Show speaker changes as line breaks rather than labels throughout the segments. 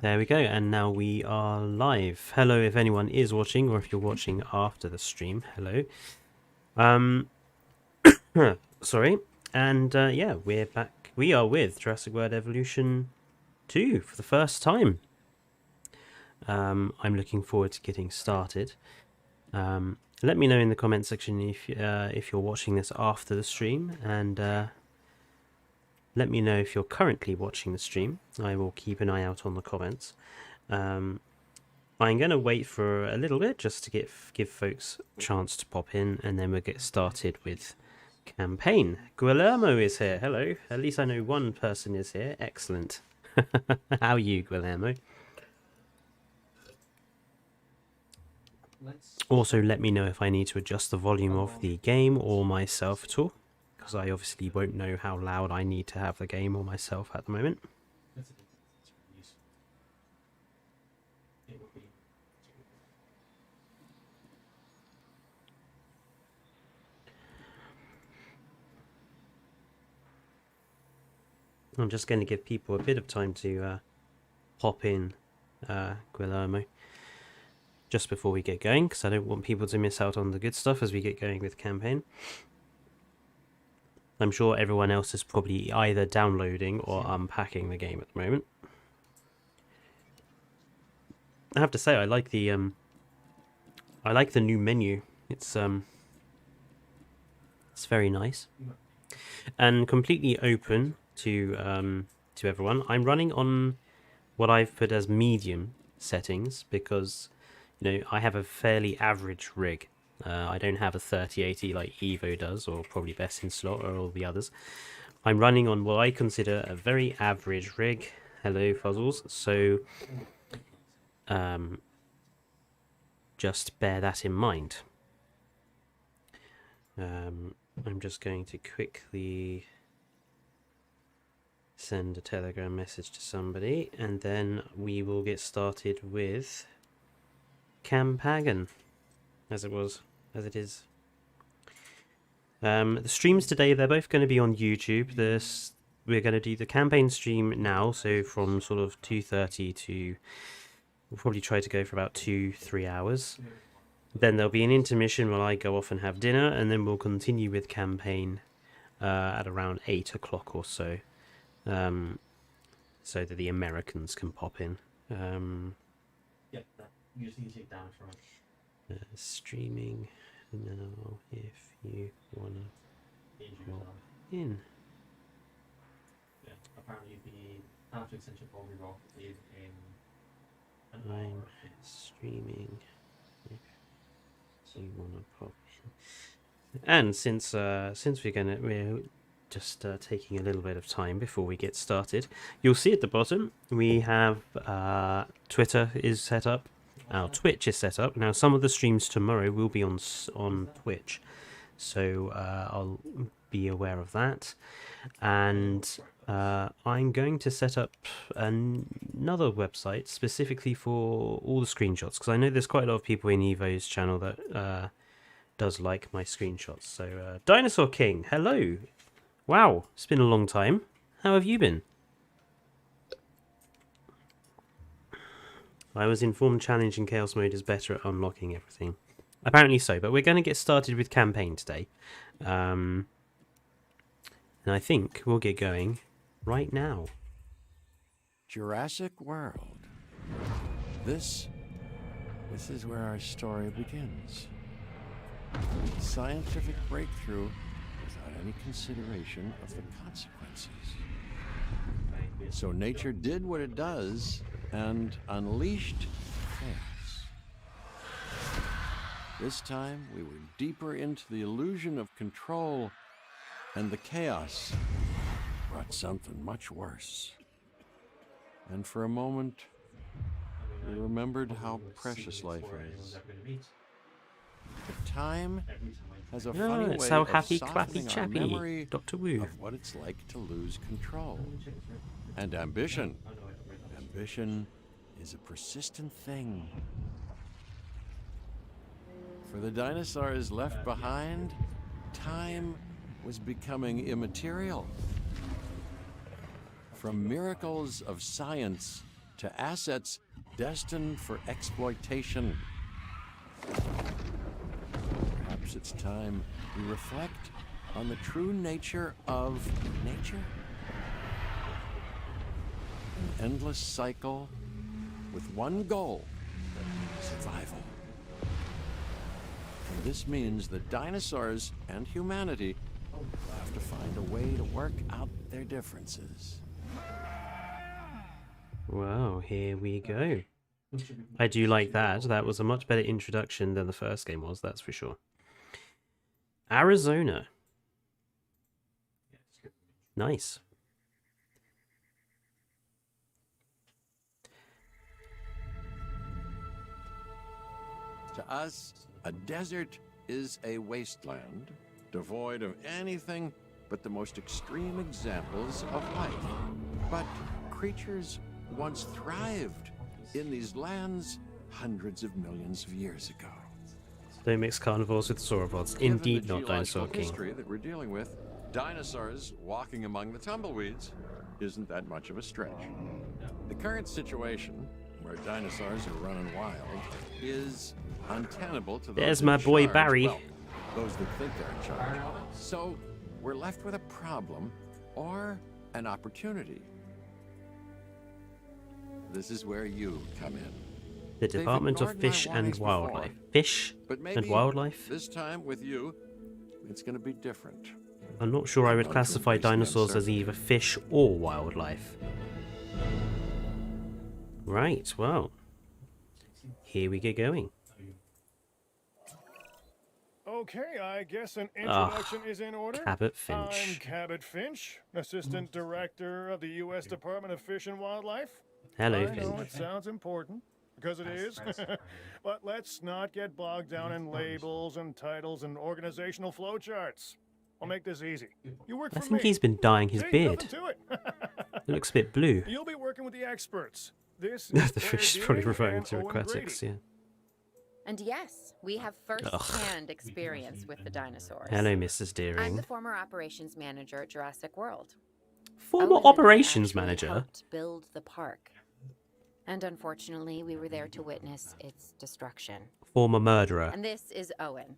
There we go, and now we are live. Hello if anyone is watching, or if you're watching after the stream, hello. Sorry. And yeah, we're back. We are with Jurassic World Evolution 2 for the first time. I'm looking forward to getting started. Let me know in the comment section if you're watching this after the stream, and let me know if you're currently watching the stream. I will keep an eye out on the comments. I'm going to wait for a little bit just to give folks a chance to pop in, and then we'll get started with campaign. Guillermo is here. Hello. At least I know one person is here. Excellent. How are you, Guillermo? Also, let me know if I need to adjust the volume of the game or myself at all, because I obviously won't know how loud I need to have the game or myself at the moment. I'm just going to give people a bit of time to pop in, Guillermo, just before we get going, because I don't want people to miss out on the good stuff as we get going with campaign. I'm sure everyone else is probably either downloading or unpacking the game at the moment. I have to say, I like the new menu. It's very nice and completely open to everyone. I'm running on what I've put as medium settings because, you know, I have a fairly average rig. I don't have a 3080 like Evo does, or probably Best in Slot or all the others. I'm running on what I consider a very average rig. Hello, Fuzzles. So, just bear that in mind. I'm just going to quickly send a Telegram message to somebody, and then we will get started with Campagan, as it is. The streams today, they're both going to be on YouTube. We're going to do the campaign stream now, so from sort of 2:30 to, we'll probably try to go for about 2-3 hours. Then there'll be an intermission while I go off and have dinner, and then we'll continue with campaign at around 8 o'clock or so, so that the Americans can pop in.
Yep, you just need to take down from it.
Streaming now if you wanna pop in.
Yeah, apparently the after extension for Rock is in an
I'm
hour.
streaming if you wanna pop in. And since we're just taking a little bit of time before we get started, you'll see at the bottom we have Twitter is set up. Our Twitch is set up. Now, some of the streams tomorrow will be on Twitch, so I'll be aware of that. And I'm going to set up another website specifically for all the screenshots, because I know there's quite a lot of people in Evo's channel that does like my screenshots. So, Dinosaur King, hello! Wow, it's been a long time. How have you been? I was informed challenge in chaos mode is better at unlocking everything. Apparently so, but we're going to get started with campaign today. And I think we'll get going right now.
Jurassic World. This is where our story begins. Scientific breakthrough without any consideration of the consequences. So nature did what it does and unleashed chaos. This time, we were deeper into the illusion of control, and the chaos brought something much worse. And for a moment, we remembered how precious life is. But time has a funny way
it's how
of
happy
softening
clappy
our
chappy,
memory
Dr. Wu.
of what it's like to lose control. And ambition. Ambition is a persistent thing. For the dinosaurs left behind, time was becoming immaterial. From miracles of science to assets destined for exploitation. Perhaps it's time we reflect on the true nature of nature. An endless cycle with one goal: survival. And this means that dinosaurs and humanity will have to find a way to work out their differences.
Wow, here we go. I do like that. That was a much better introduction than the first game was, that's for sure. Arizona. Nice.
To us, a desert is a wasteland, devoid of anything but the most extreme examples of life. But creatures once thrived in these lands hundreds of millions of years ago.
Don't mix carnivores with sauropods. Indeed not, Dinosaur King.
History that we're dealing with, dinosaurs walking among the tumbleweeds isn't that much of a stretch. The current situation, where dinosaurs are running wild, is untenable to those
There's
in
my boy
charge.
Barry.
Well, those that think they're in charge. So we're left with a problem or an opportunity. This is where you come in.
The
They've
Department of
ignored my
Fish and
warnings before,
Wildlife. Fish
But
and
maybe
wildlife?
this time with you, it's going to be different.
I'm not sure I would
I'm
classify
embracing
dinosaurs as
uncertainty.
either fish or wildlife. Right, well. Here we get going.
Okay, I guess an introduction is in order.
Cabot
I'm
Finch.
Cabot Finch, Assistant Director of the U.S. Department of Fish and Wildlife.
Hello,
I know
Finch.
it sounds important, because it is. But let's not get bogged down in labels and titles and organizational flowcharts. I'll make this easy. You work
I
for
think
me.
he's been dyeing his
See,
beard.
nothing to it.
It looks a bit blue.
You'll be working with the experts. This
The
is
fish is
Aaron
probably
Deering
referring
and
to
Owen
aquatics,
Grady.
yeah.
And yes, we have first-hand experience with the dinosaurs.
Hello, Mrs.
I'm
Deering.
the former operations manager at Jurassic World.
Former
Owen and I
operations
actually
manager?
helped build the park. And unfortunately, we were there to witness its destruction.
Former murderer.
And this is Owen.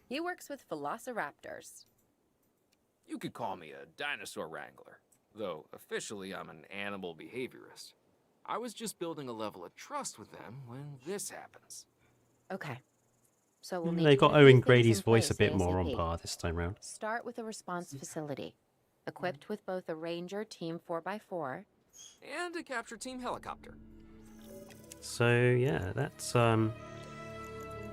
He works with velociraptors.
You could call me a dinosaur wrangler, though officially I'm an animal behaviorist. I was just building a level of trust with them when this happens.
Okay. So we'll need
They
to
got
get a few
Owen
things
Grady's
in
voice a
place
bit more on
ASAP.
par this time round.
Start with a response facility, equipped with both a Ranger Team 4x4
And a capture team helicopter.
So yeah, that's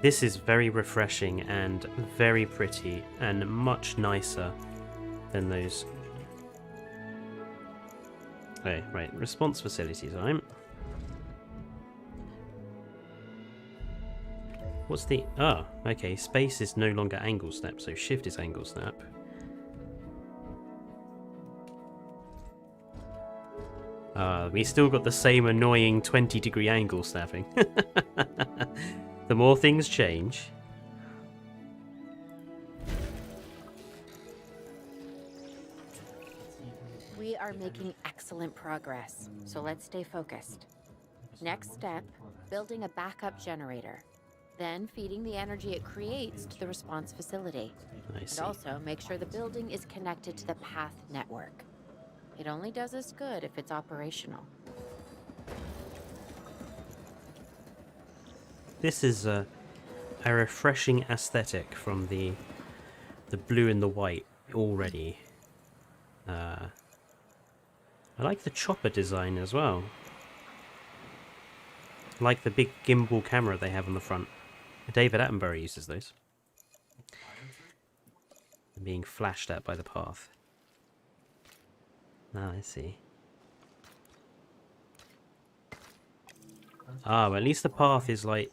this is very refreshing and very pretty and much nicer than those. Oh, right, response facility time. What's the... Oh, okay, space is no longer angle snap, so shift is angle snap. We still got the same annoying 20-degree angle snapping. The more things change.
We are making excellent progress, so let's stay focused. Next step, building a backup generator. Then feeding the energy it creates to the response facility.
I see.
And also make sure the building is connected to the path network. It only does us good if it's operational.
This is a refreshing aesthetic from the blue and the white already. I like the chopper design as well. I like the big gimbal camera they have on the front. David Attenborough uses those. Being flashed at by the path. Ah, I see. Ah, but at least the path is like...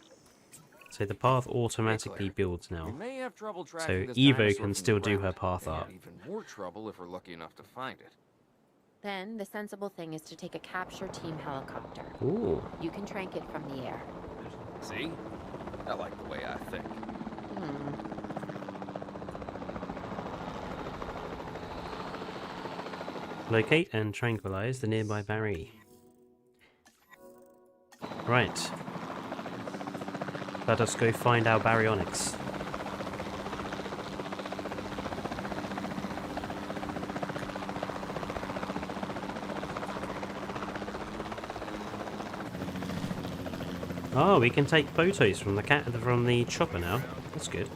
So the path automatically builds
We
now.
may have trouble
So
tracking this
Evo
dinosaur
can
from
still
the
do her
ground,
path
and
art.
even more trouble if we're lucky enough to find it.
Then the sensible thing is to take a capture team helicopter.
Ooh.
You can trank it from the air.
See? I like the way I think.
Locate and tranquilize the nearby Barry. Right. Let us go find our baryonyx. Oh, we can take photos from the chopper now. That's good.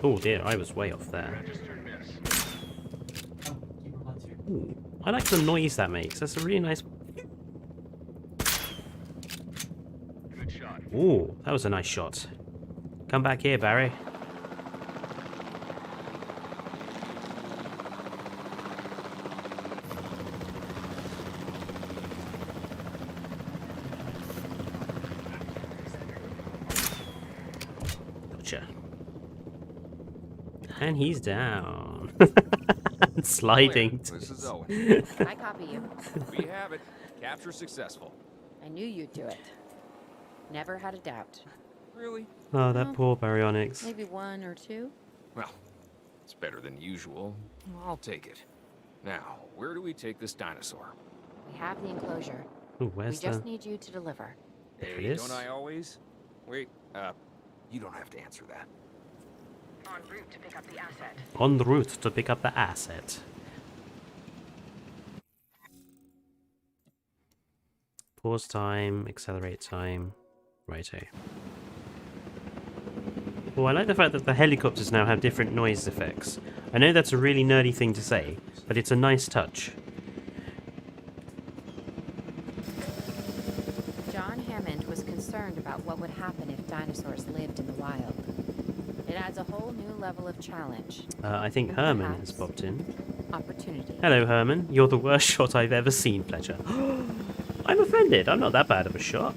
Oh dear, I was way off there. Ooh, I like the noise that makes. That's a really nice. Ooh, that was a nice shot. Come back here, Barry. Gotcha. And he's down. Sliding.
This is Owen.
I copy you.
We have it. Capture successful.
I knew you'd do it. Never had a doubt.
Really?
Oh, that
Well,
poor baryonyx.
Maybe one or two.
Well, it's better than usual. I'll take it. Now, where do we take this dinosaur?
We have the enclosure.
Ooh,
We
where's
just
the...
need you to deliver.
There it
Hey,
is.
don't I always? Wait, you don't have to answer that.
En route to pick up the asset.
On the route to pick up the asset. Pause time, accelerate time. Righto. Oh, I like the fact that the helicopters now have different noise effects. I know that's a really nerdy thing to say, but it's a nice touch.
John Hammond was concerned about what would happen if dinosaurs lived in the wild. It adds a whole new level of challenge.
I think
And
Herman has
perhaps
popped in.
Opportunity.
Hello, Herman. You're the worst shot I've ever seen, Fletcher. I'm offended. I'm not that bad of a shot.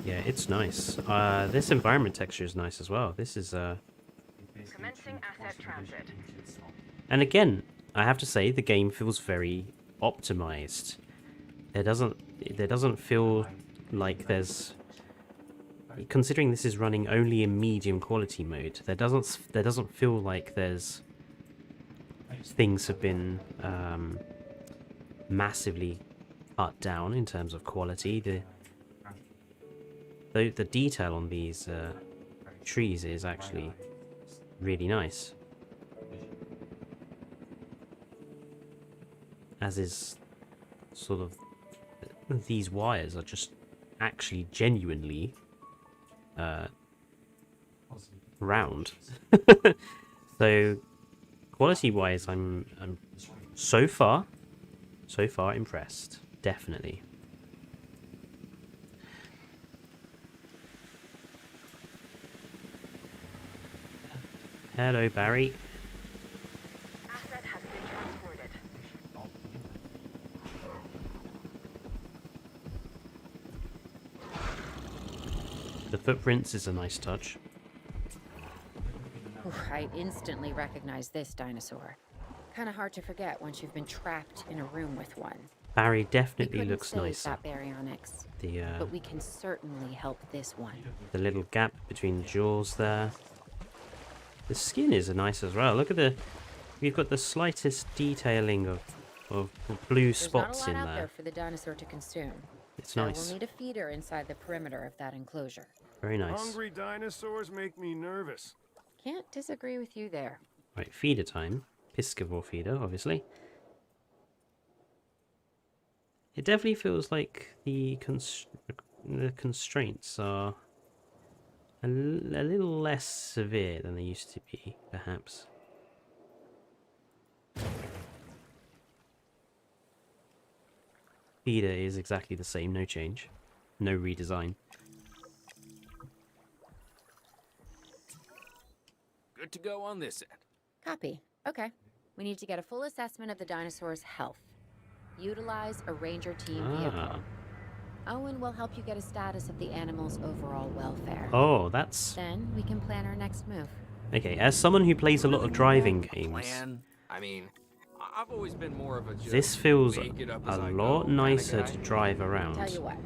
Yeah, it's nice. This environment texture is nice as well. This is
Commencing asset transit.
and again, I have to say the game feels very optimized. There doesn't feel like there's, considering this is running only in medium quality mode, there doesn't feel like there's things have been massively cut down in terms of quality. The detail on these trees is actually really nice, as is sort of these wires are just actually genuinely round. So quality wise, I'm so far impressed, definitely. Hello, Barry.
Asset has been transported.
The footprints is a nice touch.
Ooh, I instantly recognize this dinosaur. Kind of hard to forget once you've been trapped in a room with one.
Barry
We
definitely
couldn't
looks
save
nicer.
that baryonyx,
The
but we can certainly help this one.
the little gap between the jaws there. The skin is nice as well. Look at the, we've got the slightest detailing of blue
There's
spots
not a
in
lot out there
there.
for the dinosaur to consume.
It's
So
nice.
we'll need a feeder inside the perimeter of that enclosure.
Very nice.
Hungry dinosaurs make me nervous.
Can't disagree with you there.
Right, feeder time. Piscivore feeder, obviously. It definitely feels like the constraints are a little less severe than they used to be, perhaps. Feeder is exactly the same, no change. No redesign.
Good to go on this end.
Copy. Okay. We need to get a full assessment of the dinosaur's health. Utilize a ranger team vehicle.
Ah.
Owen will help you get a status of the animal's overall welfare.
Oh, that's...
Then we can plan our next move.
Okay, as someone who plays a lot of driving games,
Plan? I mean, I've always been more of a just
this feels
make it up
a
as I
lot
go kinda
nicer
guy.
to drive around.
Tell you what,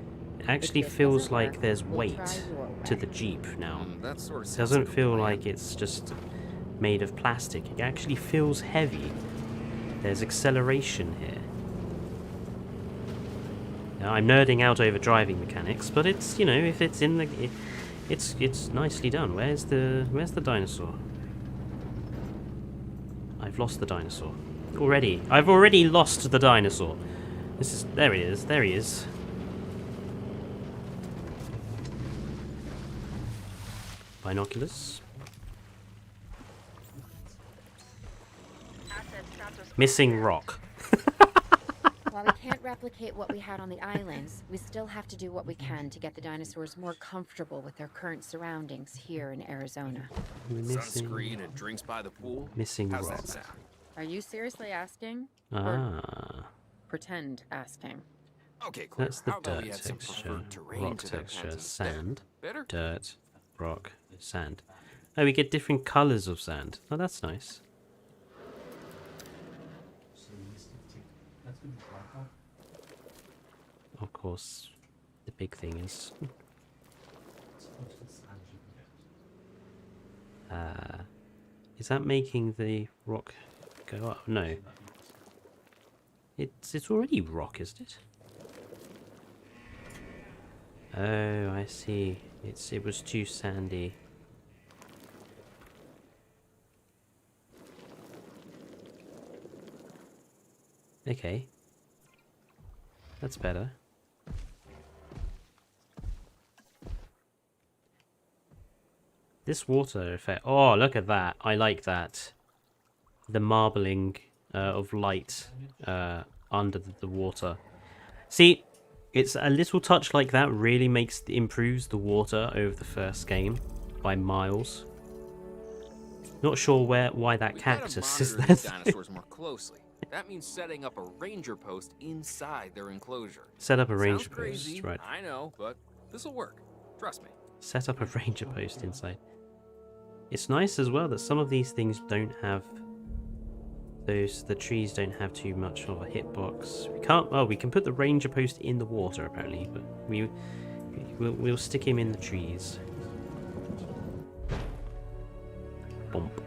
It actually
this
feels
doesn't
like
work,
there's
we'll
weight
try your
to
way.
the Jeep now.
That sort of
It
sounds
doesn't
like a
feel
plan.
like it's just made of plastic. It actually feels heavy. There's acceleration here. Now, I'm nerding out over driving mechanics, but it's, you know, if it's in the... It's nicely done. Where's the dinosaur? I've lost the dinosaur. Already. I've already lost the dinosaur. This is... There he is. There he is. Binoculars.
Asset status
Missing
confirmed.
rock.
While we can't replicate what we had on the islands, we still have to do what we can to get the dinosaurs more comfortable with their current surroundings here in Arizona.
Sunscreen and drinks by the pool.
Missing
How's
rock.
that sound?
Are you seriously asking?
Ah.
Pretend asking.
Okay, Claire.
That's the
How about we
dirt
add some
texture,
preferred terrain
rock
to their
texture,
pens instead?
sand,
Better?
dirt, rock, sand. Oh, we get different colours of sand. Oh, that's nice.
So that's good.
Of course, the big thing is... is that making the rock go up? No. It's already rock, isn't it? Oh, I see. It was too sandy. Okay. That's better. This water effect. Oh, look at that. I like that. The marbling of light under the water. See, it's a little touch like that really improves the water over the first game by miles. Not sure why that
We gotta
cactus is
monitor
there.
these dinosaurs more closely. That means setting up a ranger post inside their enclosure.
Set up a
Sounds
ranger
crazy,
post, right?
I know, but this'll work. Trust me.
Set up a ranger post inside. It's nice as well that some of these things don't have the trees don't have too much of a hitbox. We can't. Oh, we can put the ranger post in the water apparently, but we'll stick him in the trees. Bump.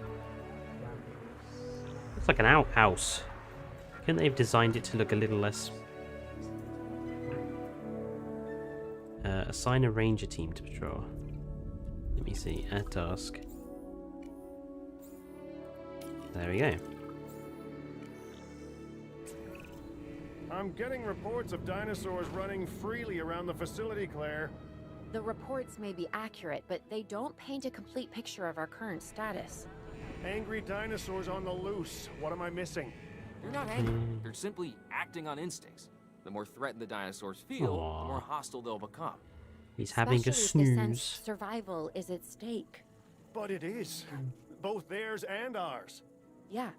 It's like an outhouse. Couldn't they have designed it to look a little less? Assign a ranger team to patrol. Let me see. Add task. There we go.
I'm getting reports of dinosaurs running freely around the facility, Claire.
The reports may be accurate, but they don't paint a complete picture of our current status.
Angry dinosaurs on the loose. What am I missing?
They're not angry. They're simply acting on instincts. The more threatened the dinosaurs feel,
Aw.
the more hostile they'll become.
He's having a
Especially if they sense
snooze.
survival is at stake.
But it is. Both theirs and ours.
Yeah,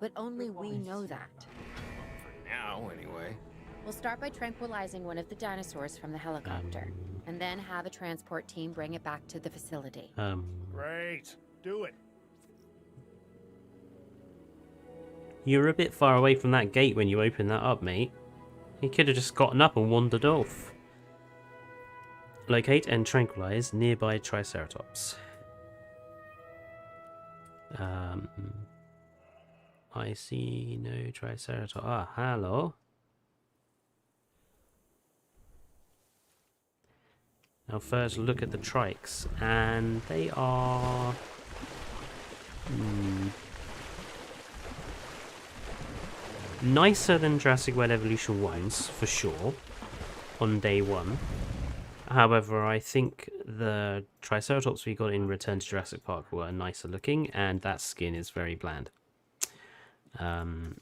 but only we know that.
For now, anyway.
We'll start by tranquilizing one of the dinosaurs from the helicopter, and then have a transport team bring it back to the facility.
Great. Do it.
You were a bit far away from that gate when you opened that up, mate. You could have just gotten up and wandered off. Locate and tranquilize nearby Triceratops. I see no Triceratops. Ah, hello. Now first look at the trikes, and they are... nicer than Jurassic World Evolution 1's, for sure, on day one. However, I think the Triceratops we got in Return to Jurassic Park were nicer looking, and that skin is very bland. So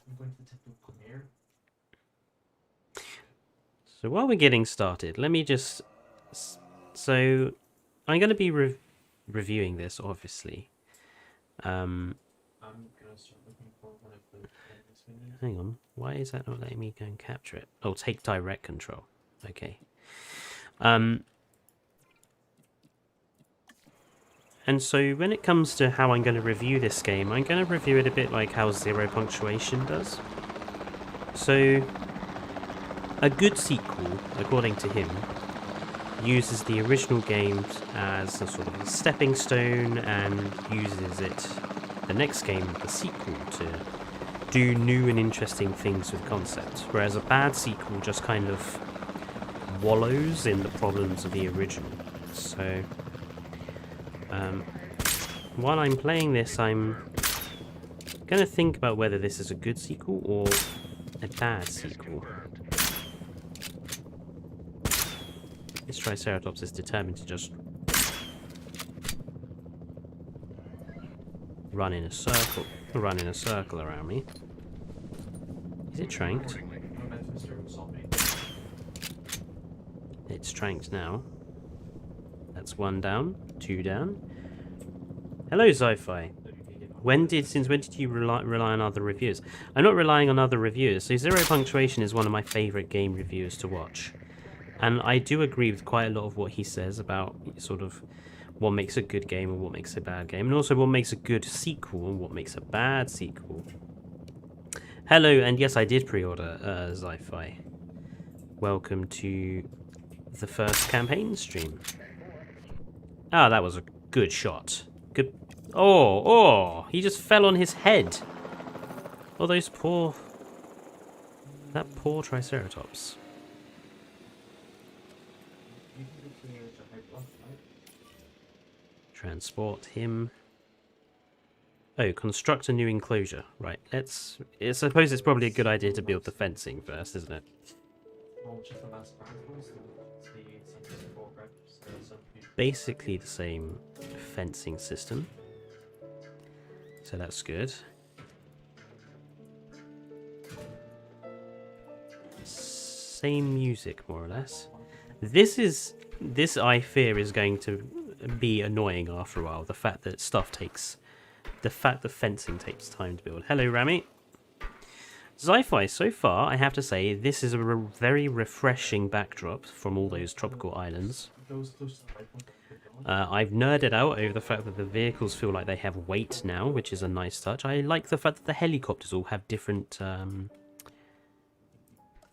while we're getting started, let me just... So, I'm going to be reviewing this, obviously.
I'm gonna start looking for one of the edits we need.
Hang on, why is that not letting me go and capture it? Oh, take direct control. Okay. And so when it comes to how I'm going to review this game, I'm going to review it a bit like how Zero Punctuation does. So, a good sequel, according to him, uses the original games as a sort of a stepping stone and uses it, the next game, the sequel, to do new and interesting things with concepts. Whereas a bad sequel just kind of wallows in the problems of the original. So, while I'm playing this, I'm gonna think about whether this is a good sequel or a bad sequel. This Triceratops is determined to just run in a circle around me. Is it tranked? It's tranked now. That's 1 down, 2 down. Hello, Sci-Fi. Since when did you rely on other reviewers? I'm not relying on other reviewers. So Zero Punctuation is one of my favourite game reviewers to watch. And I do agree with quite a lot of what he says about sort of what makes a good game and what makes a bad game. And also what makes a good sequel and what makes a bad sequel. Hello, and yes, I did pre-order Sci-Fi. Welcome to the first campaign stream. Ah, that was a good shot. Good. Oh, he just fell on his head. Oh, that poor Triceratops. Transport him. Oh, construct a new enclosure. Right, I suppose it's probably a good idea to build the fencing first, isn't it? Basically the same fencing system. So that's good. Same music, more or less. This I fear is going to be annoying after a while. The fact that fencing takes time to build. Hello, Rami. Sci-Fi, so far, I have to say, this is a very refreshing backdrop from all those tropical islands. I've nerded out over the fact that the vehicles feel like they have weight now, which is a nice touch. I like the fact that the helicopters all have different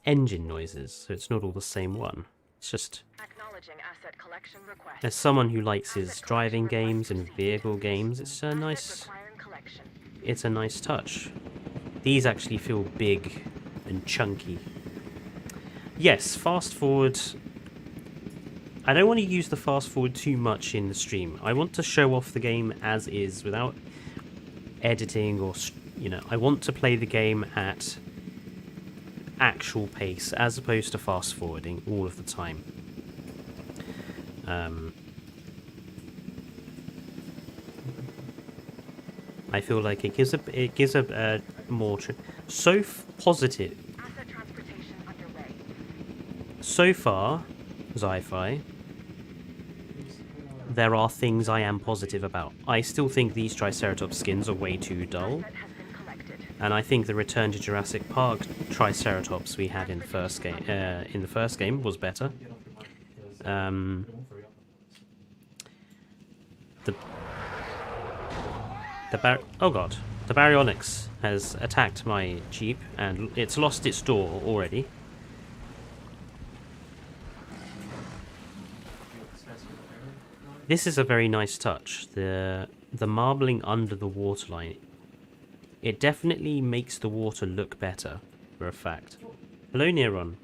engine noises, so it's not all the same one. It's just... As someone who likes his driving games and vehicle games, it's a nice touch. These actually feel big and chunky. Yes, fast forward. I don't want to use the fast forward too much in the stream. I want to show off the game as is without editing or, I want to play the game at actual pace as opposed to fast forwarding all of the time. I feel like it gives a more positive. So far, Sci-Fi, there are things I am positive about. I still think these Triceratops skins are way too dull, and I think the Return to Jurassic Park Triceratops we had in the first game was better. The Baryonyx has attacked my Jeep and it's lost its door already. This is a very nice touch. The marbling under the waterline. It definitely makes the water look better, for a fact. Hello, Neron.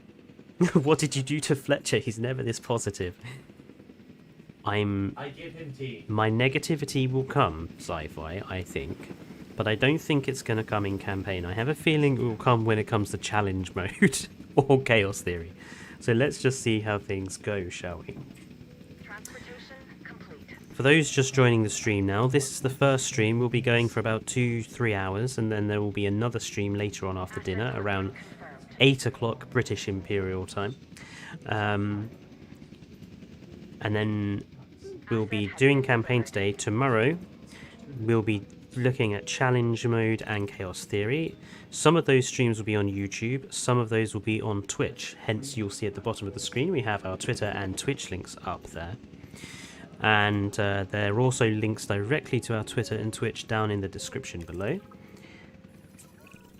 What did you do to Fletcher? He's never this positive. I give him tea. My negativity will come, Sci-Fi, I think. But I don't think it's going to come in campaign. I have a feeling it will come when it comes to challenge mode or chaos theory. So let's just see how things go, shall we? For those just joining the stream now, this is the first stream. We'll be going for about 2-3 hours, and then there will be another stream later on after dinner, around 8 o'clock British Imperial Time. And then we'll be doing campaign today. Tomorrow, we'll be looking at challenge mode and chaos theory. Some of those streams will be on YouTube. Some of those will be on Twitch. Hence, you'll see at the bottom of the screen, we have our Twitter and Twitch links up there. And there are also links directly to our Twitter and Twitch down in the description below.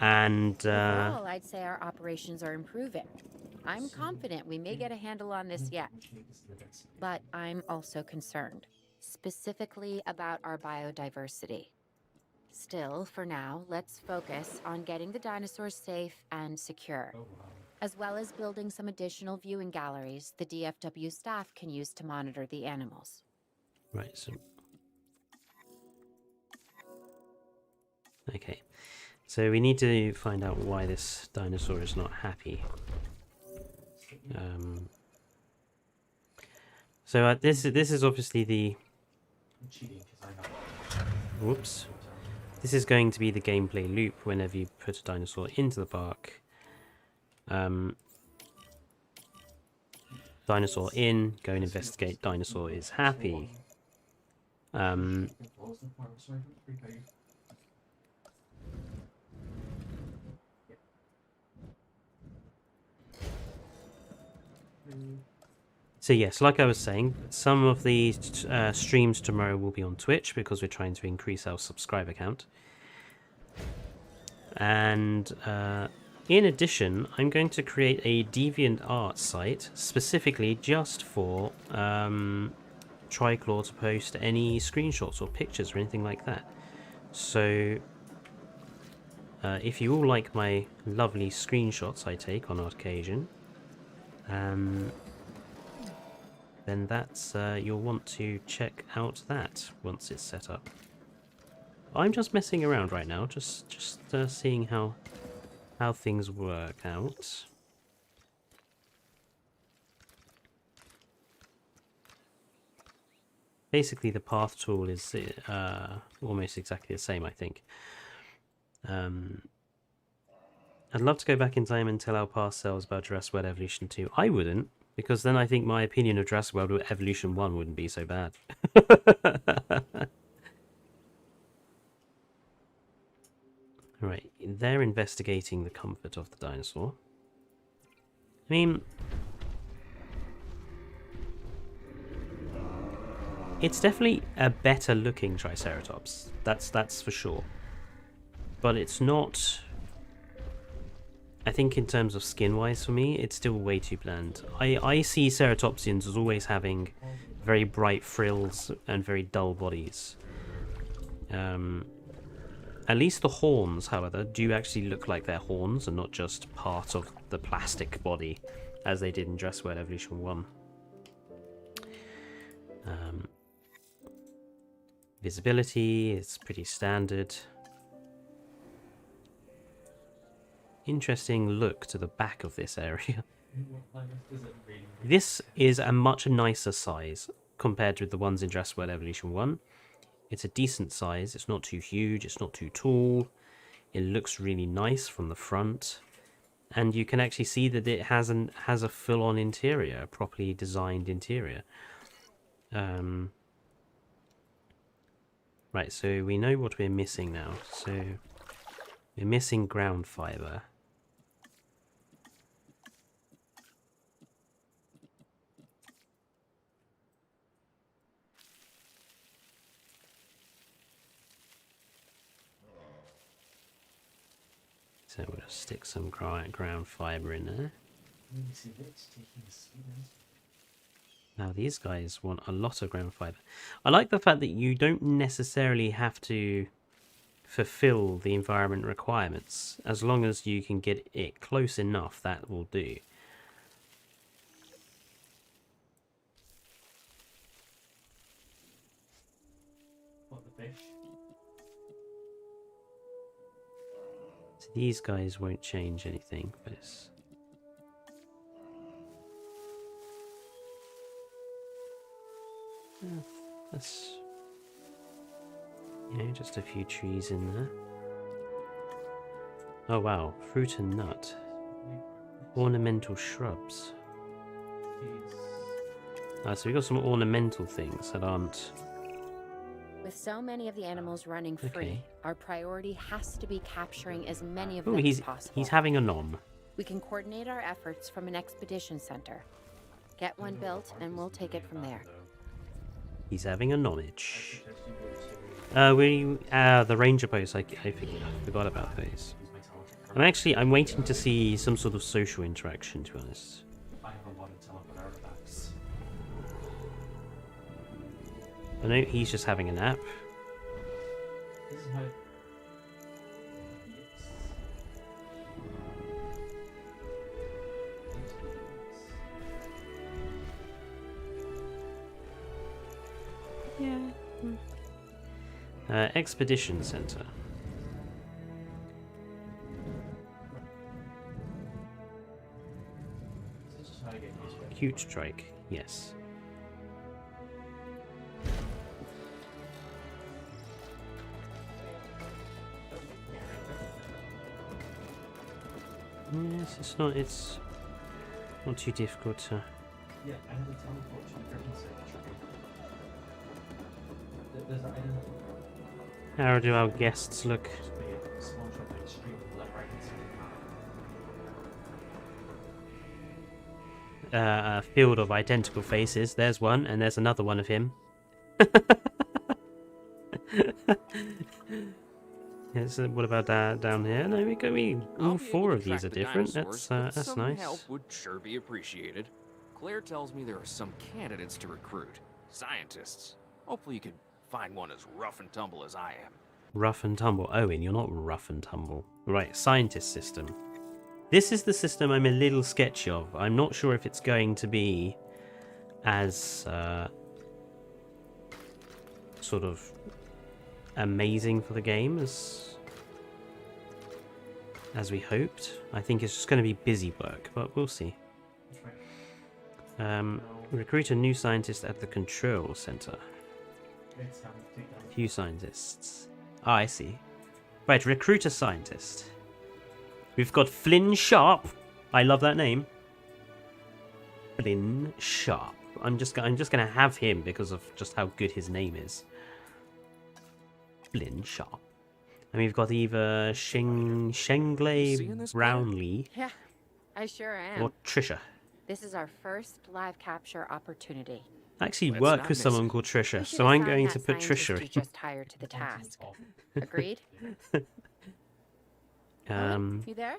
And
Overall, I'd say our operations are improving. I'm confident we may get a handle on this yet, but I'm also concerned, specifically about our biodiversity. Still, for now, let's focus on getting the dinosaurs safe and secure, as well as building some additional viewing galleries the DFW staff can use to monitor the animals.
Right, so... Okay. So we need to find out why this dinosaur is not happy. So this is obviously the... Whoops. This is going to be the gameplay loop whenever you put a dinosaur into the park. Dinosaur in, go and investigate, dinosaur is happy. So yes, like I was saying, some of the streams tomorrow will be on Twitch because we're trying to increase our subscriber count. And in addition, I'm going to create a DeviantArt site specifically just for Triclaw to post any screenshots or pictures or anything like that. So if you all like my lovely screenshots I take on occasion, then that's you'll want to check out that once it's set up. I'm just messing around right now, just seeing how things work out. Basically, the path tool is almost exactly the same, I think. I'd love to go back in time and tell our past selves about Jurassic World Evolution 2. I wouldn't, because then I think my opinion of Jurassic World Evolution 1 wouldn't be so bad. Right, they're investigating the comfort of the dinosaur. I mean, it's definitely a better looking Triceratops. That's for sure. But it's not... I think in terms of skin-wise for me, it's still way too bland. I see ceratopsians as always having very bright frills and very dull bodies. At least the horns, however, do actually look like they're horns and not just part of the plastic body, as they did in Jurassic World Evolution 1. Visibility is pretty standard. Interesting look to the back of this area. This is a much nicer size compared with the ones in Jurassic World Evolution 1. It's a decent size, it's not too huge, it's not too tall. It looks really nice from the front. And you can actually see that it has a full-on interior, a properly designed interior. Right, so we know what we're missing now. So we're missing ground fiber. So we'll stick some ground fiber in there. Now these guys want a lot of ground fiber. I like the fact that you don't necessarily have to fulfill the environment requirements. As long as you can get it close enough, that will do.
What, the fish?
So these guys won't change anything, but it's... That's, you know, just a few trees in there. Oh wow, fruit and nut. Ornamental shrubs. So we've got some ornamental things that aren't...
With so many of the animals running free,
Okay.
our priority has to be capturing as many of
Oh,
them as possible.
he's having a nom.
We can coordinate our efforts from an expedition center. Get one built, and we'll take it from there.
He's having a nonage. The ranger posts, I forgot about those. I'm waiting to see some sort of social interaction, to be honest.
I have a lot of teleport artifacts.
I know he's just having a nap.
This is how. Yes.
Yeah. Expedition Center.
This is just how I get used to it.
Cute strike. Yes. Yes, it's not too difficult to.
Yeah, I have a teleport to the Griffin section. There's an item.
How do our guests look?
Just be a small shot by extreme left, right, and center.
A field of identical faces. There's one, and there's another one of him. Yes, what about down here? No, all four of these are different. That's
some
nice.
help would sure be appreciated. Claire tells me there are some candidates to recruit. Scientists. Hopefully you could find one as rough and tumble as I am.
Rough and tumble. Owen, you're not rough and tumble. Right, scientist system. This is the system I'm a little sketchy of. I'm not sure if it's going to be as sort of amazing for the game as we hoped. I think it's just going to be busy work, but we'll see.
That's right.
Recruit a new scientist at the control center.
It's time to take down.
Few scientists. Ah, I see. Right, recruit a scientist. We've got Flynn Sharp. I love that name. Flynn Sharp. I'm just gonna have him because of just how good his name is. Flynn Sharp. And we've got either
Seeing
Shengley
this,
Brownlee
Yeah, I sure am.
or Trisha.
This is our first live capture opportunity.
I actually
Let's
work
not
with
miss
someone
it.
called
We
Trisha,
should
so I'm
assign
going
that
to put
scientist
Trisha
you
in.
just hired to the task. Agreed? You there?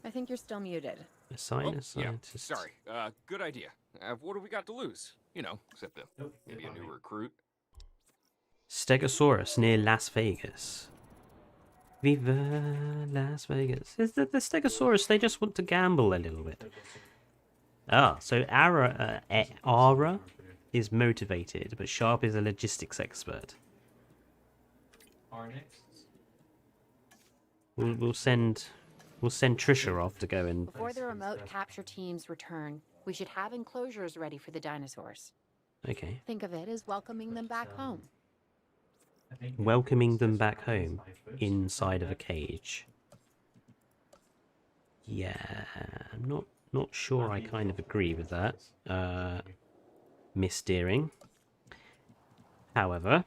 I think you're still muted.
Assign
Oh,
a
yeah,
scientist.
sorry. Good idea. What do we got to lose? You know, except
Nope,
maybe a
it's
new
fine.
recruit.
Stegosaurus near Las Vegas. Viva Las Vegas. Is that the Stegosaurus? They just want to gamble a little bit. Ah, so Ara is motivated, but Sharp is a logistics expert.
Our next.
We'll send Trisha off to go and
Before the remote capture teams return, we should have enclosures ready for the dinosaurs.
okay,
Think of it as welcoming them back home.
I think
welcoming them back home inside of a cage. Yeah, I'm not sure. I kind of agree with that. Missteering. However,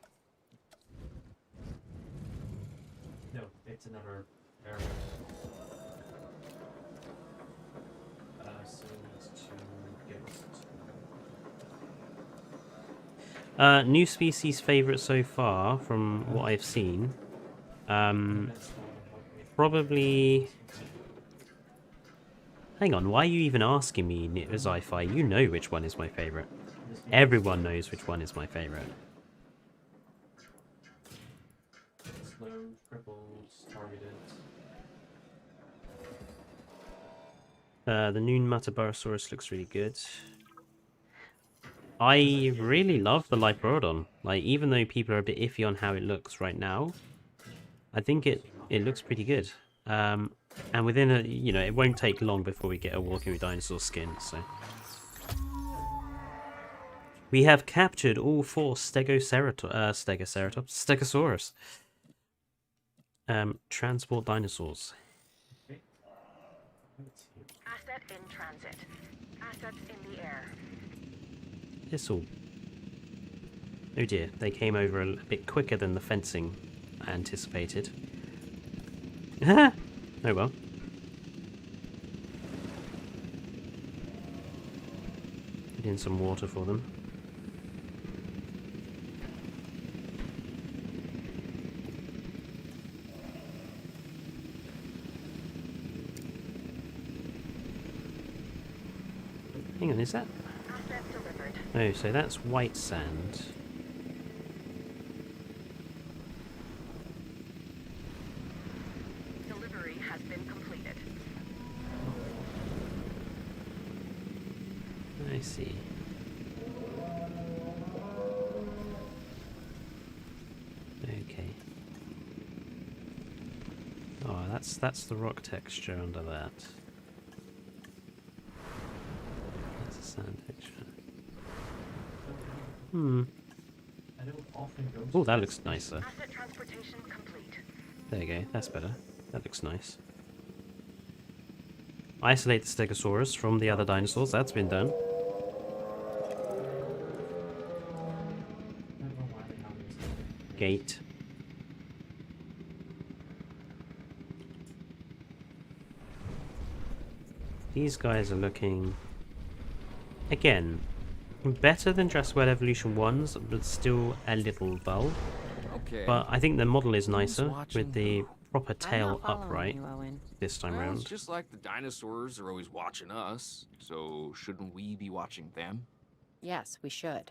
No, it's another area. So it's to give us
new species favorite so far from what I've seen. Probably. Hang on, why are you even asking me, Zi-Fi? You know which one is my favorite. Everyone knows which one is my favorite.
slow, crippled, targeted.
The new Metabarosaurus looks really good. I really love the Liprodon. Like, even though people are a bit iffy on how it looks right now, I think it looks pretty good. And within it won't take long before we get a walking with dinosaur skin. So we have captured all 4 Stegosaurus. Transport dinosaurs.
Asset in transit. Assets in the air.
This'll. Oh dear, they came over a bit quicker than the fencing I anticipated. Oh well. Put in some water for them. Hang on, is that...
Asset delivered.
Oh, so that's white sand.
Delivery has been completed.
I see. Okay. Oh, that's the rock texture under that. That's a sand texture. Hmm.
I don't often go to
Oh, that
that
looks
space.
nicer.
Asset transportation complete.
There you go. That's better. That looks nice. Isolate the Stegosaurus from the other dinosaurs. That's been done.
I don't know why they have this.
Gate. These guys are looking, again, better than Jurassic World Evolution 1's, but still a little dull.
Okay.
But I think the model is
Who's
nicer
watching
with the
who?
proper
I'm
tail
not following
upright
you, Owen.
this time
Well, it's
round.
just like the dinosaurs are always watching us, so shouldn't we be watching them?
Yes, we should.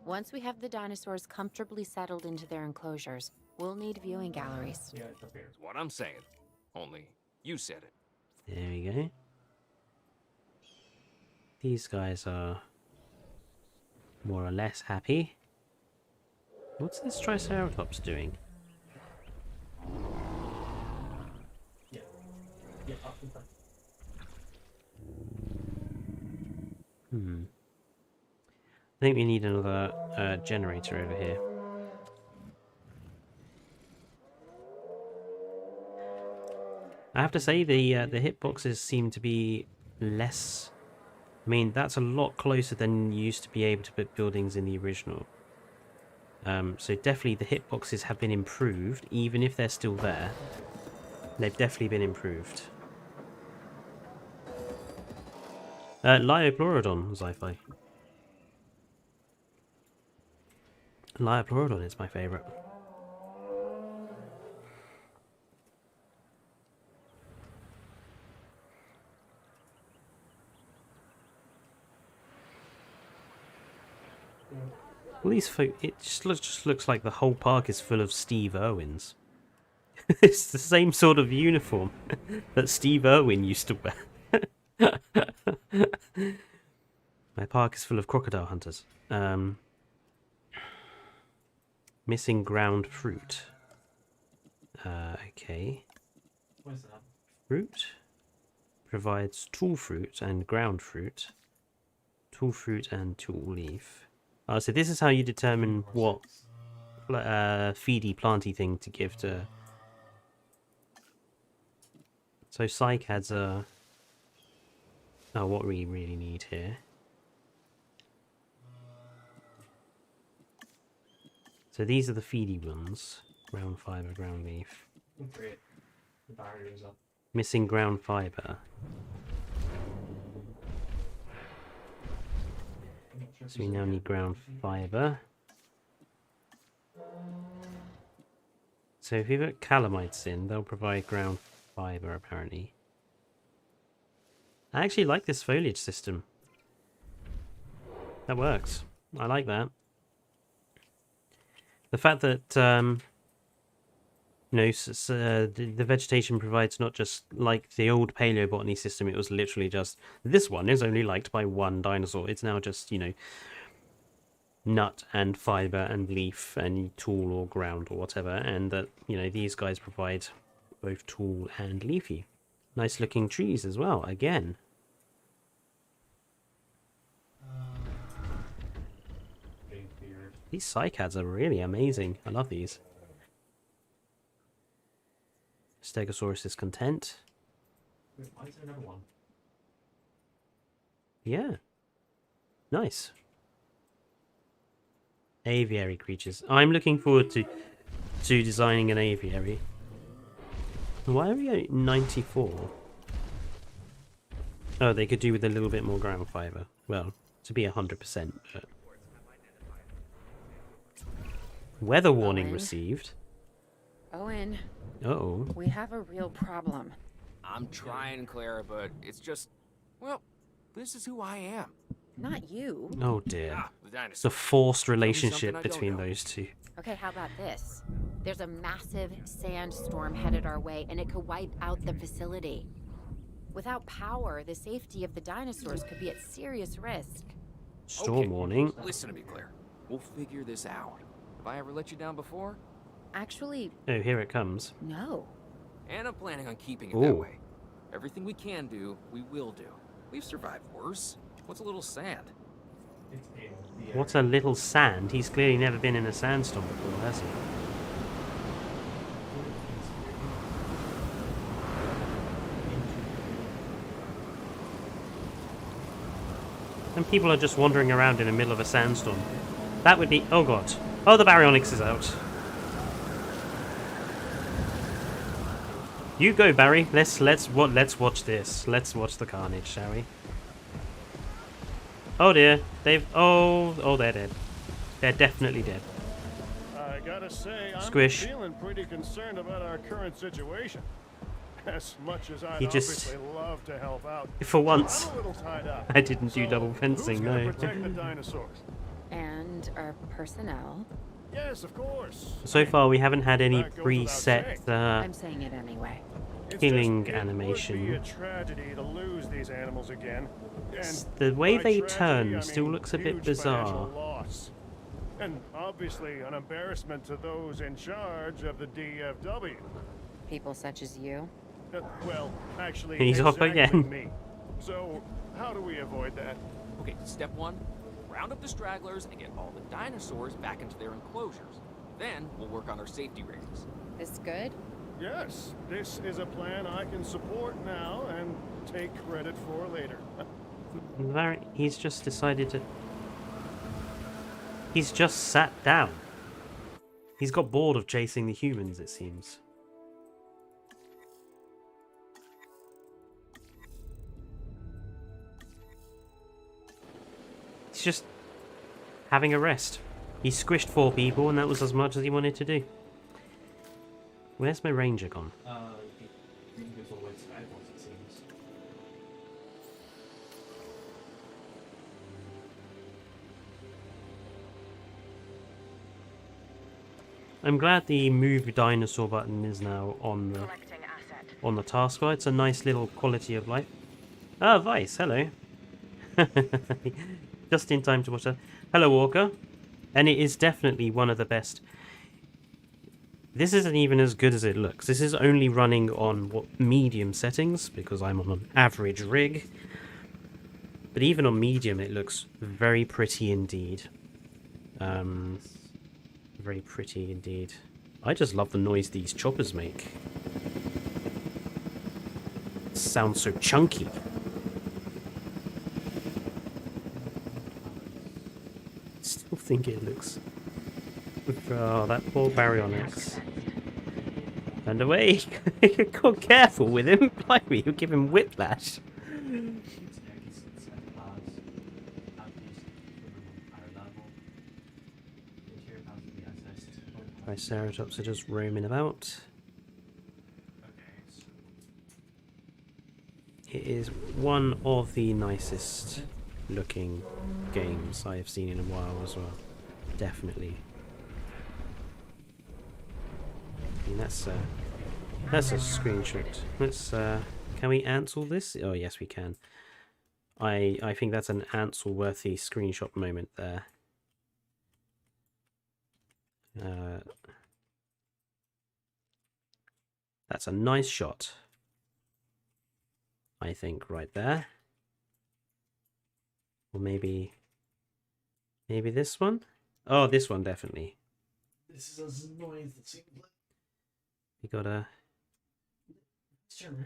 Once we have the dinosaurs comfortably settled into their enclosures, we'll need viewing galleries.
Yeah, it's up here.
That's what I'm saying. Only you said it.
There we go. These guys are more or less happy. What's this Triceratops doing?
Yeah. Yeah, up in front.
I think we need another generator over here. I have to say the hitboxes seem to be less. I mean, that's a lot closer than you used to be able to put buildings in the original. So definitely the hitboxes have been improved, even if they're still there. They've definitely been improved. Liopleurodon, Sci-Fi. Liopleurodon is my favourite. Well, these folk, it just looks like the whole park is full of Steve Irwins. It's the same sort of uniform that Steve Irwin used to wear. My park is full of crocodile hunters. Missing ground fruit. Okay.
What is that?
Fruit provides tool fruit and ground fruit. Tool fruit and tool leaf. Oh, so this is how you determine what feedy planty thing to give to. So cycads are what we really need here. So these are the feedy ones. Ground fiber, ground leaf.
Great. The barrier is up.
Missing ground fiber.
I'm not sure if
So we
this
now
is
need
good.
ground fiber. So if you put calamites in, they'll provide ground fiber apparently. I actually like this foliage system. That works. I like that. The fact that the vegetation provides not just like the old paleobotany system, it was literally just this one is only liked by one dinosaur. It's now just, you know, nut and fiber and leaf and tool or ground or whatever, and that, you know, these guys provide both tool and leafy. Nice looking trees as well, again.
Big beard.
These cycads are really amazing. I love these. Stegosaurus is content.
Wait, why is there another one?
Yeah. Nice. Aviary creatures. I'm looking forward to designing an aviary. Why are we at 94? Oh, they could do with a little bit more ground fiber. Well, to be 100%. But... Weather warning
Owen.
received.
Owen,
Uh-oh.
we have a real problem.
I'm trying, Claire, but it's just, well, This is who I am.
Not you.
Oh dear.
The
It's a
dinosaur.
forced
me something
relationship
I don't
between
know.
those two.
Okay, how about this? There's a massive sandstorm headed our way, and it could wipe out the facility. Without power, the safety of the dinosaurs could be at serious risk.
Storm
Okay.
warning.
Listen to me, Claire. We'll figure this out. Have I ever let you down before?
Actually,
Oh, here it comes.
no.
And I'm planning on keeping it
Ooh.
that way. Everything we can do, we will do. We've survived worse. What's a little sand?
It's in the
What a little sand. He's clearly never been in a sandstorm before, has he? And people are just wandering around in the middle of a sandstorm. That would be... Oh god. Oh, the baryonyx is out. You go, Barry. Let's watch this. Let's watch the carnage, shall we? Oh dear. Oh, they're dead. They're definitely dead.
I gotta say, I'm
Squish.
feeling pretty concerned about our current situation. As much as I'd
He just-
obviously love to help out,
For once,
I'm a little tied up.
I didn't do
So,
double fencing,
who's gonna
no.
protect the dinosaurs?
And our personnel.
Yes, of course.
So far, we haven't had any
That goes without
preset
I'm saying it anyway.
It's
killing
just, it
animation.
would be a tragedy to lose these animals again. And
The way
by
they
tragedy,
turn
I
still
mean
looks a bit
huge
bizarre.
financial loss. And obviously an embarrassment to those in charge of the DFW.
People such as you.
Well, actually,
He's off
exactly
again.
me. So, how do we avoid that?
Okay, step one, round up the stragglers and get all the dinosaurs back into their enclosures. Then we'll work on our safety ratings.
This good?
Yes, this is a plan I can support now and take credit for later.
He's just decided to... He's just sat down. He's got bored of chasing the humans, it seems. He's just having a rest. He squished 4 people and that was as much as he wanted to do. Where's my ranger gone?
I think it's always eyeballs, it seems.
I'm glad the move dinosaur button is now on
Selecting asset.
the taskbar. It's a nice little quality of life. Ah, Vice, hello. Just in time to watch that. Hello, Walker. And it is definitely one of the best. This isn't even as good as it looks. This is only running on medium settings because I'm on an average rig. But even on medium, it looks very pretty indeed. Very pretty indeed. I just love the noise these choppers make. It sounds so chunky. Still think it looks... Oh, that poor baryonyx. And away! God, careful with him! Blimey, you give him whiplash. Triceratops are just roaming about. It is one of the nicest looking games I have seen in a while as well. Definitely. I mean, that's a screenshot. Let's can we Ansel this? Oh yes we can. I think that's an Ansel worthy screenshot moment there. That's a nice shot. I think right there. Or maybe this one? Oh, this one definitely.
This is a noise that seems like
We got a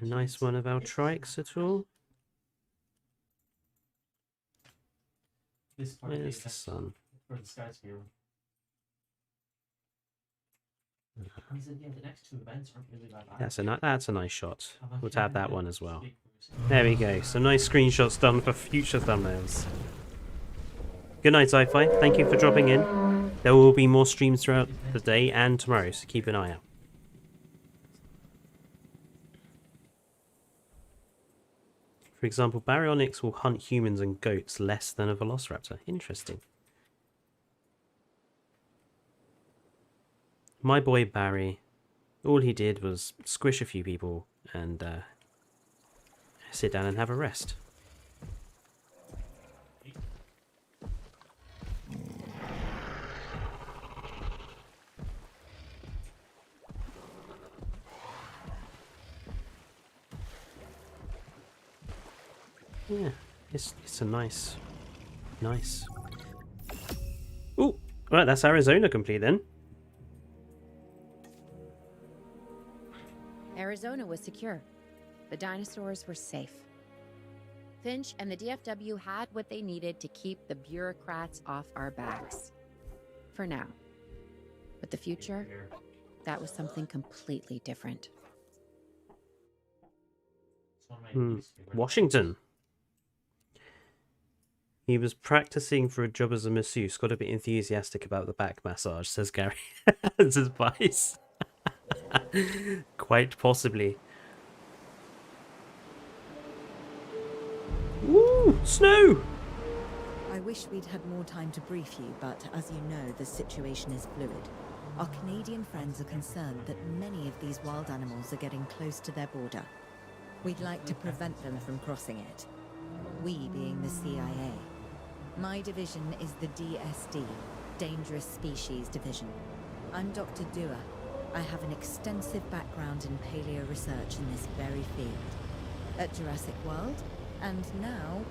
nice one of our trikes at all.
this part of
Where's the
effect
sun?
for the sky sphere. He said, yeah, the next 2 events aren't really that bad.
That's a nice shot.
I'm a
We'll
fan
tab that
of
one as well.
speakers.
There we go. Some nice screenshots done for future thumbnails. Good night, Sci-Fi. Thank you for dropping in. There will be more streams throughout the day and tomorrow, so keep an eye out. For example, baryonyx will hunt humans and goats less than a velociraptor. Interesting. My boy Barry, all he did was squish a few people and sit down and have a rest. Yeah, it's a nice. Ooh, right, that's Arizona complete then.
Arizona was secure. The dinosaurs were safe. Finch and the DFW had what they needed to keep the bureaucrats off our backs. For now. But the future, that was something completely different.
Washington. He was practicing for a job as a masseuse. Got a bit enthusiastic about the back massage, says Gary. As advice. Quite possibly. Woo! Snow!
I wish we'd had more time to brief you, but as you know, the situation is fluid. Our Canadian friends are concerned that many of these wild animals are getting close to their border. We'd like to prevent them from crossing it. We being the CIA. My division is the DSD, Dangerous Species Division. I'm Dr. Dua. I have an extensive background in paleo research in this very field. At Jurassic World, and now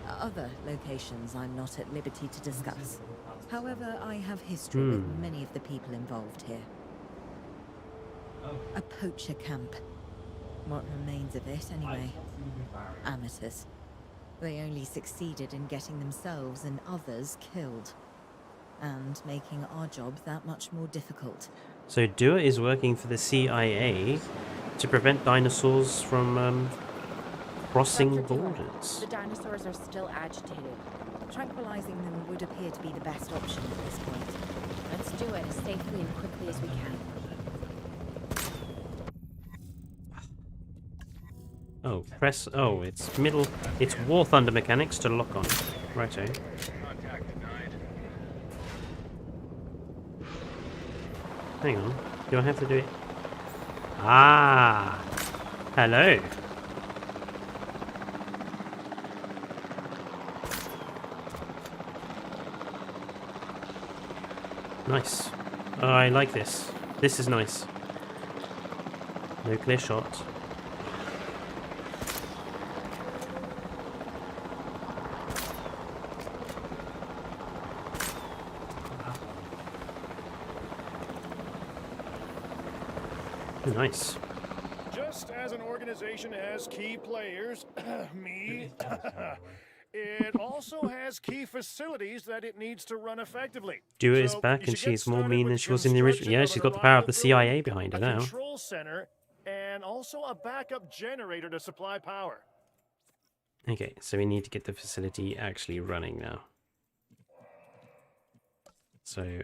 other locations I'm not at liberty to discuss. However, I have history with many of the people involved here. A poacher camp. What remains of it, anyway? Amateurs. They only succeeded in getting themselves and others killed. And making our job that much more difficult.
So Dua is working for the CIA to prevent dinosaurs from crossing
Dr. Dua,
borders.
the dinosaurs are still agitated.
Tranquilizing them would appear to be the best option at this point.
Let's do it as safely and quickly as we can.
Oh, press. Oh, it's middle. It's War Thunder mechanics to lock on. Righto. Hang on. Do I have to do it? Ah! Hello! Nice. Oh, I like this. This is nice. No clear shot. Oh, nice.
Just as an organization has key players, me, it also has key facilities that it needs to run effectively.
Dua is
So
back
you
and
should get
she's more
started
mean
with
than she was in the original.
construction
Yeah,
of
she's
an
got the power of the
arrival
CIA
building,
behind her
a
now.
control center, and also a backup generator to supply power.
Okay, so we need to get the facility actually running now. So,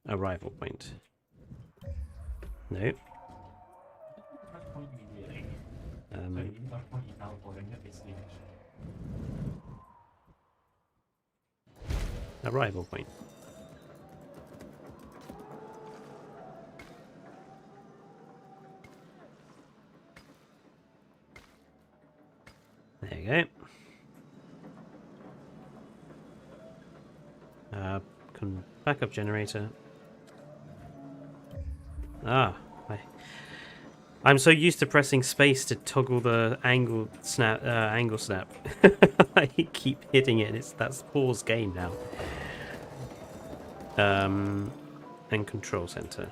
arrival point. No. Arrival point. There you go. Backup generator. I'm so used to pressing space to toggle the angle snap. I keep hitting it. That's Paul's game now. And control center.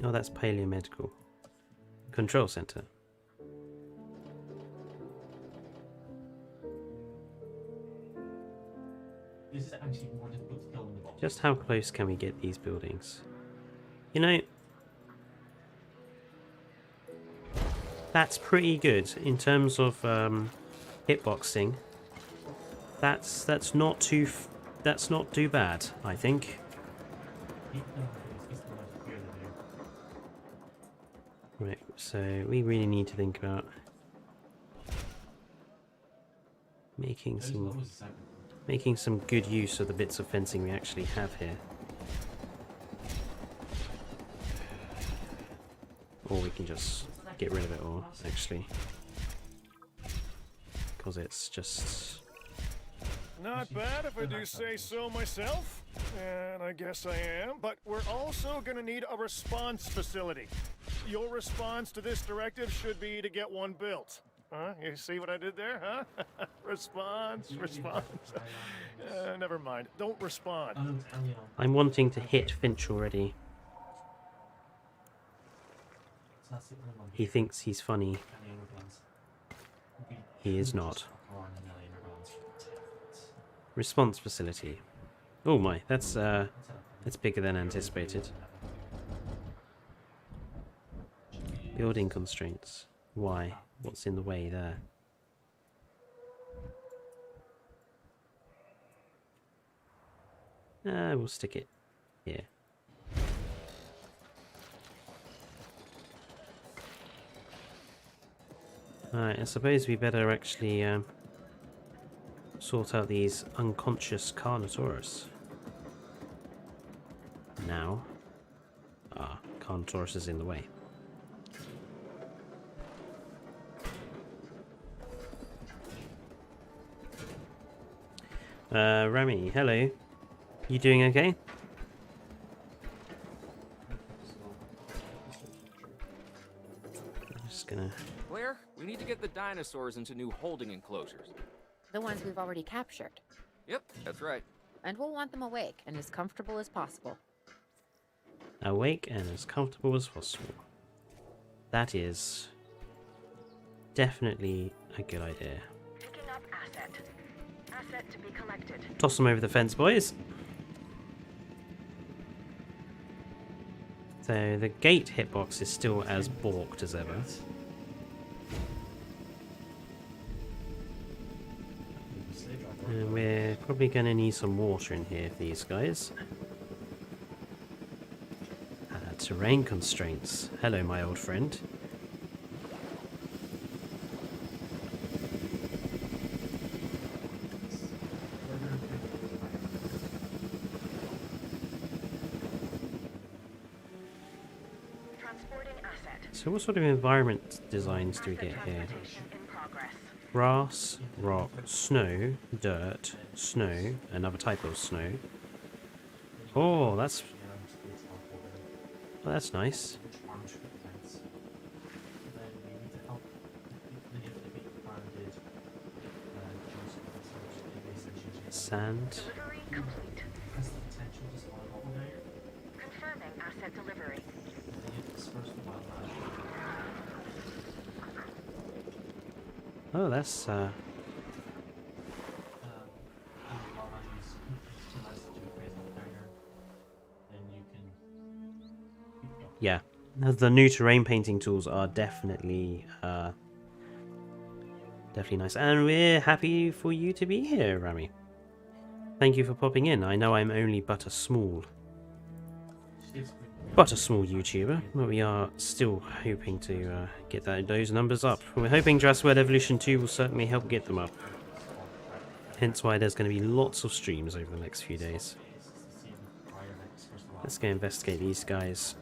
Oh, that's paleomedical. Control center.
This is actually more difficult to kill than the box.
Just how close can we get these buildings? You know, that's pretty good in terms of hitboxing. That's not too bad, I think. Right, So we really need to think about making some good use of the bits of fencing we actually have here. Or we can just get rid of it all, actually. Because it's just...
Not bad if I do say so myself. And I guess I am. But we're also gonna need a response facility. Your response to this directive should be to get one built. Huh? You see what I did there, huh? Response. Never mind. Don't respond.
I'm wanting to hit Finch already. He thinks he's funny. He is not. Response facility. Oh my, that's bigger than anticipated. Building constraints. Why? What's in the way there? We'll stick it here. Alright, I suppose we better actually sort out these unconscious Carnotaurus. Now. Ah, Carnotaurus is in the way. Rami, hello. You doing okay? I'm just gonna...
Claire, we need to get the dinosaurs into new holding enclosures.
The ones we've already captured.
Yep, that's right.
And we'll want them awake and as comfortable as possible.
Awake and as comfortable as possible. That is definitely a good idea.
Picking up asset. Asset to be collected.
Toss them over the fence, boys. So the gate hitbox is still as balked as ever. And we're probably going to need some water in here for these guys. Terrain constraints. Hello, my old friend.
Transporting asset.
So what sort of environment designs do we get here?
Transportation in progress.
Grass, rock, snow, dirt, snow, another type of snow. Oh, that's nice. Sand.
Delivery complete. Confirming asset delivery.
Oh, that's yeah. The new terrain painting tools are definitely nice, and we're happy for you to be here, Rami. Thank you for popping in. I know I'm only but a small YouTuber, but we are still hoping to get those numbers up. We're hoping Jurassic World Evolution 2 will certainly help get them up. Hence why there's going to be lots of streams over the next few days. Let's go investigate these guys.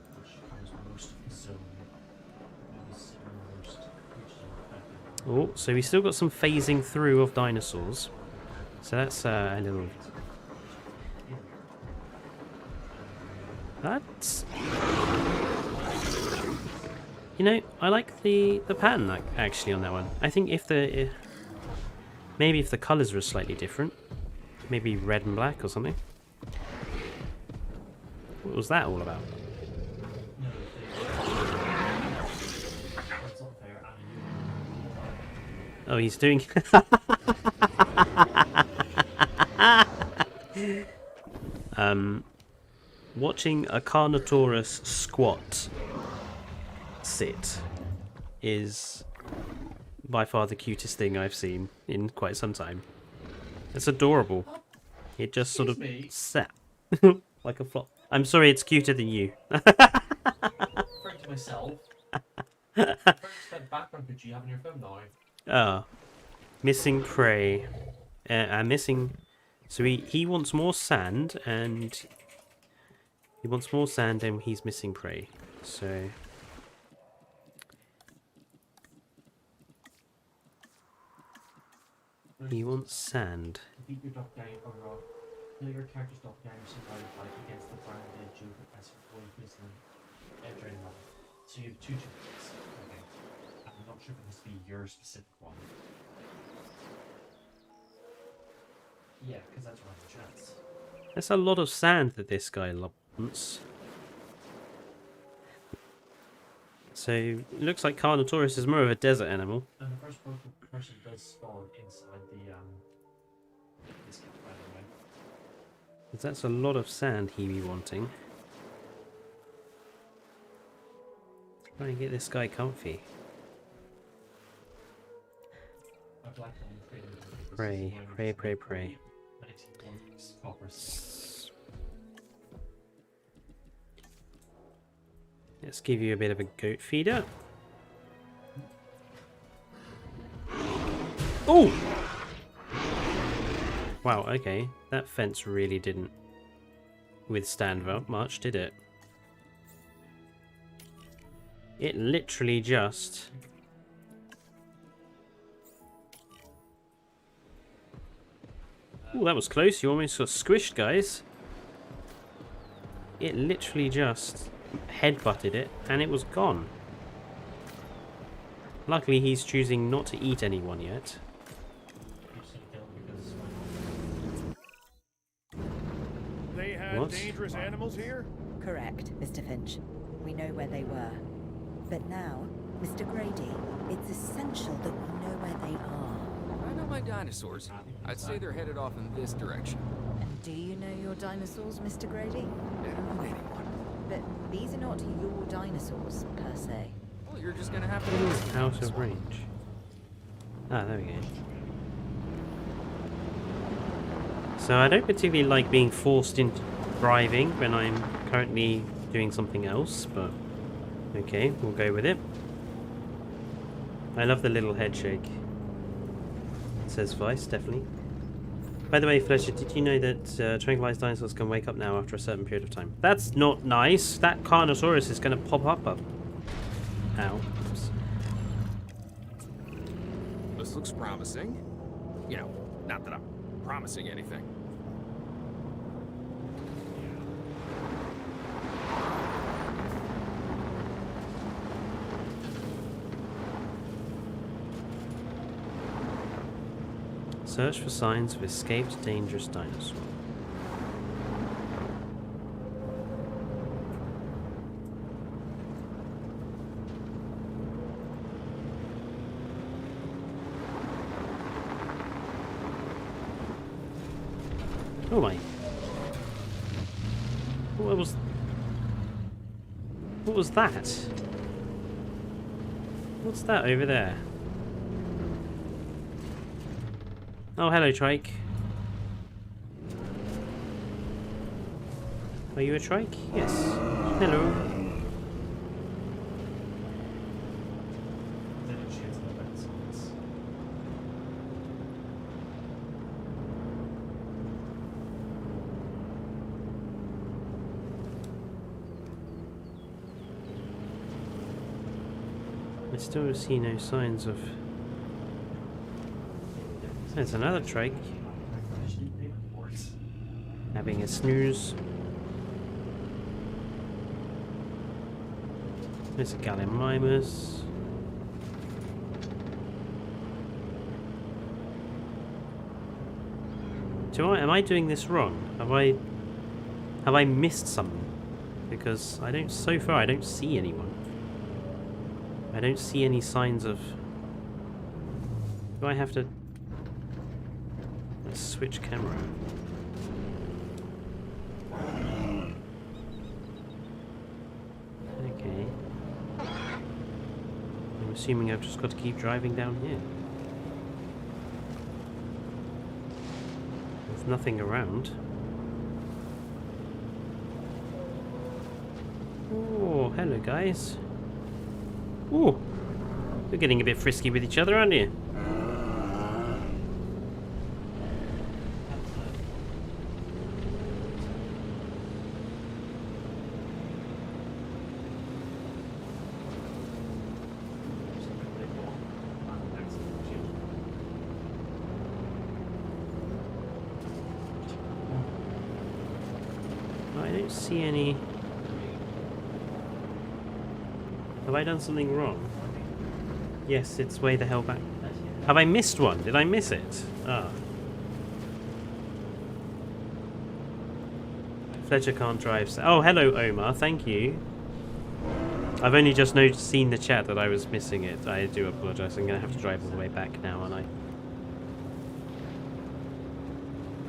Oh, so we still got some phasing through of dinosaurs. So that's a little... That's... You know, I like the pattern actually on that one. I think if the... maybe if the colours were slightly different. Maybe red and black or something. What was that all about? Oh, he's doing... watching a Carnotaurus squat sit is by far the cutest thing I've seen in quite some time. It's adorable. It just sort of sat like a flop. I'm sorry, it's cuter than you.
Referring to myself. That background picture you have in your phone now.
Ah, missing prey. Missing. So he wants more sand, and he's missing prey. So he wants sand.
Keep your doppelganger fill your character's doppelganger survival fight against the branded Joe Professor before you place them entering level. So you have 2 chances. Okay. I'm not sure if it has to be your specific one. Yeah, because that's one chance.
That's a lot of sand that this guy wants. So it looks like Carnotaurus is more of a desert animal.
And the first person does spawn inside the this camp, by the way.
'Cause that's a lot of sand he be wanting. Try and get this guy comfy.
A black one created with
Pray, pray, pray, pray.
19 coppers.
Let's give you a bit of a goat feeder. Oh! Wow, okay. That fence really didn't withstand much, did it? It literally just... Oh, that was close. You almost got squished, guys. It literally just headbutted it, and it was gone. Luckily, he's choosing not to eat anyone yet.
They had
What?
dangerous animals here?
Correct, Mr. Finch. We know where they were. But now, Mr. Grady, it's essential that we know where they are.
I know my dinosaurs. I'd say they're headed off in this direction.
And do you know your dinosaurs, Mr. Grady?
I don't know anyone.
But these are not your dinosaurs, per se.
Well, you're just gonna have to...
Out of range. Ah, there we go. So I don't particularly like being forced into driving when I'm currently doing something else, but okay, we'll go with it. I love the little head shake. It says Vice, definitely. By the way, Fletcher, did you know that tranquilized dinosaurs can wake up now after a certain period of time? That's not nice. That Carnotaurus is going to pop up. Ow. Oops.
This looks promising. You know, not that I'm promising anything.
Search for signs of escaped dangerous dinosaur. Oh my. What was that? What's that over there? Oh, hello, trike. Are you a trike? Yes. Hello. I still see no signs of... There's another trike. Having a snooze. There's a Gallimimus. Am I doing this wrong? Have I missed something? Because so far I don't see anyone. I don't see any signs of... Do I have to... Let's switch camera. Okay. I'm assuming I've just got to keep driving down here. With nothing around. Oh, hello guys. Ooh, you're getting a bit frisky with each other, aren't you? I don't see any. Have I done something wrong? Yes, it's way the hell back. Have I missed one? Did I miss it? Ah. Fletcher can't drive. Oh, hello, Omar. Thank you. I've only just seen the chat that I was missing it. I do apologise. I'm going to have to drive all the way back now, aren't I?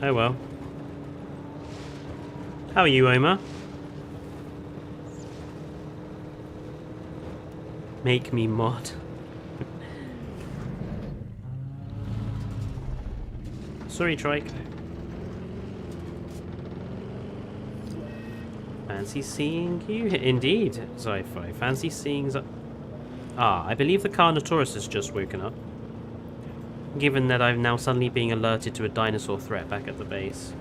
Oh well. How are you, Omar? Make me mod. Sorry, Trike. Fancy seeing you? Indeed, Sci-Fi. Fancy seeing... I believe the Carnotaurus has just woken up. Given that I'm now suddenly being alerted to a dinosaur threat back at the base.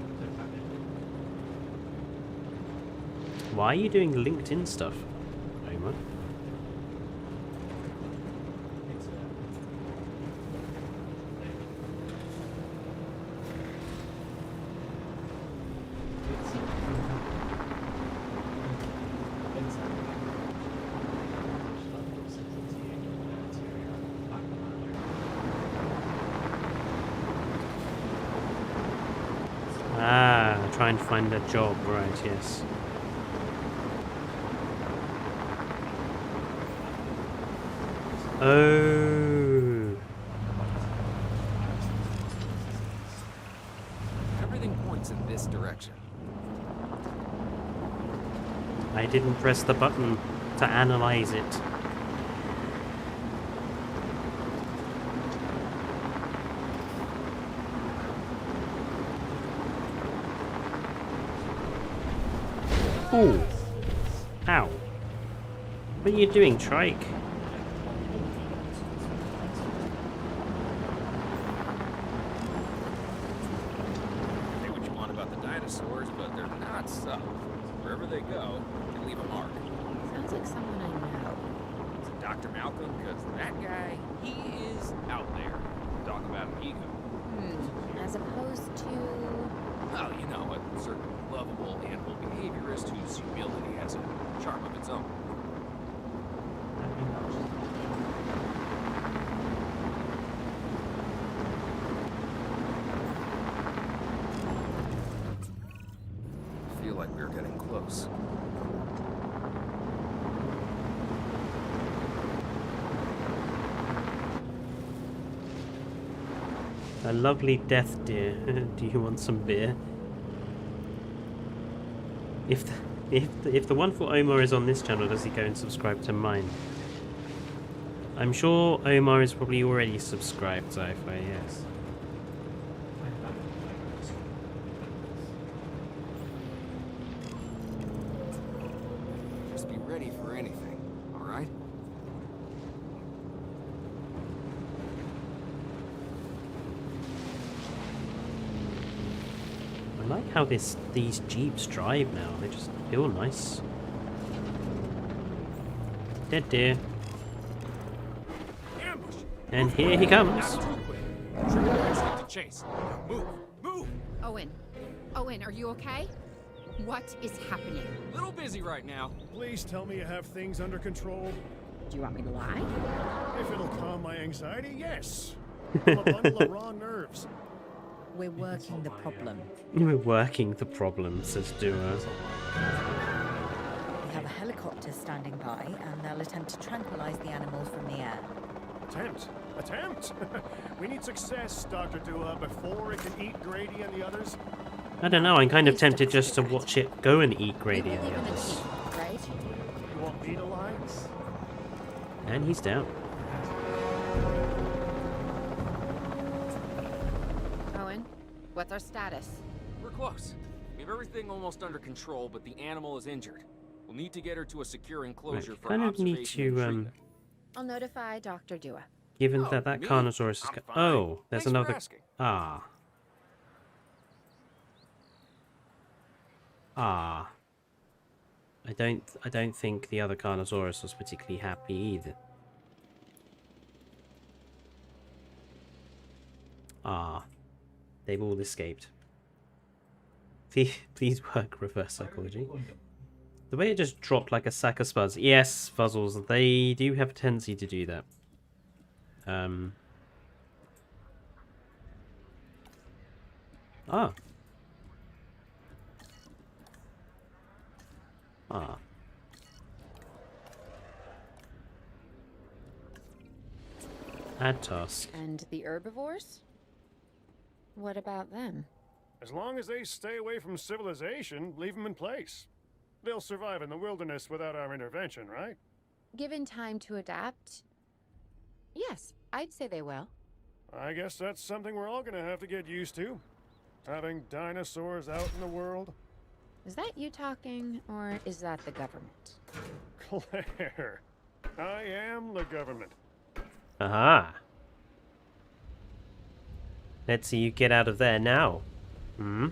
Why are you doing LinkedIn stuff, Omar? Trying to find a job, right, yes. Oh.
Everything points in this direction.
I didn't press the button to analyze it. Ooh. Ow. What are you doing, Trike?
Say what you want about the dinosaurs, but they're not subtle. Wherever they go, they leave a mark.
Sounds like someone I know.
Is it Dr. Malcolm? Because that guy, he is out there. Talk about an ego.
As opposed to...
Well, you know, a certain lovable animal behaviorist whose humility has a charm of its own. I feel like we're getting close.
A lovely death deer. Do you want some beer? If the wonderful Omar is on this channel, does he go and subscribe to mine? I'm sure Omar is probably already subscribed, Sci-Fi, yes.
Just be ready for anything, alright?
I like how these Jeeps drive now. They just feel nice. Dead deer.
Ambush!
And here he comes.
Chase. Move! Move!
Owen, are you okay? What is happening?
Little busy right now.
Please tell me you have things under control.
Do you want me to lie?
If it'll calm my anxiety, yes. I'm a bundle of raw nerves.
We're working the problem.
We're working the problem, says Dua.
We have a helicopter standing by, and they'll attempt to tranquilize the animal from the air.
Attempt? We need success, Dr. Dua, before it can eat Grady and the others.
I don't know, I'm kind of tempted just to watch it go and eat Grady and the
Even the
others.
team, right?
You want me to lie?
And he's down.
Owen, what's our status?
We're close. We have everything almost under control, but the animal is injured. We'll need to get her to a secure enclosure
Right,
for
kind of need
observation and
to
treatment.
I'll notify Dr. Dua.
Given
Oh,
that
me?
Carnotaurus is...
I'm fine.
Oh, there's
Thanks for
another...
asking.
Ah. Ah. I don't think the other Carnotaurus was particularly happy either. Ah. They've all escaped. Please work reverse psychology. The way it just dropped like a sack of spuds. Yes, Fuzzles, they do have a tendency to do that. Ah. Ah. Add task.
And the herbivores? What about them?
As long as they stay away from civilization, leave them in place. They'll survive in the wilderness without our intervention, right?
Given time to adapt? Yes, I'd say they will.
I guess that's something we're all gonna have to get used to. Having dinosaurs out in the world.
Is that you talking, or is that the government?
Claire, I am the government.
Aha. Let's see you get out of there now. Hmm?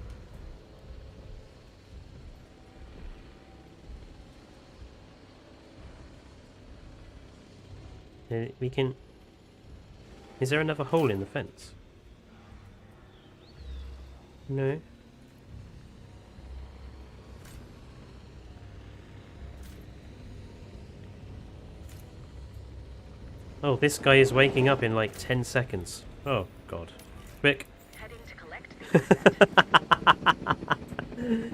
We can... Is there another hole in the fence? No. Oh, this guy is waking up in like 10 seconds. Oh, God. Quick.
Heading to collect the asset.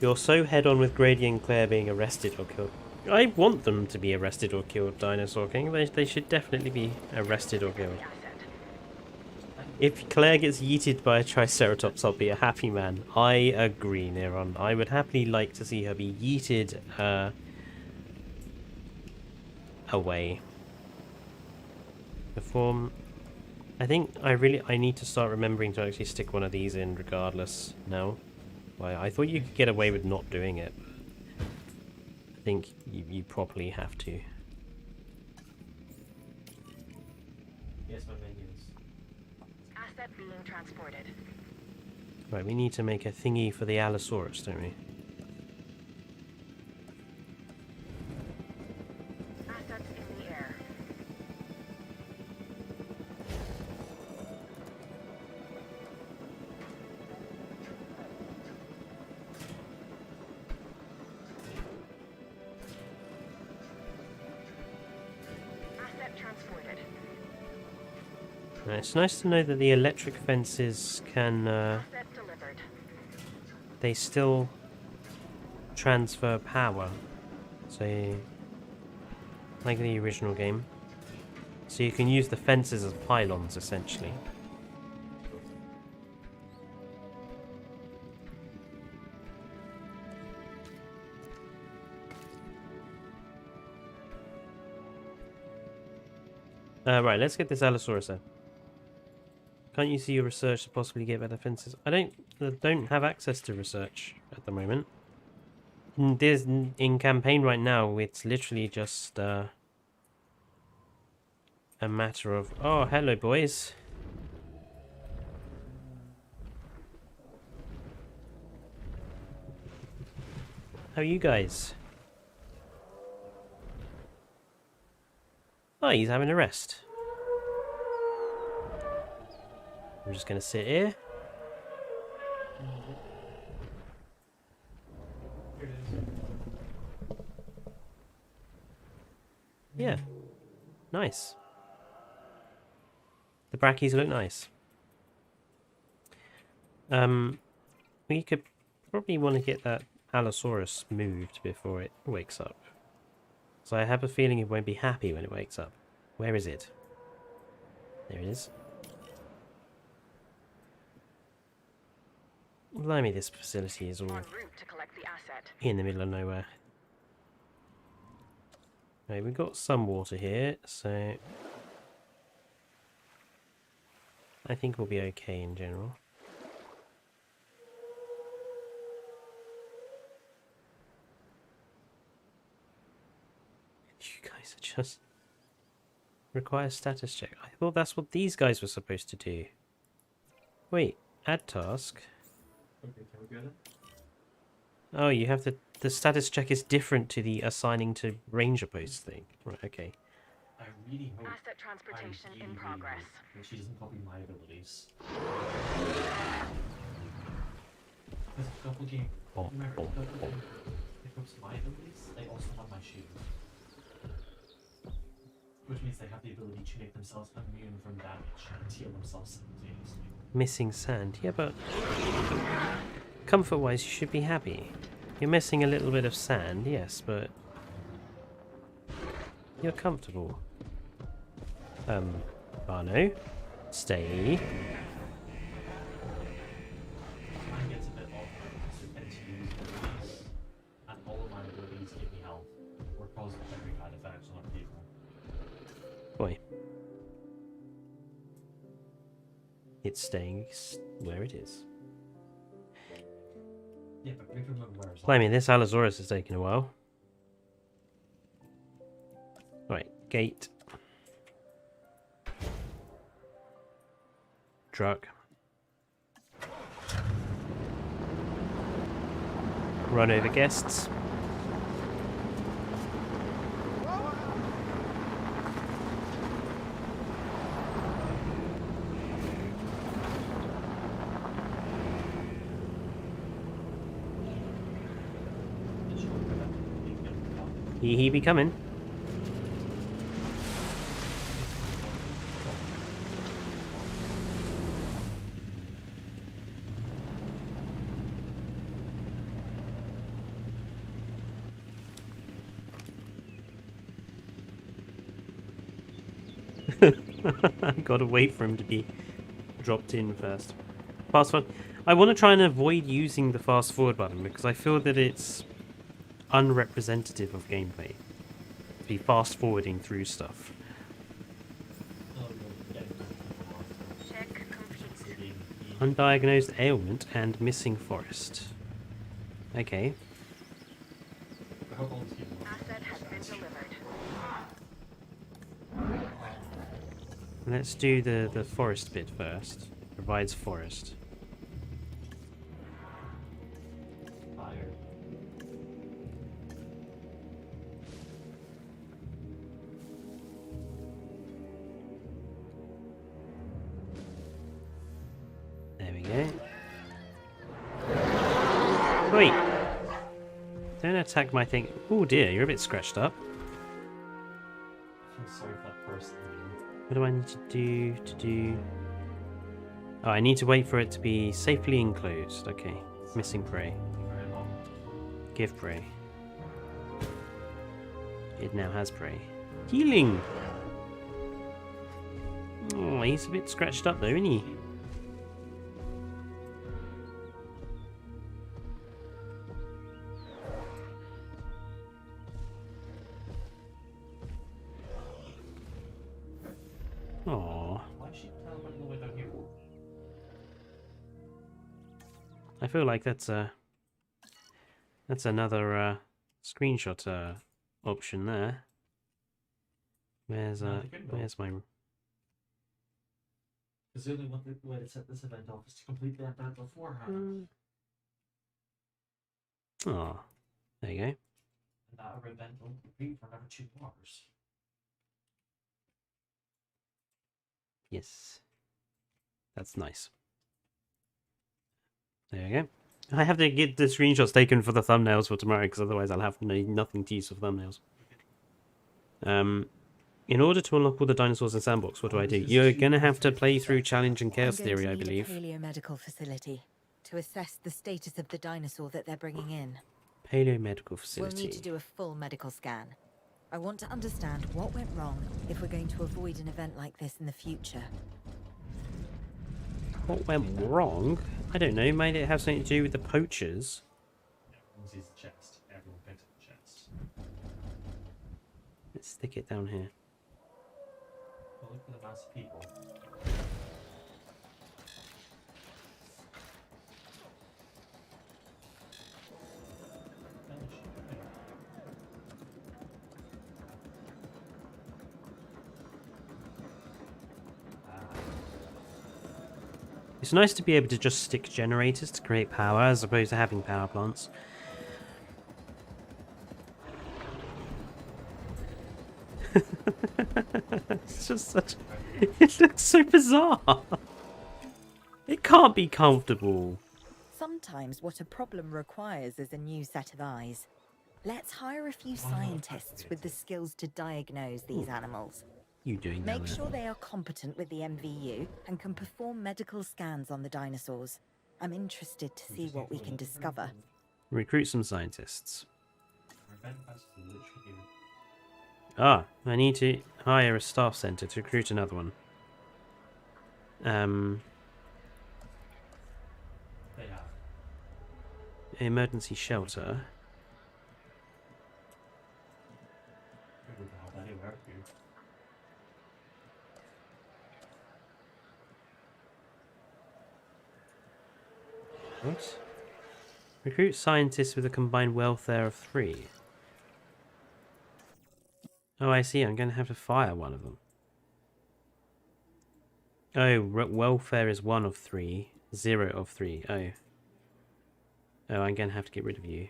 You're so head-on with Grady and Claire being arrested or killed. I want them to be arrested or killed, Dinosaur King. They should definitely be arrested or killed.
The asset.
If Claire gets yeeted by a Triceratops, I'll be a happy man. I agree, Neron. I would happily like to see her be yeeted away. Perform. I think I need to start remembering to actually stick one of these in regardless now. Well, I thought you could get away with not doing it. I think you probably have to.
Yes, my minions.
Asset being transported.
Right, we need to make a thingy for the Allosaurus, don't we?
Assets in the air. Asset transported.
Right, it's nice to know that the electric fences can,
Asset delivered.
they still transfer power. So, like the original game. So you can use the fences as pylons, essentially. Right, let's get this Allosaurus there. Can't you see your research to possibly get better fences? I don't have access to research at the moment. In campaign right now, it's literally just a matter of... Oh, hello, boys. How are you guys? Oh, he's having a rest. I'm just going to sit here.
Here it is.
Yeah. Nice. The brackies look nice. We could probably want to get that Allosaurus moved before it wakes up. So I have a feeling it won't be happy when it wakes up. Where is it? There it is. Blimey, this facility is all
En route to collect the asset.
in the middle of nowhere. Right, we've got some water here, so I think we'll be okay in general. just require status check. I thought that's what these guys were supposed to do. Wait, add task.
Okay, can we go then?
Oh, you have the status check is different to the assigning to ranger post thing. Right, okay.
I really hope.
Asset transportation in progress.
That she doesn't copy my abilities. Because doppelganger. Remember, doppelganger equips my abilities. They also have my shield, which means they have the ability to make themselves immune from damage and heal themselves simultaneously.
Missing sand. Yeah, but comfort-wise, you should be happy. You're missing a little bit of sand, yes, but you're comfortable. Barno, stay.
Mine gets a bit off because it tends to use abilities, and all of my abilities give me health or cause every kind of effects on other people.
Boy. It's staying where it is.
Yeah, but we have to remember where it's
Blimey, this Allosaurus is taking a while. Right, gate. Truck. Run over guests. He be coming. Gotta wait for him to be dropped in first. Fast forward. I want to try and avoid using the fast forward button because I feel that it's unrepresentative of gameplay. To be fast forwarding through stuff.
Check complete.
Undiagnosed ailment and missing forest. Okay.
Asset has been delivered.
Let's do the forest bit first. Provides forest. There we go. Wait! Don't attack my thing. Oh dear, you're a bit scratched up.
I feel sorry for that person.
What do I need to do Oh, I need to wait for it to be safely enclosed. Okay. Missing prey.
Very long.
Give prey. It now has prey. Healing! Oh, he's a bit scratched up though, isn't he? Aww.
Why is she teleporting all the way down here?
I feel like that's another screenshot option there. Where's where's my
Because the only way to set this event off is to complete the event beforehand.
Oh, there you go.
And that event will complete for another 2 hours.
Yes. That's nice. There you go. I have to get the screenshots taken for the thumbnails for tomorrow, because otherwise I'll have nothing to use for thumbnails. In order to unlock all the dinosaurs in Sandbox, what do I do? You're going to have to play through Challenge and Chaos Theory, I believe.
I'm going to need a paleomedical facility to assess the status of the dinosaur that they're bringing in.
Paleomedical
We'll
facility.
need to do a full medical scan. I want to understand what went wrong if we're going to avoid an event like this in the future.
What went wrong? I don't know. Might it have something to do with the poachers?
Everyone sees the chest. Everyone picks up the chest.
Let's stick it down here.
Well, look at the mass of people.
It's nice to be able to just stick generators to create power as opposed to having power plants. It's just such... It looks so bizarre. It can't be comfortable.
Sometimes what a problem requires is a new set of eyes. Let's hire a few scientists with the skills to diagnose these animals.
You doing that?
Make sure they are competent with the MVU and can perform medical scans on the dinosaurs. I'm interested to see what we can discover.
Recruit some scientists. Ah, I need to hire a staff center to recruit another one. Emergency shelter. What? Recruit scientists with a combined welfare of 3. Oh, I see. I'm going to have to fire one of them. Oh, welfare is 1 of 3. 0 of 3. Oh. Oh, I'm going to have to get rid of you.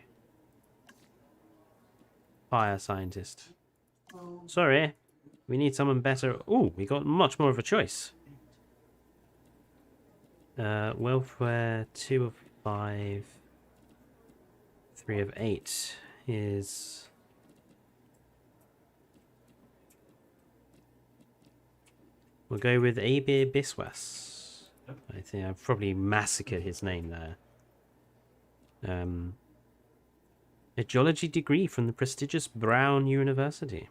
Fire scientist. Sorry. We need someone better. Oh, we got much more of a choice. Welfare 2 of 5. 3 of 8 is... We'll go with Abir Biswas. I think I've probably massacred his name there. A geology degree from the prestigious Brown University.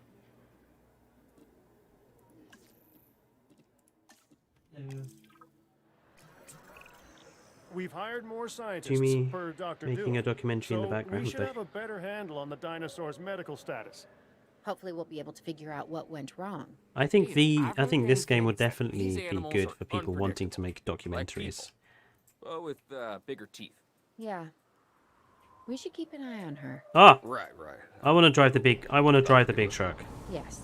We've hired more scientists
Jimmy
per Dr.
making
Dewey,
a documentary in the
so
background
we should
there.
have a better handle on the dinosaur's medical status.
Hopefully we'll be able to figure out what went wrong.
I think
I've
this
heard
game will
things that
definitely
these
be
animals
good
are
for people wanting to make
unpredictable, like
documentaries.
people, but with bigger teeth.
Yeah. We should keep an eye on her.
Ah,
Right.
I want to drive the big. I want to drive the big truck.
Yes.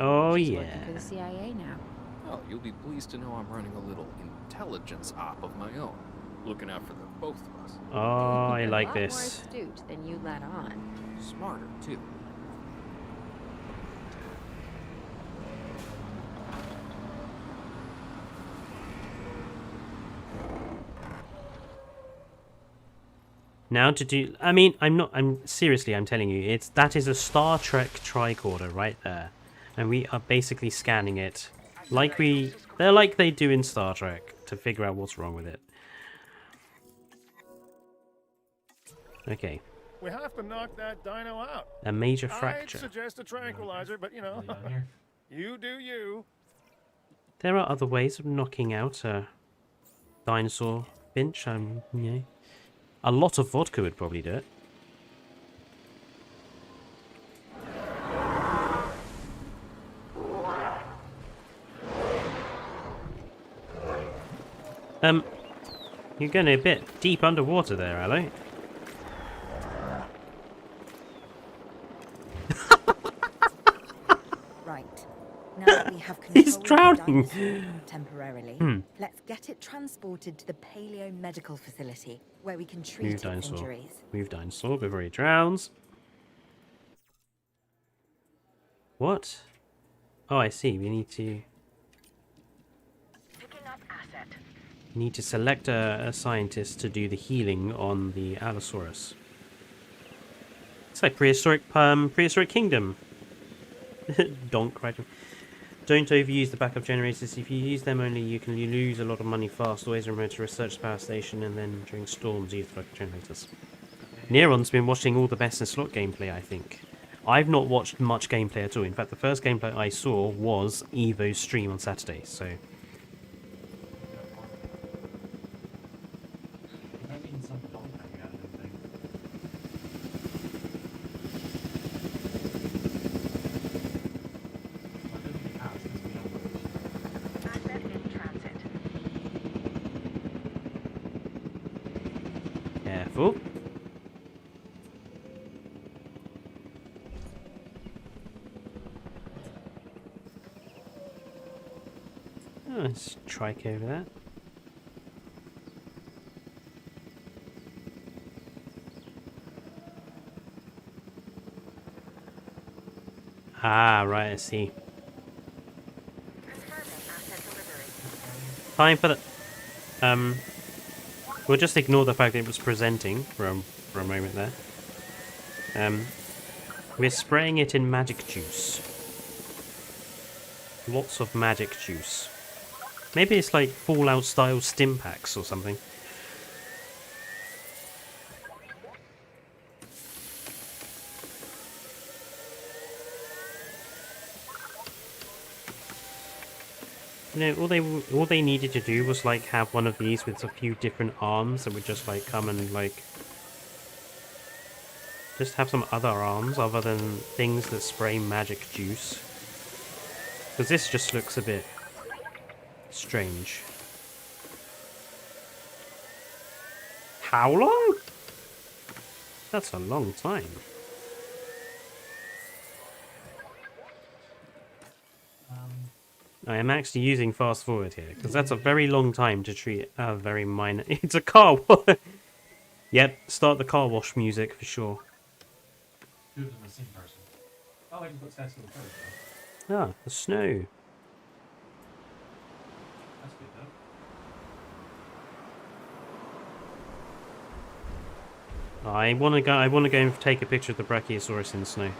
Oh
She's
yeah.
working for the CIA now.
Oh, you'll be pleased to know I'm running a little intelligence op of my own, looking out for the both of us.
Oh, I
A
like
lot
this.
more astute than you let on.
Smarter too.
Now to do. I mean, I'm seriously. I'm telling you, that is a Star Trek tricorder right there, and we are basically scanning it, like they do in Star Trek, to figure out what's wrong with it. Okay.
We have to knock that dino out.
A major
I'd
fracture.
suggest a tranquilizer, but you know, you do you.
There are other ways of knocking out a dinosaur finch. A lot of vodka would probably do it. You're going a bit deep underwater there, Aloy.
Right. Now that we have control
He's
of the
drowning.
dinosaur temporarily, let's get it transported to the Paleo Medical Facility, where we can treat
Move
its
dinosaur.
injuries.
Move dinosaur before he drowns. What? Oh, I see. We need to
Picking up asset.
select a scientist to do the healing on the Allosaurus. It's like prehistoric kingdom. Donk, right? Don't overuse the backup generators. If you use them only, you lose a lot of money fast. Always remember to research the power station, and then during storms, use the backup generators. Neron's been watching all the best in slot gameplay, I think. I've not watched much gameplay at all. In fact, the first gameplay I saw was Evo's stream on Saturday, so...
Asset in transit.
Careful. Oh, let's trike over that. Ah, right, I see.
Confirming asset delivery.
Time for the... We'll just ignore the fact that it was presenting for a moment there. We're spraying it in magic juice. Lots of magic juice. Maybe it's like Fallout style stim packs or something. You know, all they needed to do was like have one of these with a few different arms that would just like come and like just have some other arms other than things that spray magic juice. Because this just looks a bit strange. How long? That's a long time. I am actually using fast forward here because that's a very long time to treat a very minor. It's a car wash. Yep, start the car wash music for sure.
Two of them are the same person. Oh, I just got stats in the first.
Ah, the snow.
That's good though.
I want to go. I want to go and take a picture of the Brachiosaurus in the snow.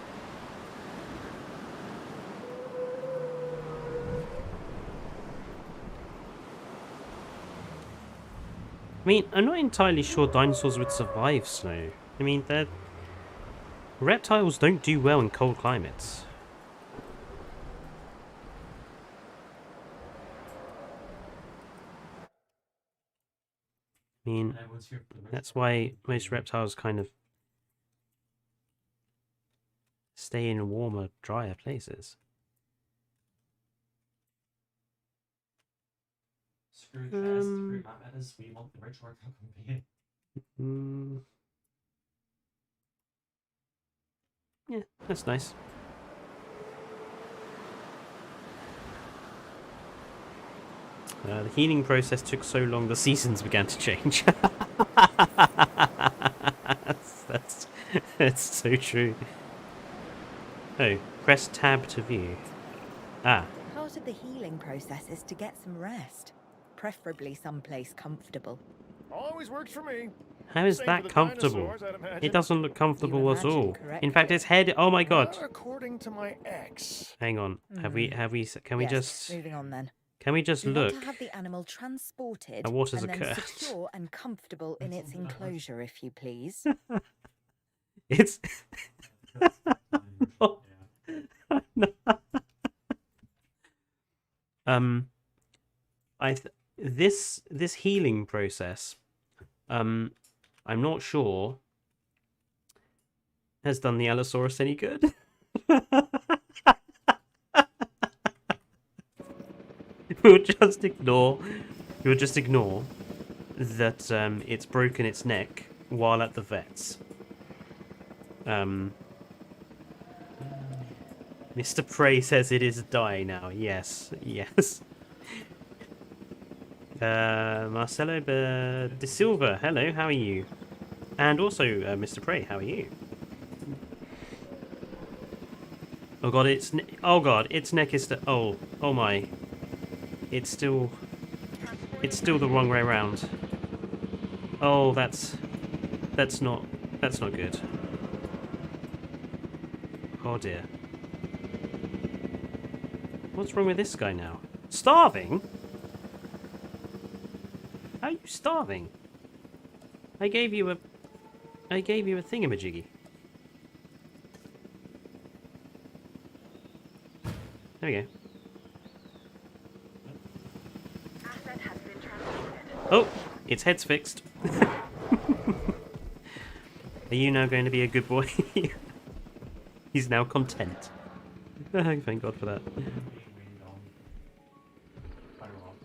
I mean, I'm not entirely sure dinosaurs would survive snow. I mean, reptiles don't do well in cold climates. I mean,
And everyone's here for the
that's why most reptiles kind of stay in warmer, drier places.
Screw Chaz, screw Matt, we want the rich work company.
Yeah, that's nice. The healing process took so long, the seasons began to change. that's so true. Oh, press tab to view. Ah,
Part of the healing process is to get some rest, preferably someplace comfortable.
Always works for me.
how is
Same
that
for the
comfortable?
dinosaurs, I'd imagine.
It doesn't look comfortable at
imagine
all.
correctly.
In fact, its head. Oh my god!
Not according to my ex.
Hang on. Have we? Can we
Yes,
just?
moving on then?
Can we just
We
look?
want to have the animal transported
at what has
and then
occurred?
secure and comfortable in its enclosure, if you please.
It's. This healing process, I'm not sure has done the Allosaurus any good. We'll just ignore that it's broken its neck while at the vet's. Mr. Prey says it is die now. Yes, yes. Marcelo De Silva, hello, how are you? And also, Mr. Prey, how are you? Oh god, its neck is oh my. It's still the wrong way around. Oh, that's not good. Oh dear. What's wrong with this guy now? Starving? How are you starving? I gave you a thingamajiggy. There we go.
Asset has been transported.
Oh, its head's fixed. Are you now going to be a good boy? He's now content. Thank God for that.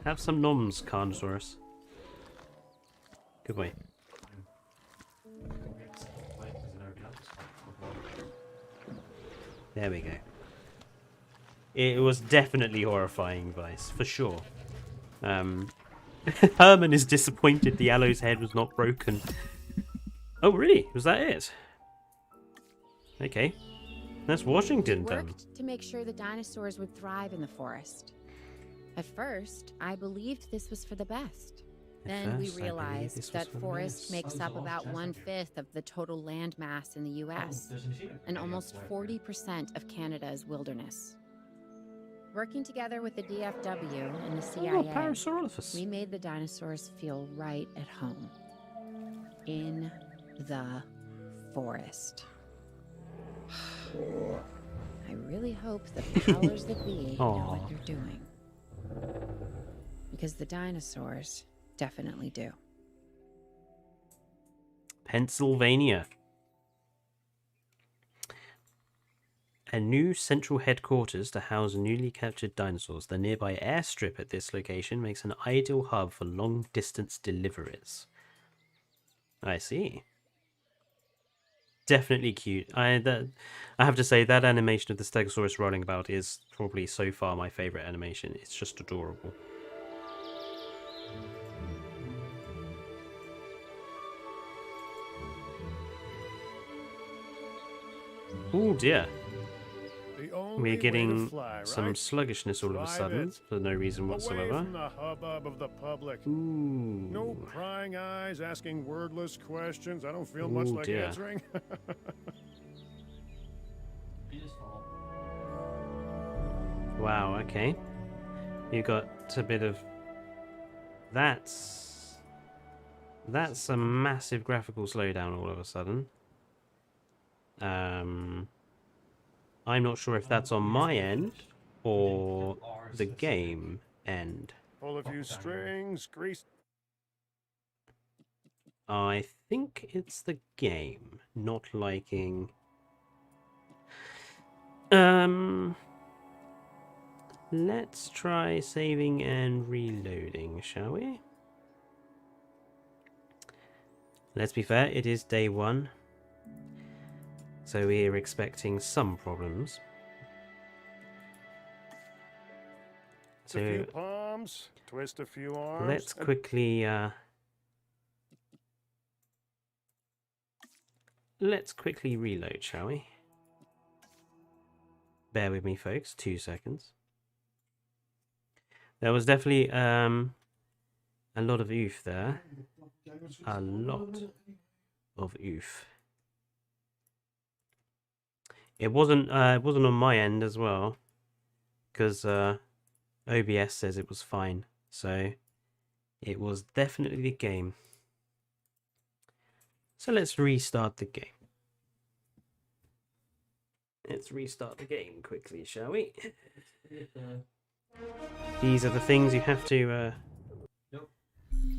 Have some noms, Carnotaurus. Good boy. There we go. It was definitely horrifying, Vice, for sure. Herman is disappointed the Allo's head was not broken. Oh, really? Was that it? Okay. That's
We
Washington done.
worked to make sure the dinosaurs would thrive in the forest. At first, I believed this was for the best. Then we realized that forest makes up about 1/5 of the total land mass in the US and almost 40% of Canada's wilderness. Working together with the DFW and the CIA,
Oh, Parasaurolophus.
we made the dinosaurs feel right at home. In the forest. I really hope the powers that be know what they're doing. Because the dinosaurs definitely do.
Pennsylvania. A new central headquarters to house newly captured dinosaurs. The nearby airstrip at this location makes an ideal hub for long-distance deliveries. I see. Definitely cute. I have to say that animation of the Stegosaurus rolling about is probably so far my favorite animation. It's just adorable. Oh dear. We're getting some sluggishness all of a sudden for no reason whatsoever.
Away from the hubbub of the public.
Ooh.
No prying eyes asking wordless questions. I don't feel much like
dear.
answering.
Wow, okay. You got a bit of... That's a massive graphical slowdown all of a sudden. I'm not sure if that's on my end or the game end.
Pull a few strings, grease.
I think it's the game not liking... Let's try saving and reloading, shall we? Let's be fair, it is day 1. So we're expecting some problems.
A few palms, twist a few arms.
Let's quickly reload, shall we? Bear with me, folks. 2 seconds. There was definitely a lot of oof there. A lot of oof. It wasn't on my end as well, because OBS says it was fine. So it was definitely the game. So let's restart the game. Let's restart the game quickly, shall we? These are the things you have to...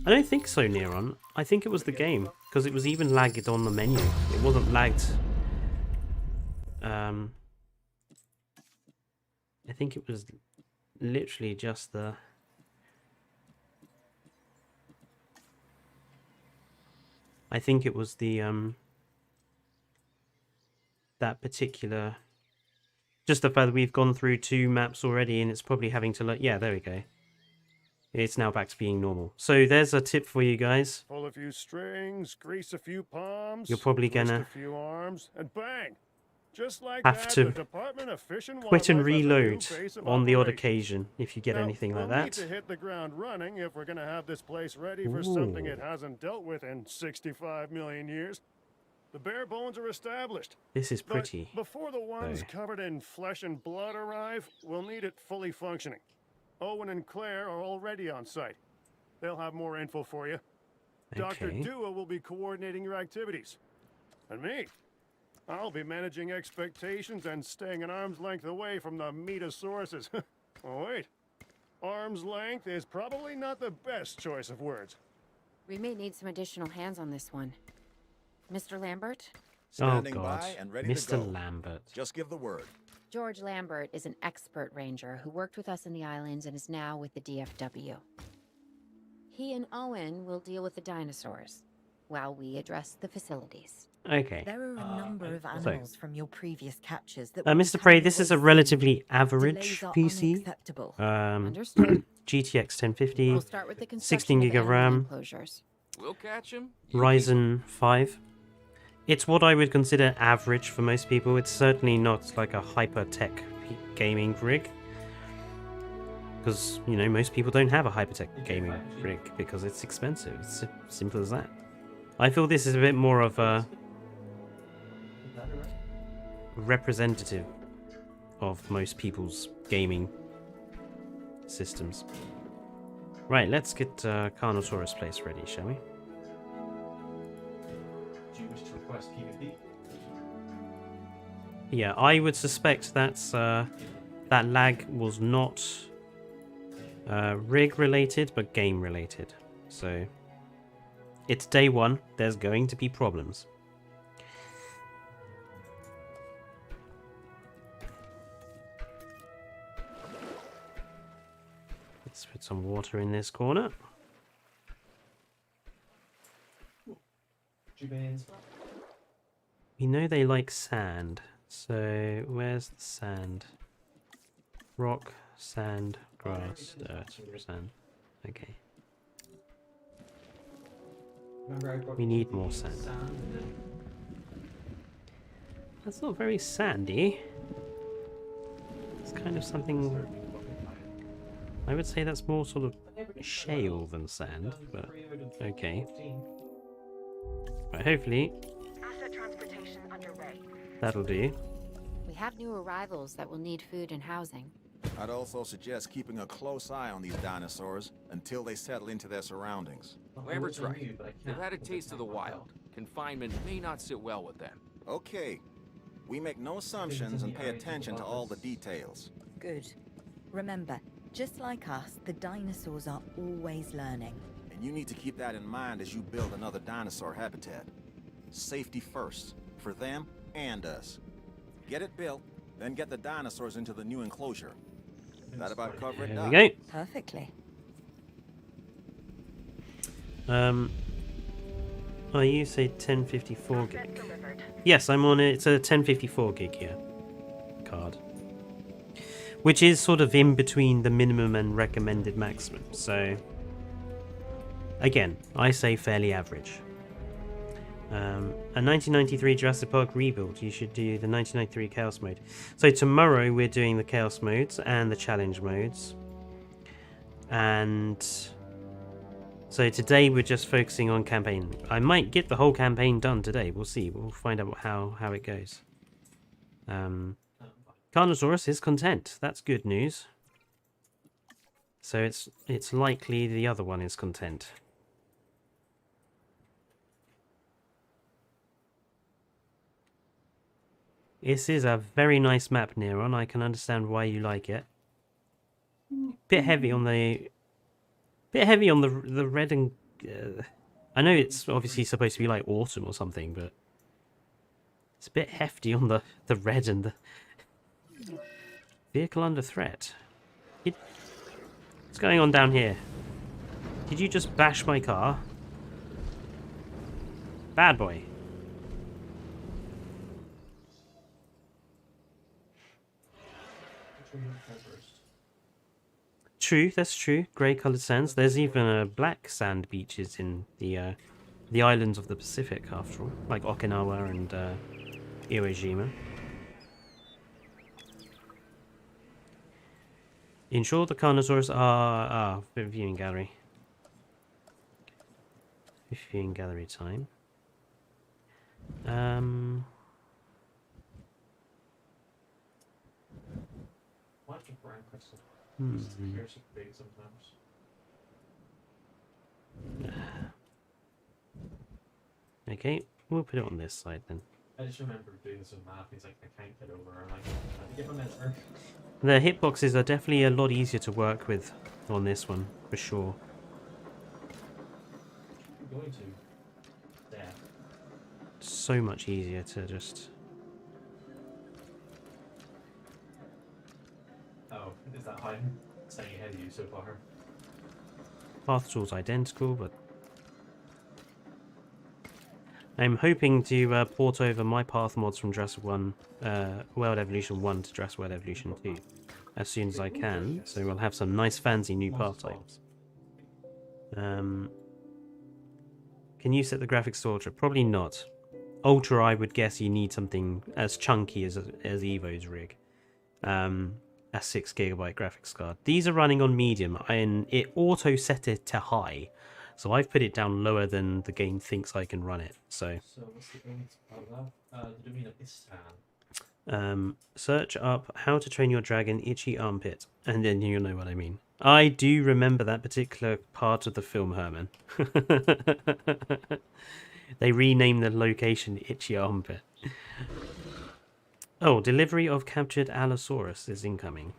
I don't think so, Neron. I think it was the game, because it was even lagged on the menu. It wasn't lagged... I think it was literally just the... I think it was the, that particular... Just the fact that we've gone through 2 maps already and it's probably having to... Yeah, there we go. It's now back to being normal. So there's a tip for you guys.
Pull a few strings, grease a few palms.
You're probably
twist
gonna
a few arms, and bang! Just like
have
that,
to
the Department of Fish and
quit and
Wildlife has a new
reload
base of
on the odd
operations.
occasion if you get
Now,
anything like
we'll
that.
need to hit the ground running if we're going to have this place ready for something it hasn't dealt with in 65 million years. The bare bones are established.
This is
But
pretty.
before the ones
though.
covered in flesh and blood arrive, we'll need it fully functioning. Owen and Claire are already on site. They'll have more info for you. Dr.
Okay.
Dua will be coordinating your activities. And me, I'll be managing expectations and staying an arm's length away from the meatosauruses. Oh, wait. Arm's length is probably not the best choice of words.
We may need some additional hands on this one. Mr. Lambert?
Standing
Oh god,
by and ready to
Mr.
go.
Lambert.
Just give the word.
George Lambert is an expert ranger who worked with us in the islands and is now with the DFW. He and Owen will deal with the dinosaurs, while we address the facilities.
Okay.
There are a number of animals from your previous captures that
Mr. Prey, this is a relatively average PC.
Unacceptable.
Understood.
GTX 1050,
We'll start with the
16
construction
gig of
animal
RAM,
enclosures.
We'll catch him.
Ryzen 5. It's what I would consider average for most people. It's certainly not like a hyper-tech gaming rig. Because, you know, most people don't have a hyper-tech gaming rig because it's expensive. It's simple as that. I feel this is a bit more of a representative of most people's gaming systems. Right, let's get Carnotaurus place ready, shall we?
Do you wish to request PvP?
Yeah, I would suspect that's that lag was not rig related, but game related. So it's day one. There's going to be problems. Let's put some water in this corner.
Jubane's
We know they like sand. So where's the sand? Rock, sand, grass, dirt, sand. Okay.
Remember I brought
We
you
need
the
more sand.
and then
That's not very sandy. It's kind of something... I would say that's more sort of shale than sand, but okay. Right, hopefully
Asset transportation underway.
that'll do.
We have new arrivals that will need food and housing.
I'd also suggest keeping a close eye on these dinosaurs until they settle into their surroundings.
Lambert's right. They've had a taste of the wild. Confinement may not sit well with them.
Okay. We make no assumptions and pay attention to all the details.
Good. Remember, just like us, the dinosaurs are always learning.
And you need to keep that in mind as you build another dinosaur habitat. Safety first, for them and us. Get it built, then get the dinosaurs into the new enclosure. That about cover it,
There
Doc?
we go.
Perfectly.
Oh, you say 1054
Asset
gig.
delivered.
Yes, I'm on it. It's a 1054 gig here card, which is sort of in between the minimum and recommended maximum. So again, I say fairly average. A 1993 Jurassic Park rebuild. You should do the 1993 Chaos mode. So tomorrow we're doing the Chaos modes and the challenge modes, and so today we're just focusing on campaign. I might get the whole campaign done today. We'll see. We'll find out how it goes. Carnotaurus is content. That's good news. So it's likely the other one is content. This is a very nice map, Neron. I can understand why you like it. Bit heavy on the red and... I know it's obviously supposed to be like autumn or something, but it's a bit hefty on the red and the... Vehicle under threat. What's going on down here? Did you just bash my car? Bad boy. True, that's true. Grey-coloured sands. There's even black sand beaches in the islands of the Pacific, after all, like Okinawa and Iwo Jima. Ensure the Carnotaurus are viewing gallery. Viewing gallery time.
Watch a brown crystal.
Hmm.
It's piercing big sometimes.
Okay, we'll put it on this side then.
I just remember doing this with math. He's like, I can't get over. I'm like, I have to give him an answer.
The hitboxes are definitely a lot easier to work with on this one, for sure.
I'm going to. There.
So much easier to just...
Oh, is that how I'm staying ahead of you so far?
Path tool's identical, but... I'm hoping to port over my path mods from Jurassic World Evolution 1 to Jurassic World Evolution 2 as soon as I can, so we'll have some nice fancy new path types. Can you set the graphics to ultra? Probably not. Ultra, I would guess you need something as chunky as Evo's rig. A 6 GB graphics card. These are running on medium, and it auto set it to high. So I've put it down lower than the game thinks I can run it. So
what's the only part of that? Did you mean a pistan?
Search up how to train your dragon itchy armpit, and then you'll know what I mean. I do remember that particular part of the film, Herman. They renamed the location Itchy Armpit. Oh, delivery of captured Allosaurus is incoming.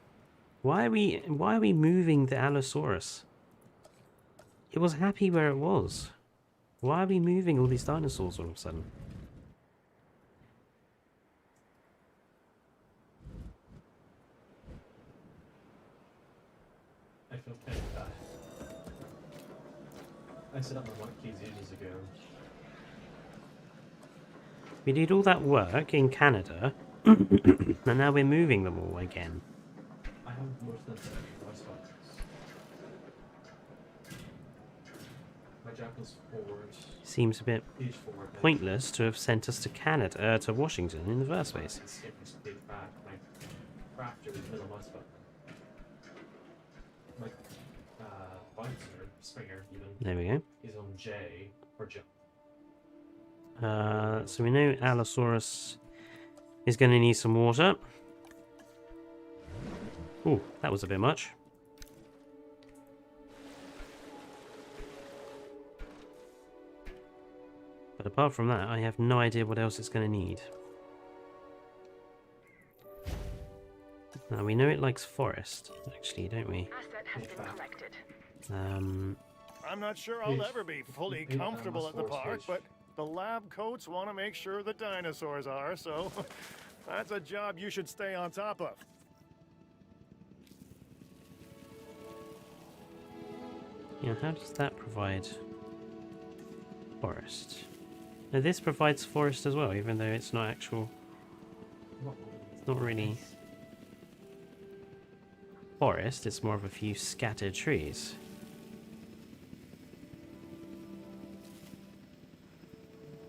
Why are we moving the Allosaurus? It was happy where it was. Why are we moving all these dinosaurs all of a sudden?
I feel kind of bad. I set up my monkeys ages ago.
We did all that work in Canada, and now we're moving them all again.
I have more than 7 voice boxes. My Jackal's forward.
Seems a bit
Page forward.
pointless to have sent us to Canada, to Washington in the first place.
Skip this big back. My crafter is middle mouse button. My Bouncer, Springer, even,
There we go.
is on J or jump.
So we know Allosaurus is going to need some water. Ooh, that was a bit much. But apart from that, I have no idea what else it's going to need. Now, we know it likes forest, actually, don't we?
Asset has been collected.
I'm not sure I'll ever be fully comfortable at the park, but the lab coats want to make sure the dinosaurs are, so that's a job you should stay on top of.
Yeah, how does that provide forest? Now, this provides forest as well, even though it's not actual... It's not really forest, it's more of a few scattered trees.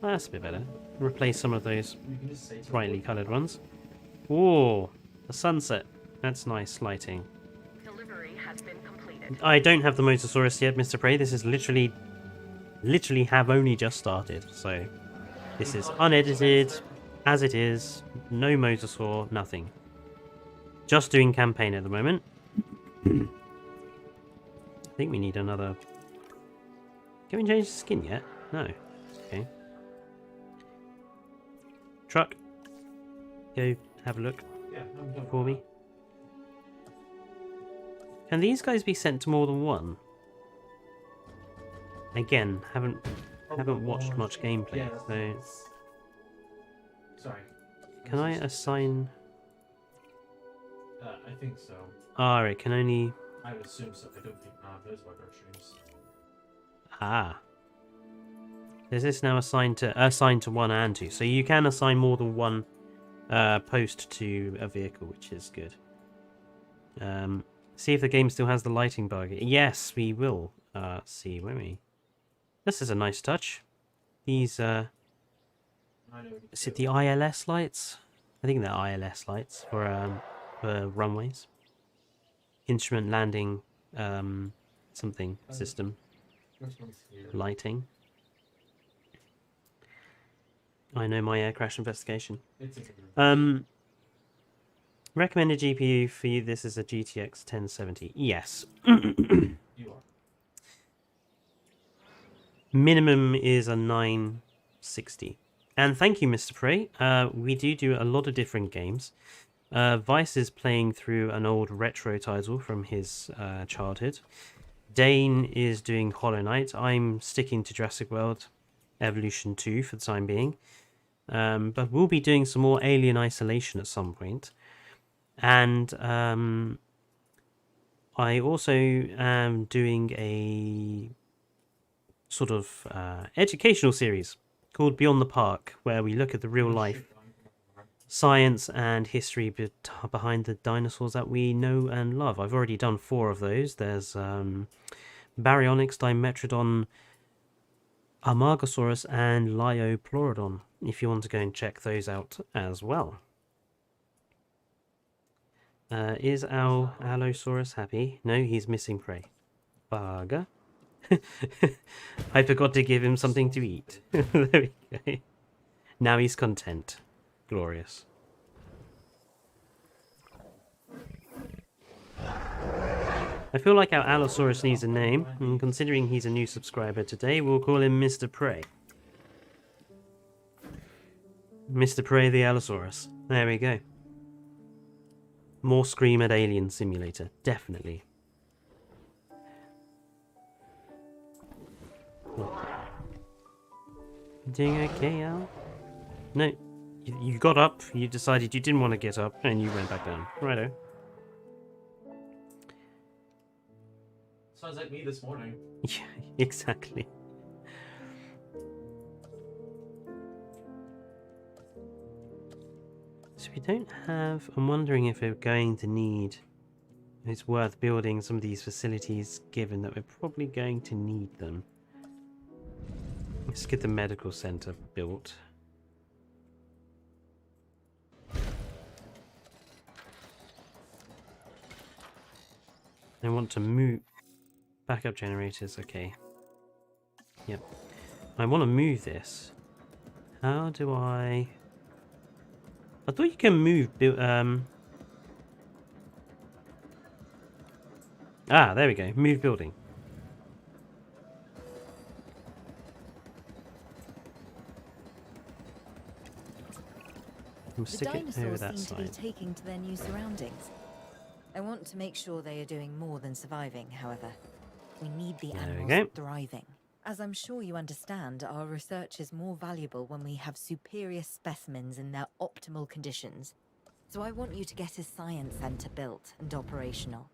That's a bit better. Replace some of those
You can just say to
brightly coloured ones. Ooh, a sunset. That's nice lighting.
Delivery has been completed.
I don't have the Mosasaurus yet, Mr. Prey. This is literally have only just started. So this is unedited, as it is. No Mosasaur, nothing. Just doing campaign at the moment. I think we need another... Can we change the skin yet? No. Okay. Truck, go have a look
yeah, I'm done.
for me. Can these guys be sent to more than one? Again, haven't watched much gameplay,
Yeah,
so
that's- Sorry.
can I assign?
I think so.
Ah, it can only.
I would assume so. I don't think those are our streams.
Ah. Is this now assigned to 1 and 2? So you can assign more than one post to a vehicle, which is good. See if the game still has the lighting bug. Yes, we will see, won't we? This is a nice touch. These is it the ILS lights? I think they're ILS lights for runways. Instrument landing something system lighting. I know my air crash investigation. Recommended GPU for you, this is a GTX 1070. Yes.
You are.
Minimum is a 960. And thank you, Mr. Prey. We do a lot of different games. Vice is playing through an old retro title from his childhood. Dane is doing Hollow Knight. I'm sticking to Jurassic World Evolution 2 for the time being. But we'll be doing some more Alien Isolation at some point. And I also am doing a sort of educational series called Beyond the Park, where we look at the real life science and history behind the dinosaurs that we know and love. I've already done 4 of those. There's Baryonyx, Dimetrodon, Amargosaurus and Lioplorodon, if you want to go and check those out as well. Is our Allosaurus happy? No, he's missing prey. Bugger. I forgot to give him something to eat. There we go. Now he's content. Glorious. I feel like our Allosaurus needs a name, and considering he's a new subscriber today, we'll call him Mr. Prey. Mr. Prey the Allosaurus. There we go. More Scream at Alien Simulator. Definitely. You doing okay, Al? No. You got up, you decided you didn't want to get up, and you went back down. Righto.
Sounds like me this morning.
Yeah, exactly. So we don't have... I'm wondering if we're going to need... It's worth building some of these facilities, given that we're probably going to need them. Let's get the medical center built. I want to move... Backup generators, okay. Yep. I want to move this. How do I... I thought you can move... Ah, there we go. Move building. We'll
The
stick it over
dinosaurs
that
seem to be
side.
taking to their new surroundings. I want to make sure they are doing more than surviving, however. We need the
There we
animals
go.
thriving. As I'm sure you understand, our research is more valuable when we have superior specimens in their optimal conditions. So I want you to get a science center built and operational.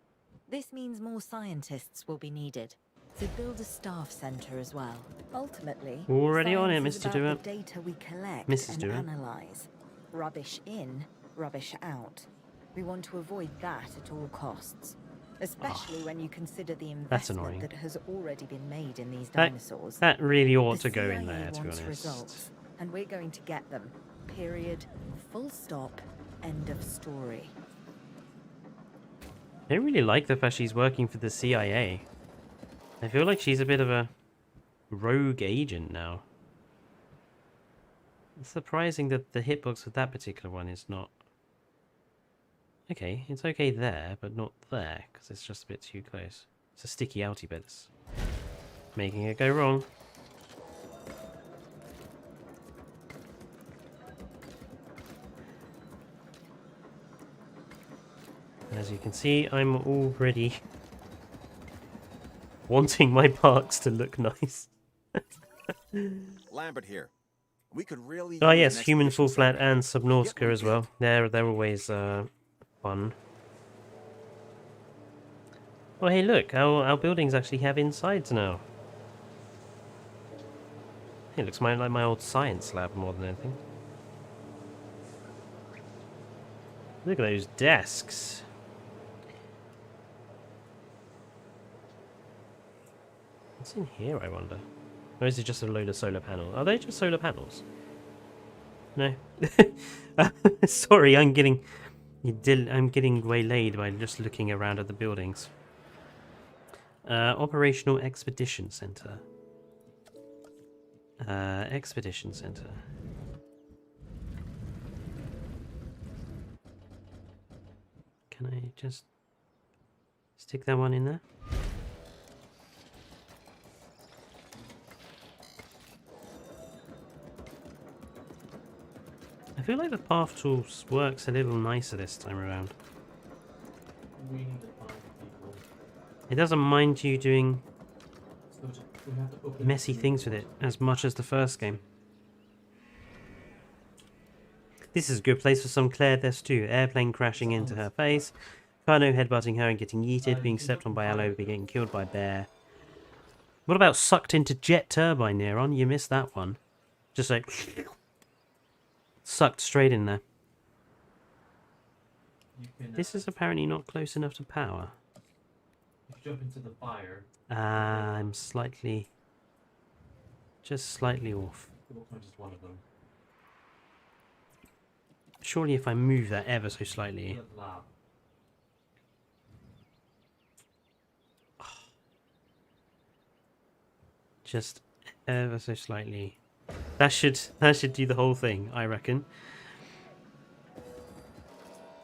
This means more scientists will be needed. So build a staff center as well. Ultimately,
Already on it,
science is
Mr.
about
Stewart.
the data we collect
Mrs.
and
Stewart.
analyze. Rubbish in, rubbish out. We want to avoid that at all costs. Especially when you consider the
That's
investment
annoying.
that has already been made in these
That-
dinosaurs.
That really ought
The
to go in
CIA
there, to be
wants
honest.
results, and we're going to get them. Period. Full stop. End of story.
I don't really like the fact she's working for the CIA. I feel like she's a bit of a rogue agent now. It's surprising that the hitbox of that particular one is not... Okay, it's okay there, but not there, because it's just a bit too close. It's a sticky outy bit that's making it go wrong. As you can see, I'm already wanting my parks to look nice.
Lambert here. We could really.
Oh
use
yes,
an
Human
expedition
Full Flat
center.
and Subnautica
Get
as well. They're always fun. Oh hey look, our buildings actually have insides now. It looks like my old science lab more than anything. Look at those desks. What's in here, I wonder? Or is it just a load of solar panels? Are they just solar panels? No. Sorry, I'm getting waylaid by just looking around at the buildings. Operational Expedition Center. Expedition Center. Can I just stick that one in there? I feel like the path tool works a little nicer this time around.
We need to find people.
It doesn't mind you doing
So we have to open
messy things with it as much as the first game. This is a good place for some Claire Deaths too. Airplane crashing into her face, Carno headbutting her and getting yeeted, being stepped on by Allo, getting killed by Bear. What about sucked into jet turbine, Neron? You missed that one. Just like sucked straight in there.
You can,
This is apparently not close enough to power.
if you jump into the fire.
I'm slightly Just slightly off.
Just one of them.
Surely if I move that ever so slightly...
The lab.
Just ever so slightly. That should do the whole thing, I reckon.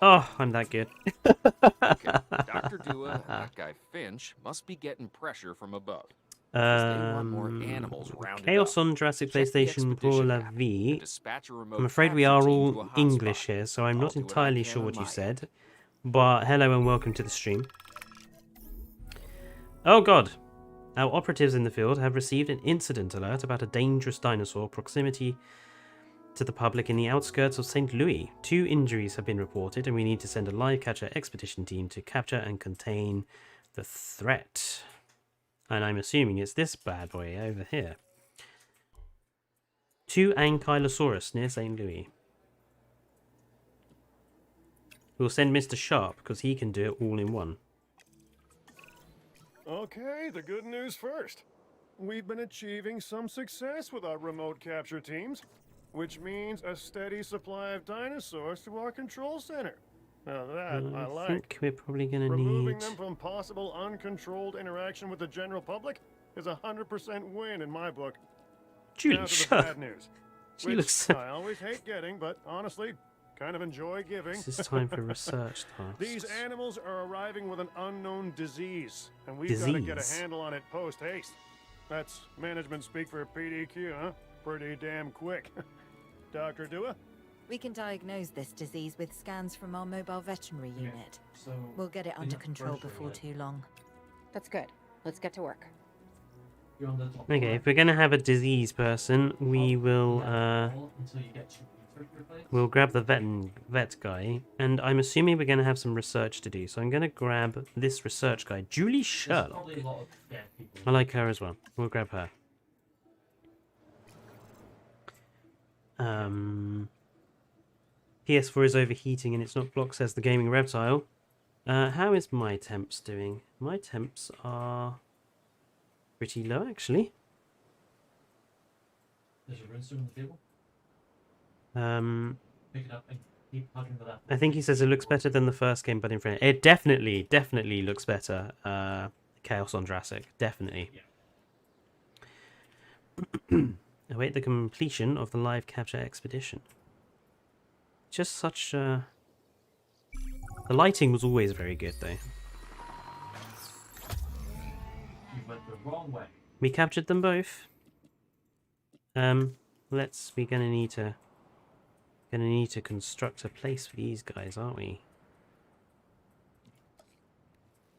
Oh, I'm that good.
Okay, Dr. Dua and that guy Finch must be getting pressure from above. Because they want more animals rounded
Chaos
up.
on Jurassic
Check the
PlayStation pour
expedition
la
map and
vie.
dispatch a remote
I'm afraid we
capture
are
team to a
all
hotspot.
English here, so I'm
I'll
not
do what I
entirely
can
sure
on
what you
my
said. But hello and welcome to the stream. Oh god! Our operatives in the field have received an incident alert about a dangerous dinosaur proximity to the public in the outskirts of St. Louis. 2 injuries have been reported, and we need to send a live catcher expedition team to capture and contain the threat. And I'm assuming it's this bad boy over here. 2 Ankylosaurus near St. Louis. We'll send Mr. Sharp, because he can do it all in one.
Okay, the good news first. We've been achieving some success with our remote capture teams, which means a steady supply of dinosaurs to our control center. Now that I like.
think we're probably going to
Removing
need...
them from possible uncontrolled interaction with the general public is a 100% win in my book.
Julie,
Now to the
shut
bad news,
She
which
looks...
I always hate getting, but honestly, kind of enjoy giving.
This is time for research tasks.
These animals are arriving with an unknown disease, and we've got to get a
Disease?
handle on it post-haste. That's management speak for PDQ, huh? Pretty damn quick. Dr. Dua?
We can diagnose this disease with scans from our mobile veterinary unit.
So
We'll get it under
Yeah,
control
virtually,
before
right.
too long.
That's good. Let's get to work.
you're on the top.
Okay, if we're going to have a disease person, we will...
until you get 2 meters replaced.
We'll grab the vet guy, and I'm assuming we're going to have some research to do. So I'm going to grab this research guy, Julie
There's
Sherlock.
probably a lot of dead people.
I like her as well. We'll grab her. PS4 is overheating and it's not blocked, says the gaming reptile. How is my temps doing? My temps are pretty low, actually.
There's a rinse on the table.
Um,
Pick it up and keep plugging the left.
I think he says it looks better than the first game, but in front. It definitely looks better. Chaos on Jurassic, definitely. Await the completion of the live capture expedition. Just such. The lighting was always very good, though.
You went the wrong way.
We captured them both. We're gonna need to construct a place for these guys, aren't we?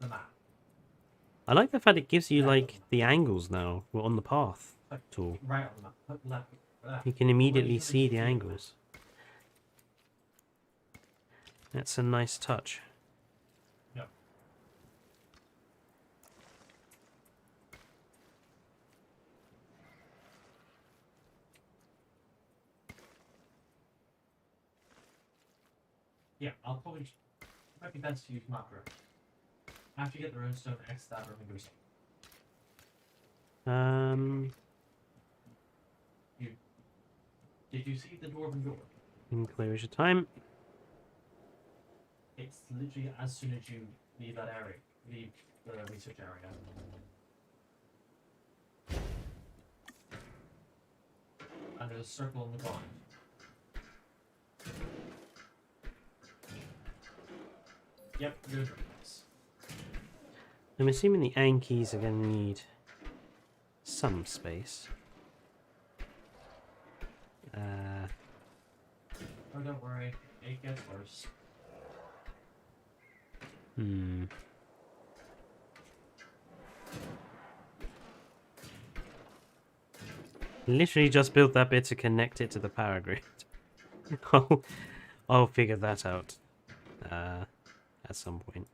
The map.
I like the fact it gives you like the angles now. We're on the path tool.
Right on the map. Put left.
You can immediately see the angles. That's a nice touch.
Yep. Yeah, I'll probably. It might be best to use Mapper. After you get the runestone, X that room and do something. Did you see the dwarven door?
Enclosure time.
It's literally as soon as you leave that area, leave the research area. And there's a circle on the ground. Yep, good.
I'm assuming the Ankies are going to need some space.
Oh, don't worry, it gets worse.
Literally just built that bit to connect it to the power grid. I'll figure that out at some point.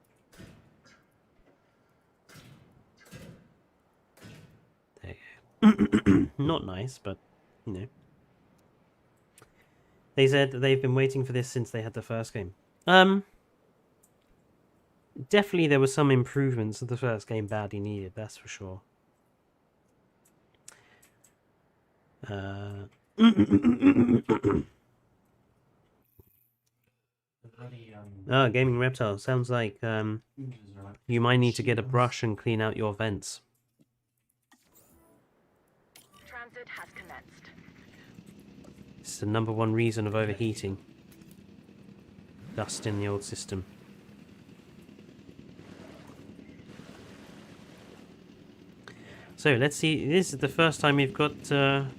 There you go. Not nice, but you know. They said that they've been waiting for this since they had the first game. Definitely there were some improvements that the first game badly needed, that's for sure. Uh,
The bloody
oh, Gaming Reptile. Sounds like
oozes are like
you might need to get a
shields.
brush and clean out your vents.
Transit has commenced.
It's the #1 reason of overheating. Dust in the old system. So let's see. This is the first time we've got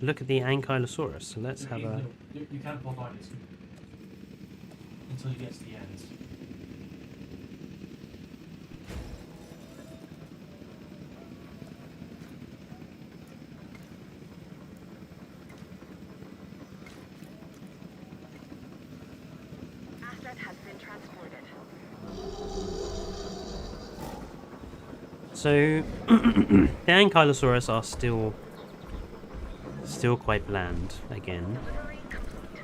look at the Ankylosaurus. So let's have a.
You can't pop on this until you get to the end.
Asset has been transported.
So the Ankylosaurus are still quite bland again.
Delivery complete.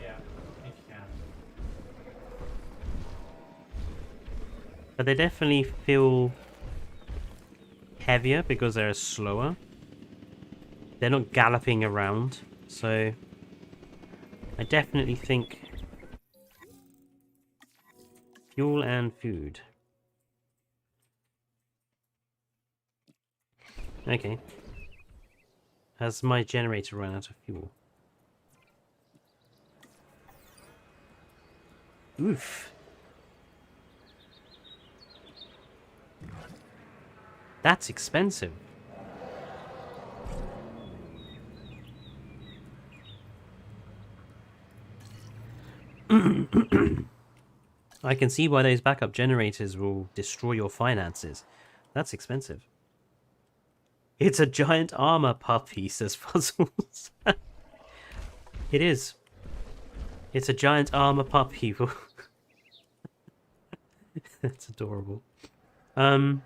Yeah, if you can.
But they definitely feel heavier because they're slower. They're not galloping around, so I definitely think fuel and food. Okay. Has my generator run out of fuel? Oof. That's expensive. I can see why those backup generators will destroy your finances. That's expensive. It's a giant armor puppy, says Puzzles. It is. It's a giant armor puppy. That's adorable. Let's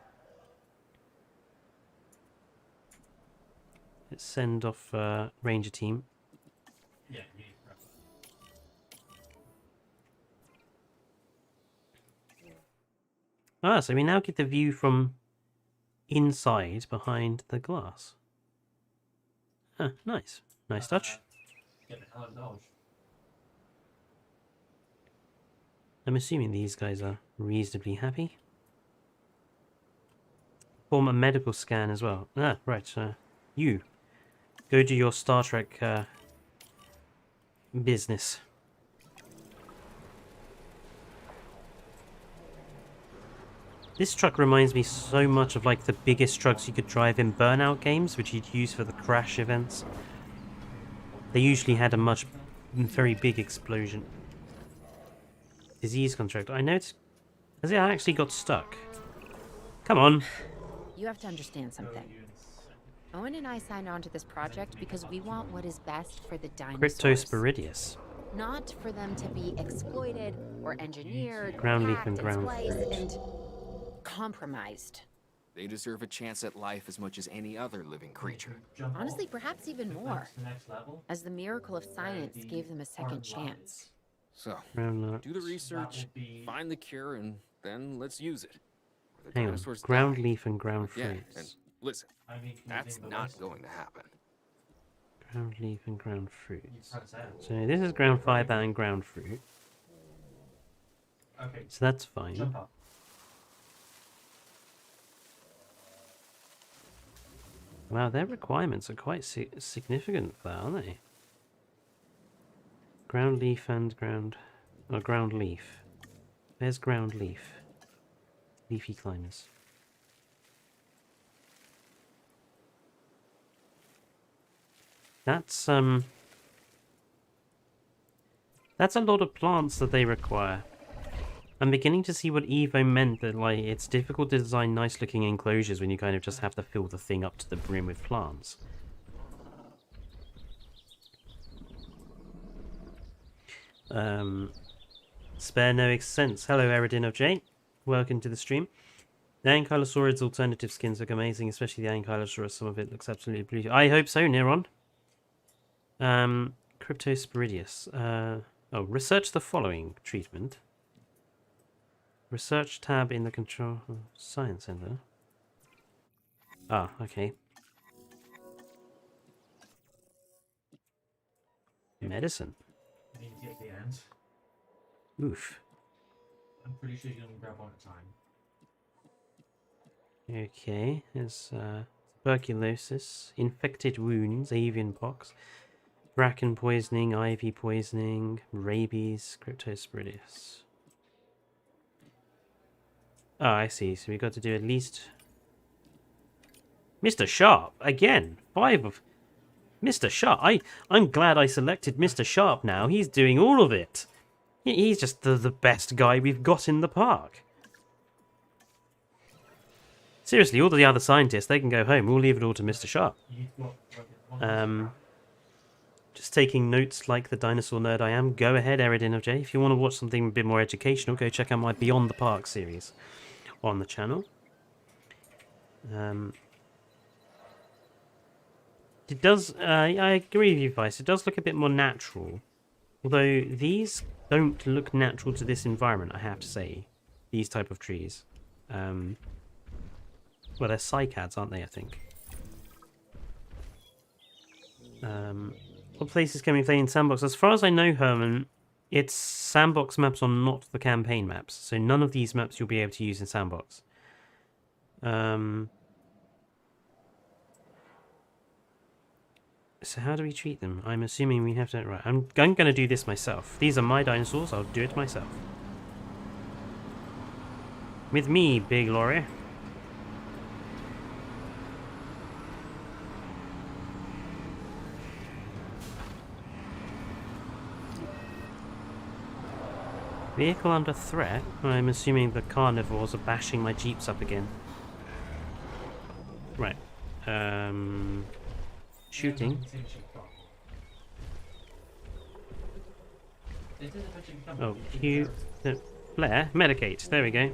send off Ranger team.
Yeah, you need
Ah, so we now get the view from inside behind the glass. Ah, nice. Nice touch.
get the hell out of Dodge.
I'm assuming these guys are reasonably happy. Perform a medical scan as well. Ah, right. You. Go do your Star Trek business. This truck reminds me so much of like the biggest trucks you could drive in Burnout games, which you'd use for the crash events. They usually had a very big explosion. Disease contract. I know it's... Has it actually got stuck? Come on.
You have to understand something. Owen and I signed on to this project because we want what is best for the dinosaurs.
Cryptosporidius.
Not for them to be exploited or engineered,
Ground leaf
hacked
and ground
spliced
fruit.
and compromised.
They deserve a chance at life as much as any other living creature.
Jump
Honestly,
off,
perhaps even
click
more,
to the next level,
as the miracle of science
the
gave them a second
hard
chance.
So,
Ground nut.
do the research,
will be-
find the cure, and then let's use it. Or the
Hang on.
dinosaurs
Ground
die.
leaf and ground
Yeah, and
fruits.
listen,
I'm including
that's
the
not
waste.
going to happen.
Ground leaf and ground
You
fruits.
press out.
So this is ground fiber and ground fruit.
Okay,
So that's fine.
jump up.
Wow, their requirements are quite significant for that, aren't they? Ground leaf and ground... Oh, ground leaf. There's ground leaf. Leafy climbers. That's a lot of plants that they require. I'm beginning to see what Evo meant, that like it's difficult to design nice looking enclosures when you kind of just have to fill the thing up to the brim with plants. Spare no sense. Hello Eridin of J. Welcome to the stream. The Ankylosaurus alternative skins look amazing, especially the Ankylosaurus. Some of it looks absolutely beautiful. I hope so, Neron. Cryptosporidius. Oh, research the following treatment. Research tab in the Control Science Center. Ah, okay. Medicine.
Immediately at the end.
Oof.
I'm pretty sure you can grab one at a time.
Okay, there's tuberculosis, infected wounds, avian pox, bracken poisoning, ivy poisoning, rabies, cryptosporidius. Oh, I see. So we got to do at least... Mr. Sharp! Again! 5 of... Mr. Sharp! I'm glad I selected Mr. Sharp now. He's doing all of it. He's just the best guy we've got in the park. Seriously, all the other scientists, they can go home. We'll leave it all to Mr. Sharp. Just taking notes like the dinosaur nerd I am. Go ahead, Eridin of J. If you want to watch something a bit more educational, go check out my Beyond the Park series on the channel. It does, I agree with you, Vice. It does look a bit more natural. Although these don't look natural to this environment, I have to say. These type of trees. Well, they're cycads, aren't they, I think? What places can we play in Sandbox? As far as I know, Herman, it's Sandbox maps are not the campaign maps. So none of these maps you'll be able to use in Sandbox. So how do we treat them? I'm assuming we have to... Right, I'm going to do this myself. These are my dinosaurs. I'll do it myself. With me, big lorry. Vehicle under threat? I'm assuming the carnivores are bashing my jeeps up again. Right. Shooting. Oh, Q. Blair, medicate. There we go.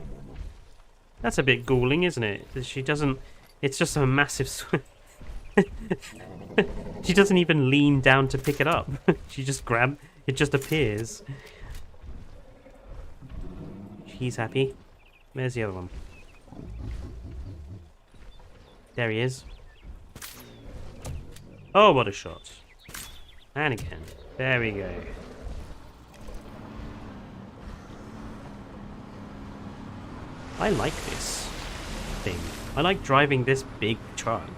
That's a bit galling, isn't it? She doesn't... It's just a massive... She doesn't even lean down to pick it up. She just grab... It just appears. He's happy. Where's the other one? There he is. Oh, what a shot. And again. There we go. I like this thing. I like driving this big truck.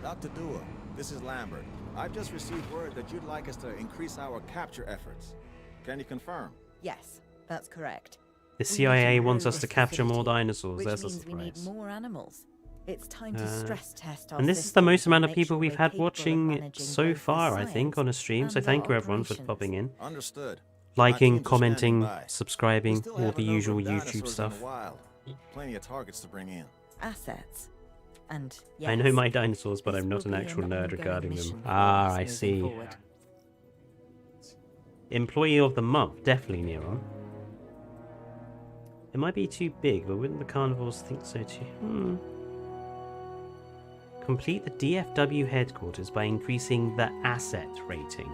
Dr. Dua, this is Lambert. I've just received word that you'd like us to increase our capture efforts. Can you confirm?
Yes, that's correct.
The
We need
CIA
to
wants
grow
us to
this
capture more
facility,
dinosaurs.
which
That's a
means we need
surprise.
more animals. It's time to stress test our
And this is the most
systems
amount
and
of
make
people
sure
we've
we're
had
capable of
watching
managing
so
both the
far, I think, on a
science
stream. So
and
thank
our
you everyone for
operations.
popping in.
Understood.
Liking,
My teams are standing
commenting,
by. We
subscribing,
still
all
have
the
a number
usual
of
YouTube
dinosaurs in the
stuff.
wild. Plenty of targets to bring in.
Assets. And
I know
yes,
my dinosaurs, but
this
I'm not
will
an
be
actual
an
nerd
ongoing
regarding them.
mission for
Ah,
us
I
moving
see.
forward.
Employee of the month, definitely Neron. It might be too big, but wouldn't the carnivores think so too? Complete the DFW headquarters by increasing the asset rating.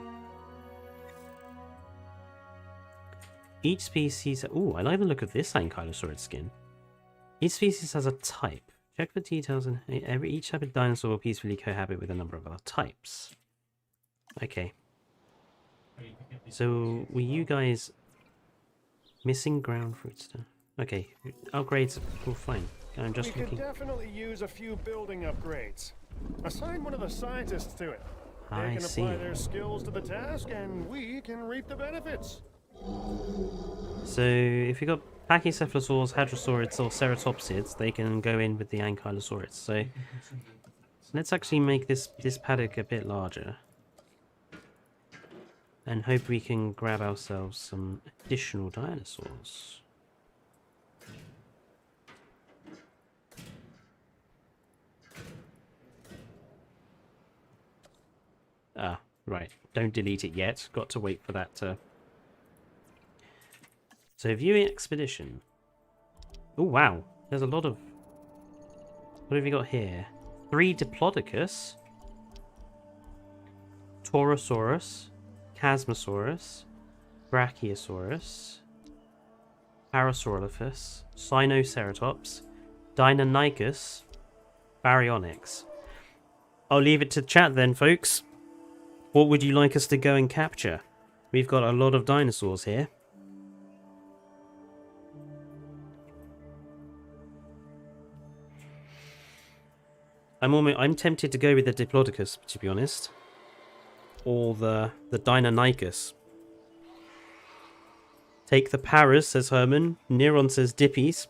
Each species... Ooh, I like the look of this Ankylosaurus skin. Each species has a type. Check for details and each type of dinosaur will peacefully cohabit with a number of other types. Okay. So, were you guys missing ground fruit stuff? Okay, upgrades are fine. I'm just
We
looking.
could definitely use a few building upgrades. Assign one of the scientists to it. They
I
can
see.
apply their skills to the task, and we can reap the benefits.
So, if you've got Pachycephalosaurs, Hadrosaurids, or Ceratopsids, they can go in with the Ankylosaurus. So, let's actually make this paddock a bit larger. And hope we can grab ourselves some additional dinosaurs. Ah, right. Don't delete it yet. Got to wait for that to... So, viewing expedition. Oh, wow. There's a lot of... What have we got here? 3 Diplodocus. Taurosaurus. Chasmosaurus. Brachiosaurus. Parasaurolophus. Sinoceratops. Deinonychus. Baryonyx. I'll leave it to chat then, folks. What would you like us to go and capture? We've got a lot of dinosaurs here. I'm tempted to go with the Diplodocus, to be honest. Or the Deinonychus. Take the Paras, says Herman. Neron says Dippies.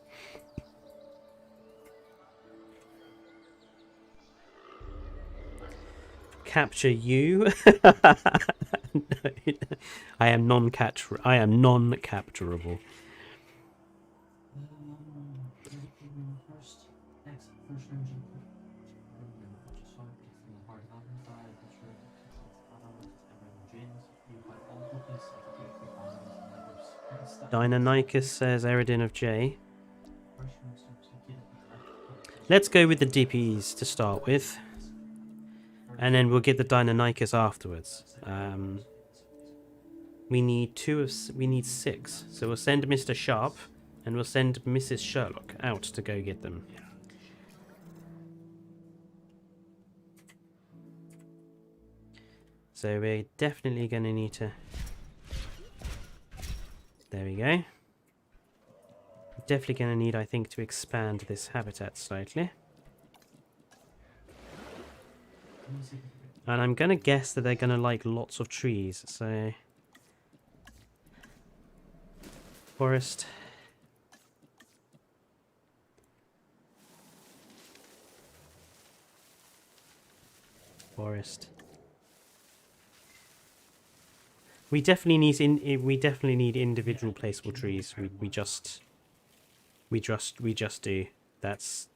Capture you. No, I am non-capturable. Deinonychus says Eridin of J. Let's go with the Dippies to start with. And then we'll get the Deinonychus afterwards. We need 6. So we'll send Mr. Sharp and we'll send Mrs. Sherlock out to go get them. So we're definitely going to need to... There we go. Definitely going to need, I think, to expand this habitat slightly. And I'm going to guess that they're going to like lots of trees, so... Forest. Forest. We definitely need individual placeable trees. We just do. That's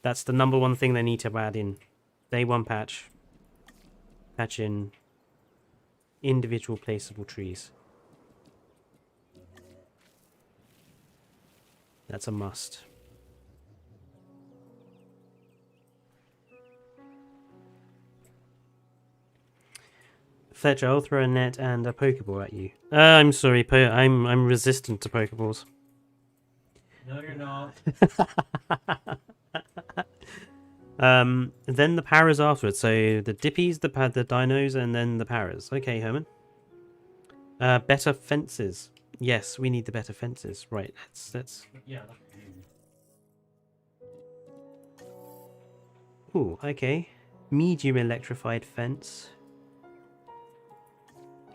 the number one thing they need to add in. Day one patch in individual placeable trees. That's a must. Fletcher, I'll throw a net and a Pokeball at you. I'm sorry, I'm resistant to Pokeballs.
No, you're not.
Then the Paras afterwards. So the Dippies, the Dinos, and then the Paras. Okay, Herman. Better fences. Yes, we need the better fences. Right, let's...
Yeah.
Ooh, okay. Medium electrified fence.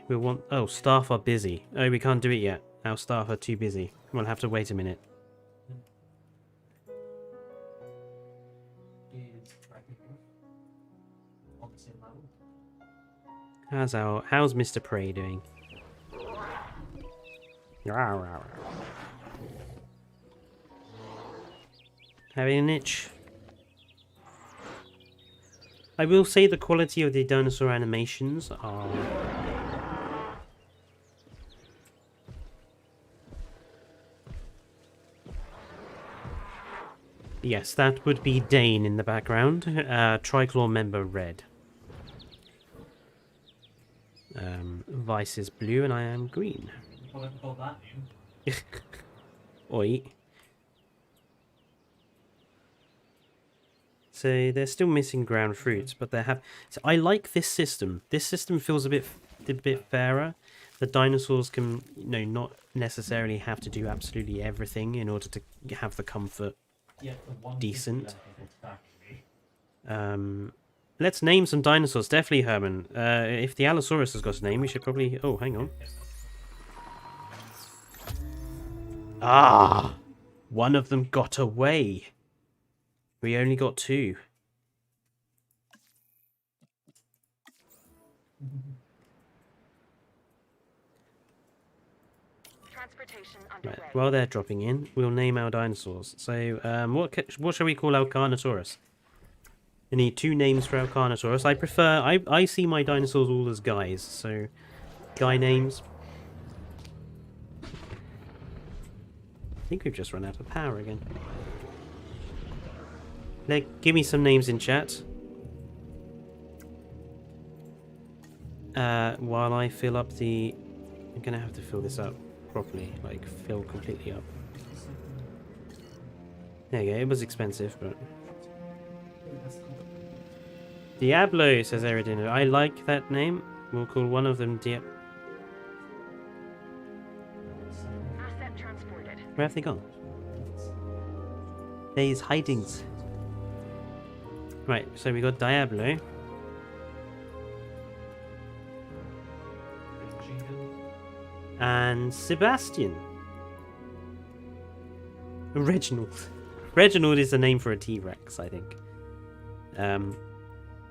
We want... Oh, staff are busy. Oh, we can't do it yet. Our staff are too busy. We'll have to wait a minute. How's Mr. Prey doing? Having an itch. I will say the quality of the dinosaur animations are... Yes, that would be Dane in the background. Triclaw member red. Vice is blue and I am green. Oi. So they're still missing ground fruits, but they have... So I like this system. This system feels a bit fairer. The dinosaurs can, not necessarily have to do absolutely everything in order to have the comfort decent. Let's name some dinosaurs. Definitely, Herman. If the Allosaurus has got a name, we should probably... Oh, hang on. Ah! One of them got away. We only got 2. Right, while they're dropping in, we'll name our dinosaurs. So, what shall we call our Carnotaurus? We need 2 names for our Carnotaurus. I see my dinosaurs all as guys, so guy names. I think we've just run out of power again. Give me some names in chat. While I fill up the... I'm going to have to fill this up properly, like fill completely up. There you go, it was expensive, but... Diablo, says Eridino. I like that name. We'll call one of them Diablo.
Asset transported.
Where have they gone? There's hidings. Right, so we got Diablo. And Sebastian. Reginald. Reginald is the name for a T-Rex, I think.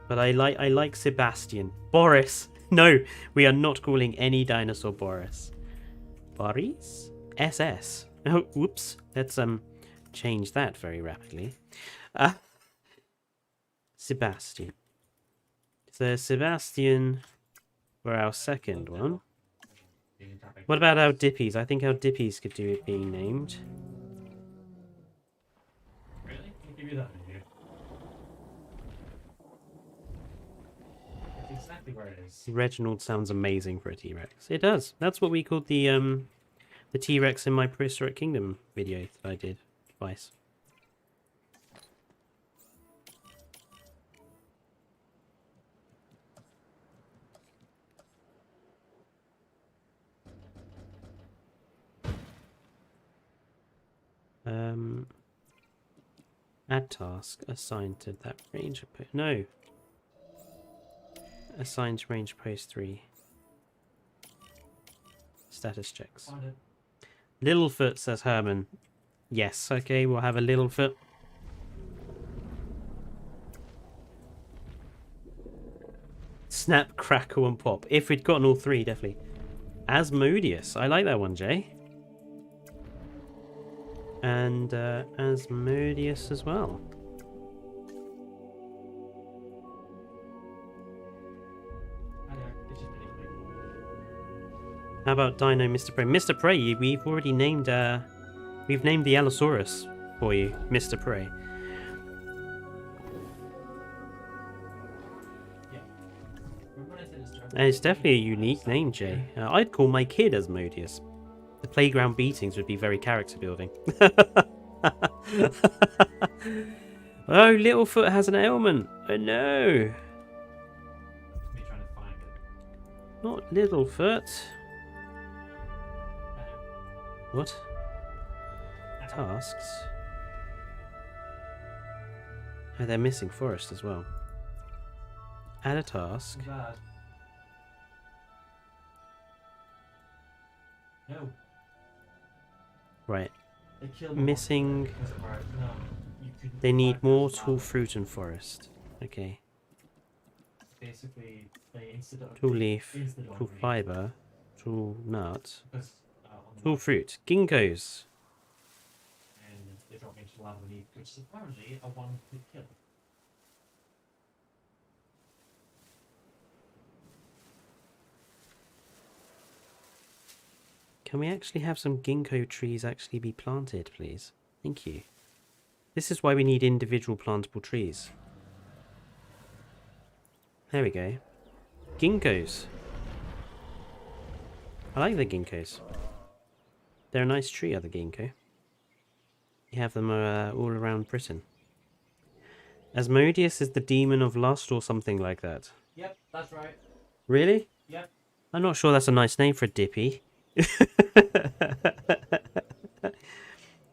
But I like Sebastian. Boris. No, we are not calling any dinosaur Boris. Boris? SS. Oh, whoops. Let's change that very rapidly. Sebastian. So Sebastian for our second one. What about our Dippies? I think our Dippies could do it being named.
Really? I'll give you that idea. That's exactly where it is.
Reginald sounds amazing for a T-Rex. It does. That's what we called the T-Rex in my Prehistoric Kingdom video that I did twice. Add task assigned to that range. No. Assigned to range post 3. Status checks. Littlefoot, says Herman. Yes, okay, we'll have a Littlefoot. Snap, crackle, and pop. If we'd gotten all 3, definitely. Asmodeus. I like that one, Jay. And Asmodeus as well. How about Dino Mr. Prey? Mr. Prey, we've already named we've named the Allosaurus for you, Mr. Prey. And it's definitely a unique name, Jay. I'd call my kid Asmodeus. The playground beatings would be very character building. Oh, Littlefoot has an ailment. Oh no.
Me trying to find it.
Not Littlefoot. What? Tasks? Oh, they're missing forest as well. Add a task.
Bad. No.
Right.
They killed
Missing.
No, you couldn't
They need
find
more
those
tall
flowers.
fruit and forest. Okay.
Basically, they instead
Tall leaf,
instead
tall fiber, tall nut,
because, on the
tall
map,
fruit. Ginkgos.
and they drop me into lava leaf, which is apparently a one-click kill.
Can we actually have some ginkgo trees actually be planted, please? Thank you. This is why we need individual plantable trees. There we go. Ginkgos. I like the ginkgos. They're a nice tree, are the ginkgo. You have them all around Britain. Asmodeus is the demon of lust or something like that.
Yep, that's right.
Really?
Yep.
I'm not sure that's a nice name for a dippy.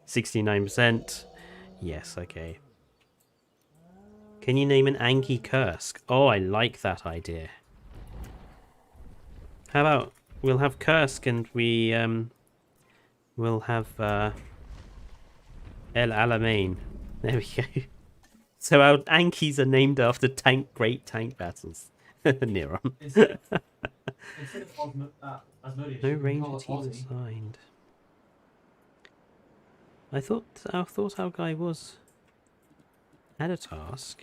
69%. Yes, okay. Can you name an Anky Kursk? Oh, I like that idea. How about we'll have Kursk and we'll have El Alamein. There we go. So our Ankys are named after great tank battles. Neron.
Instead of Asmodeus,
No
you can
ranger
call it
team
Ozzy.
assigned. I thought our guy was had a task.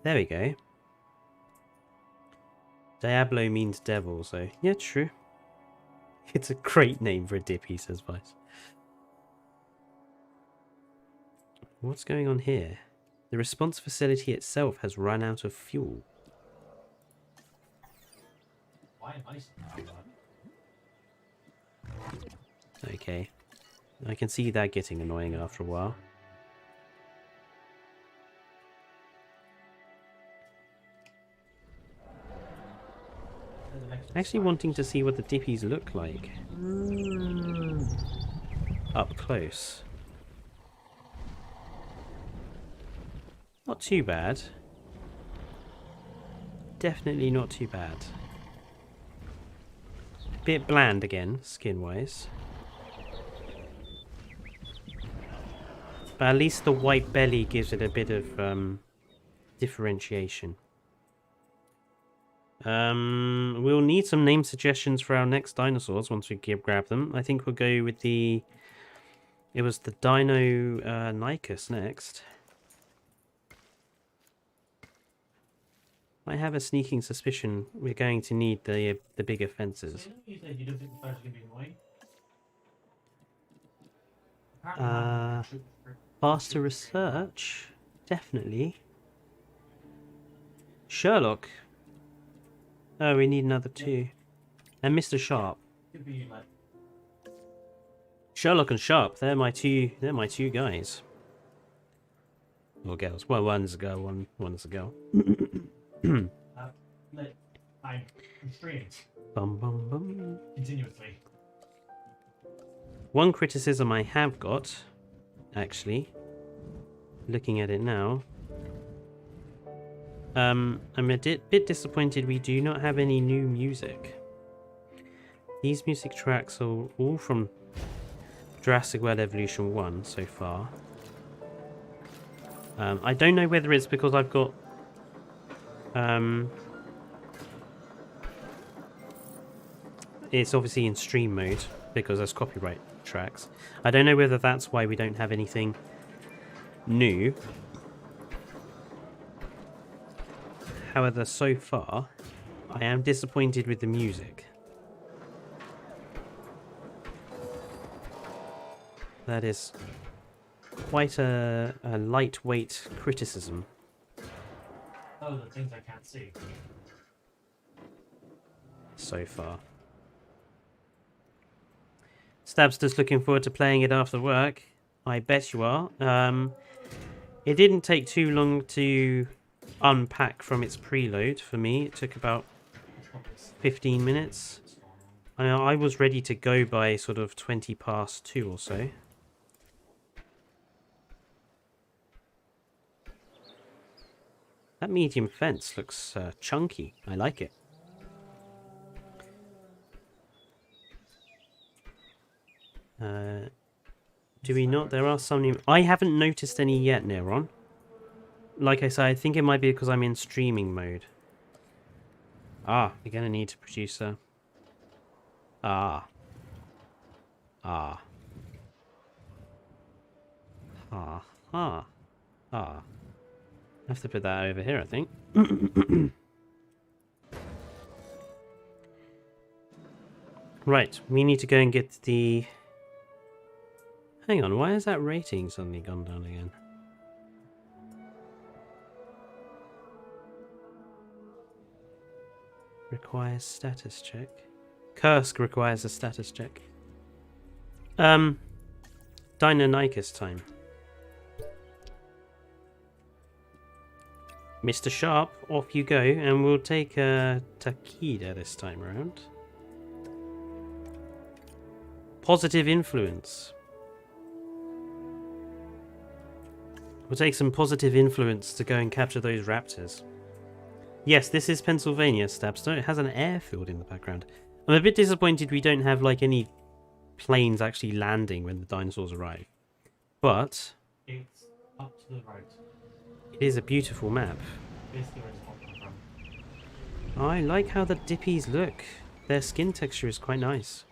There we go. Diablo means devil, so yeah, true. It's a great name for a dippy, says Vice. What's going on here? The response facility itself has run out of fuel.
Why am I saying that?
Okay. I can see that getting annoying after a while. Actually wanting to see what the dippies look like. Up close. Not too bad. Definitely not too bad. Bit bland again, skin-wise. But at least the white belly gives it a bit of differentiation. We'll need some name suggestions for our next dinosaurs once we grab them. I think we'll go with the... It was the Dino Nicus next. I have a sneaking suspicion we're going to need the bigger fences.
You said you don't think the Fletcher's gonna be annoying? Apparently,
Faster research, definitely. Sherlock. Oh, we need another 2. And Mr. Sharp.
could be like
Sherlock and Sharp, they're my two guys. Or girls. Well, one's a girl, one's a girl.
like I'm constrained
Bum bum bum.
continuously.
One criticism I have got, actually, looking at it now, I'm a bit disappointed we do not have any new music. These music tracks are all from Jurassic World Evolution 1 so far. I don't know whether it's because I've got it's obviously in stream mode because there's copyright tracks. I don't know whether that's why we don't have anything new. However, so far, I am disappointed with the music. That is quite a lightweight criticism.
Oh, the things I can't see.
So far. Stabster's looking forward to playing it after work. I bet you are. It didn't take too long to unpack from its preload for me. It took about 15 minutes. I was ready to go by sort of 20 past 2 or so. That medium fence looks chunky. I like it. Do we not? There are some new... I haven't noticed any yet, Neron. Like I said, I think it might be because I'm in streaming mode. Ah, we're going to need to produce a... Ah. Ah. Ah. Ah. Ah. I have to put that over here, I think. Right, we need to go and get the... Hang on, why has that rating suddenly gone down again? Requires status check. Kursk requires a status check. Deinonychus time. Mr. Sharp, off you go, and we'll take Takeda this time around. Positive influence. We'll take some positive influence to go and capture those raptors. Yes, this is Pennsylvania, Stabster. It has an airfield in the background. I'm a bit disappointed we don't have like any planes actually landing when the dinosaurs arrive. But
It's up to the right.
it is a beautiful map.
Basically where it's popping from.
I like how the dippies look. Their skin texture is quite nice.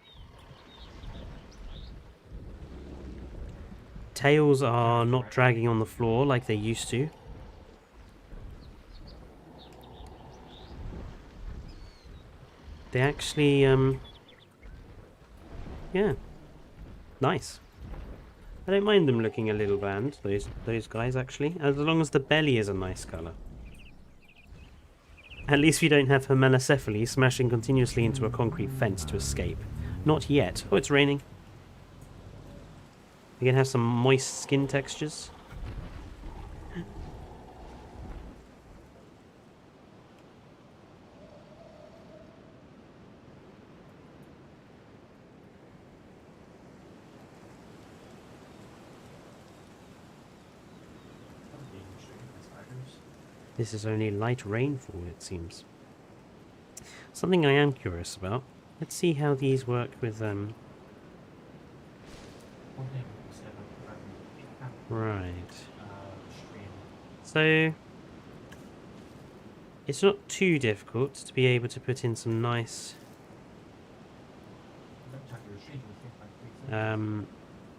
Tails are not dragging on the floor like they used to. They actually, yeah, nice. I don't mind them looking a little bland, those guys actually, as long as the belly is a nice colour. At least we don't have Hermenocephaly smashing continuously into a concrete fence to escape. Not yet. Oh, it's raining. We can have some moist skin textures. This is only light rainfall, it seems. Something I am curious about. Let's see how these work with right. So it's not too difficult to be able to put in some nice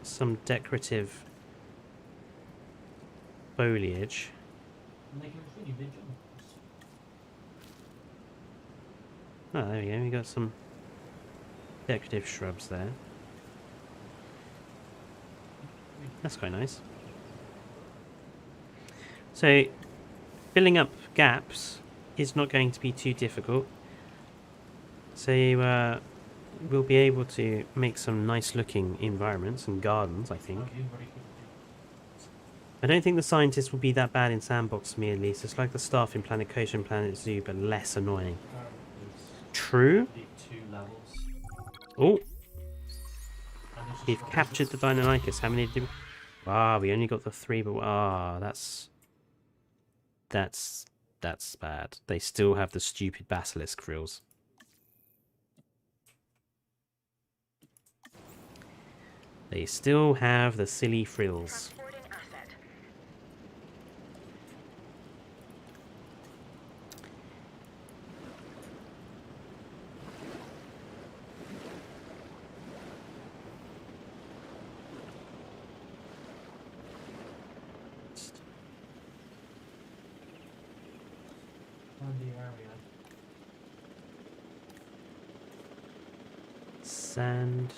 some decorative foliage. Oh, there we go. We got some decorative shrubs there. That's quite nice. So, filling up gaps is not going to be too difficult. So, we'll be able to make some nice looking environments and gardens, I think. I don't think the scientists will be that bad in Sandbox for me, at least. It's like the staff in Planet Coaster and Planet Zoo, but less annoying. True. Oh, we've captured the Deinonychus. How many did we... Ah, we only got the 3, but that's bad. They still have the stupid basilisk frills. They still have the silly frills. Sand.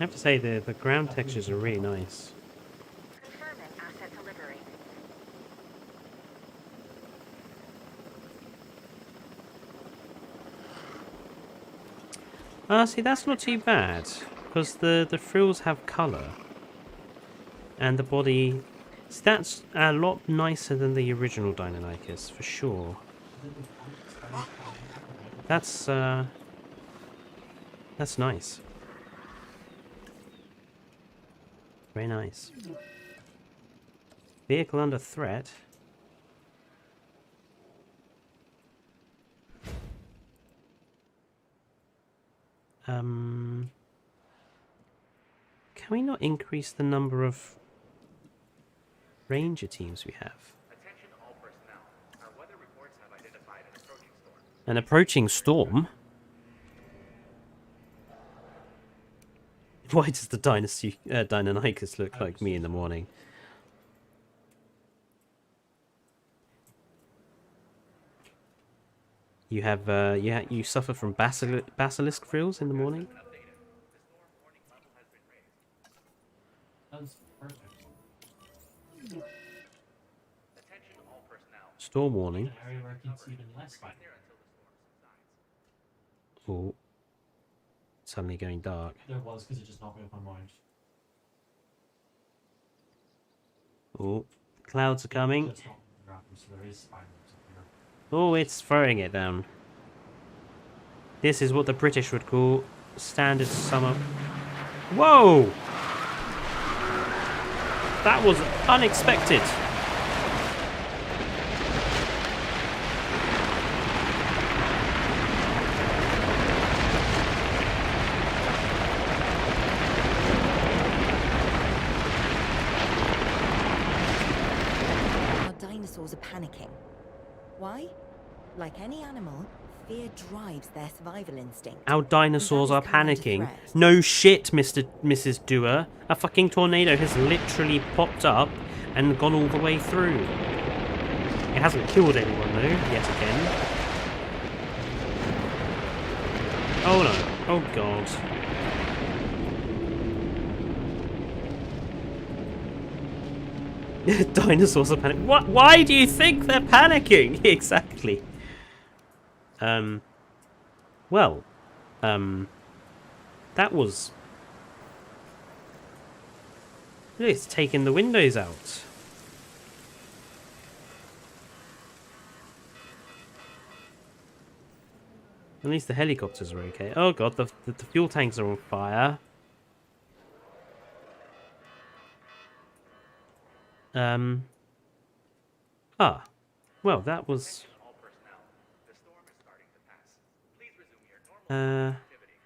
I have to say the ground textures are really nice.
Confirming asset delivery.
See, that's not too bad, because the frills have colour. And the body... See, that's a lot nicer than the original Deinonychus, for sure. That's nice. Very nice. Vehicle under threat. Can we not increase the number of ranger teams we have?
Attention all personnel. Our weather reports have identified an approaching storm.
An approaching storm? Why does the Deinonychus look like me in the morning? You have you suffer from basilisk frills in the morning?
That's perfect.
Attention all personnel.
Storm warning.
An area where it's even less like
Oh. Suddenly going dark.
there was, because it just knocked me off my mind.
Oh. Clouds are coming.
Just knocked me off my mind, so there is spiders up here.
Oh, it's throwing it down. This is what the British would call standard summer. Whoa! That was unexpected.
Our dinosaurs are panicking. Why? Like any animal, fear drives their survival instinct.
Our dinosaurs are
That is coming to
panicking.
threat.
No shit, Mrs. Dewar. A fucking tornado has literally popped up and gone all the way through. It hasn't killed anyone though, yet again. Oh no. Oh god. Dinosaurs are panicking. What? Why do you think they're panicking? Exactly. Well, that was... It's taken the windows out. At least the helicopters are okay. Oh god, the fuel tanks are on fire. Ah. Well, that was...
Attention all personnel. The storm is starting to pass. Please resume your normal activity.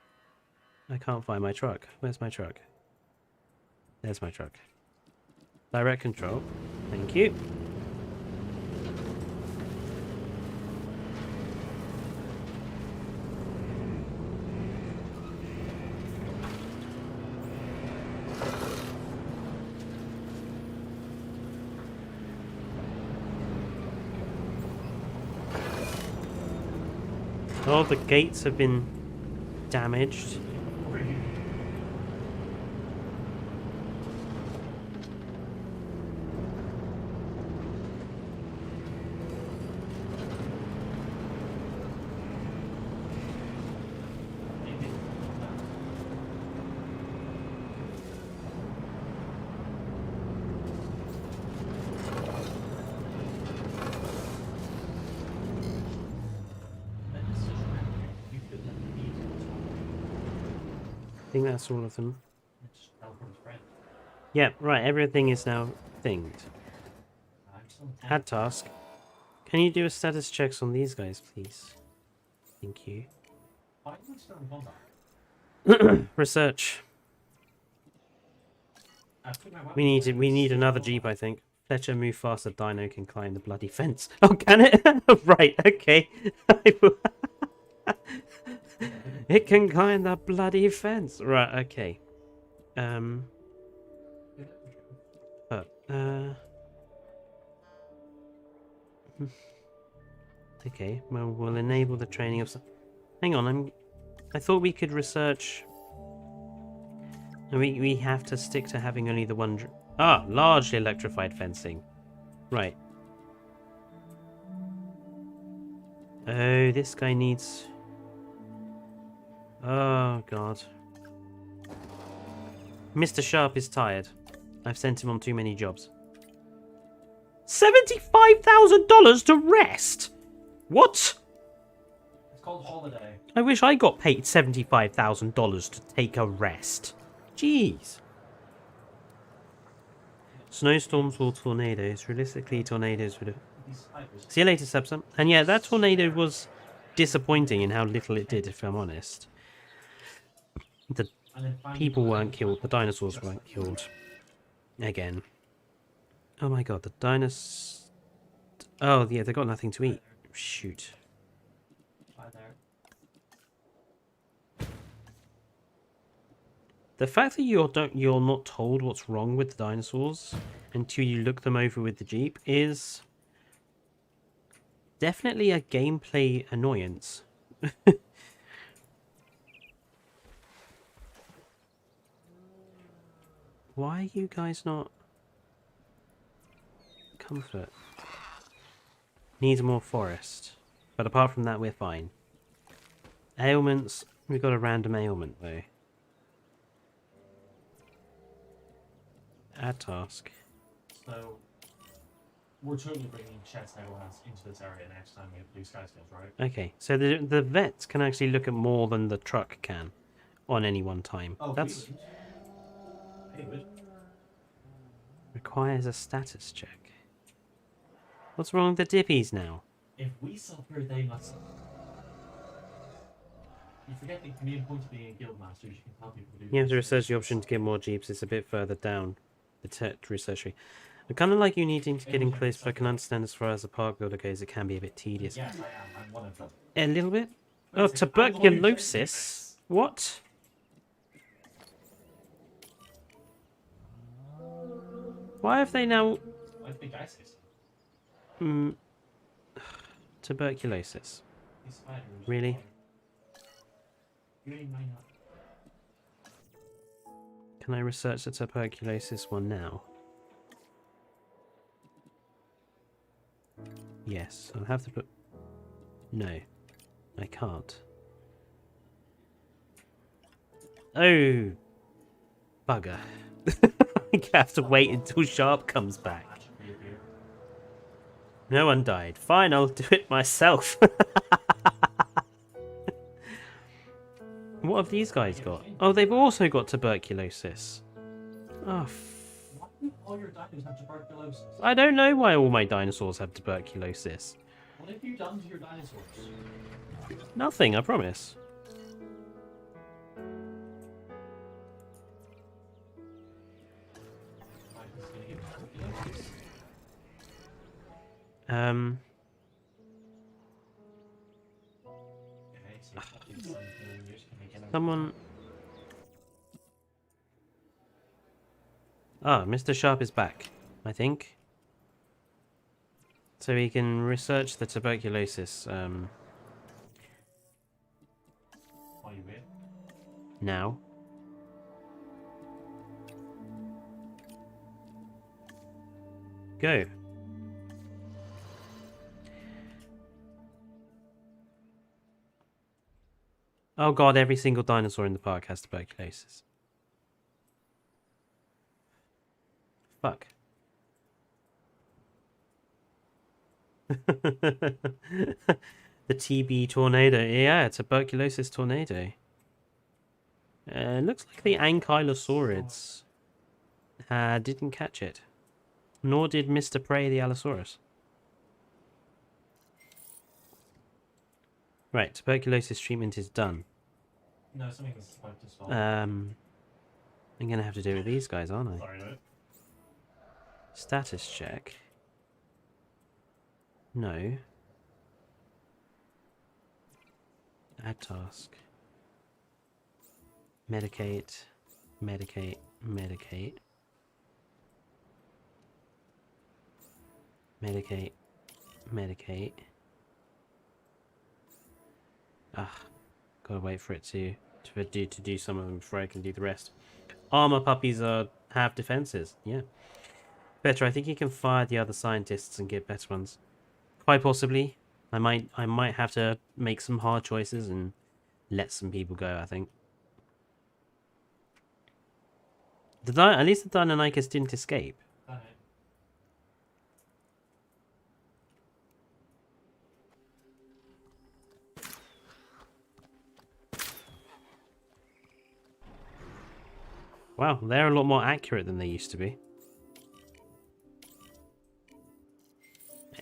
I can't find my truck. Where's my truck? There's my truck. Direct control. Thank you. Oh, the gates have been damaged. I think that's all of them. Yep, right, everything is now thinged. Add task. Can you do a status checks on these guys, please? Thank you. Research. We need another jeep, I think. Fletcher, move faster. Dino can climb the bloody fence. Oh, can it? Right, okay. It can climb the bloody fence. Right, okay. Okay, well, we'll enable the training of... Hang on, I thought we could research... We have to stick to having only the one... largely electrified fencing. Right. Oh, this guy needs... Oh, God. Mr. Sharp is tired. I've sent him on too many jobs. $75,000 to rest? What?
It's called holiday.
I wish I got paid $75,000 to take a rest. Jeez. Snowstorms or tornadoes. Realistically, tornadoes would have... See you later, Subsum. And yeah, that tornado was disappointing in how little it did, if I'm honest. The people weren't killed, the dinosaurs weren't killed. Again. Oh my god, the dinosaurs... Oh, yeah, they got nothing to eat. Shoot. The fact that you're not told what's wrong with the dinosaurs until you look them over with the Jeep is definitely a gameplay annoyance. Why are you guys not... Comfort. Needs more forest. But apart from that, we're fine. Ailments. We've got a random ailment, though. Add task.
So, we're totally bringing Chet's Neverhouse into this area next time we have blue sky skills, right?
Okay, so the vets can actually look at more than the truck can on any one time.
Oh,
that's...
It would.
Requires a status check. What's wrong with the dippies now?
If we suffer, they must suffer. You forget the main point of being a guild master is you can help people do.
You have to research the option to get more jeeps. It's a bit further down the research tree. I kind of like you needing to get in close, but I can understand as far as the park builder goes, it can be a bit tedious.
Yes, I am. I'm one of them.
A little bit? Oh, tuberculosis? What? Why have they now...
I think I say so.
Tuberculosis.
These spiders.
Really?
You ain't mine up.
Can I research the tuberculosis one now? Yes, I'll have to put... No, I can't. Oh, bugger. I have to wait until Sharp comes back. No one died. Fine, I'll do it myself. have these guys got? Oh, they've also got tuberculosis. Oh,
Why do all your dinosaurs have tuberculosis?
I don't know why all my dinosaurs have tuberculosis.
What have you done to your dinosaurs?
Nothing, I promise.
Like, this is gonna give tuberculosis. Okay, so it's something you can make it.
Someone... Ah, Mr. Sharp is back, I think. So he can research the tuberculosis,
Are you in?
now. Go. Oh god, every single dinosaur in the park has tuberculosis. Fuck. The TB tornado. Yeah, tuberculosis tornado. Looks like the Ankylosaurids didn't catch it. Nor did Mr. Prey the Allosaurus. Right, tuberculosis treatment is done.
No, something's about to solve.
I'm gonna have to do it with these guys, aren't I?
Sorry, no.
Status check. No. Add task. Medicate. Medicate. Medicate. Medicate. Medicate. Ah, gotta wait for it to do some of them before I can do the rest. Armor puppies have defenses. Yeah. Better. I think you can fire the other scientists and get better ones. Quite possibly. I might have to make some hard choices and let some people go, I think. At least the Deinonychus didn't escape.
Done it.
Wow, they're a lot more accurate than they used to be.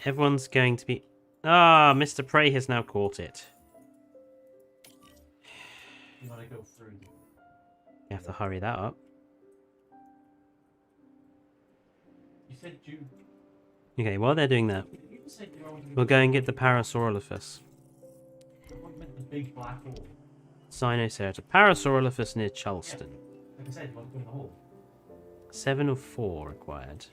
Everyone's going to be... Ah, Mr. Prey has now caught it.
You want to go through?
You have to hurry that up.
You said you.
Okay, while they're doing that,
You said you were going to.
we'll go and get the Parasaurolophus.
What meant the big black hole?
Sinoceratops. Parasaurolophus near Charleston.
Like I said, you want to go in the hole.
7 of 4 required.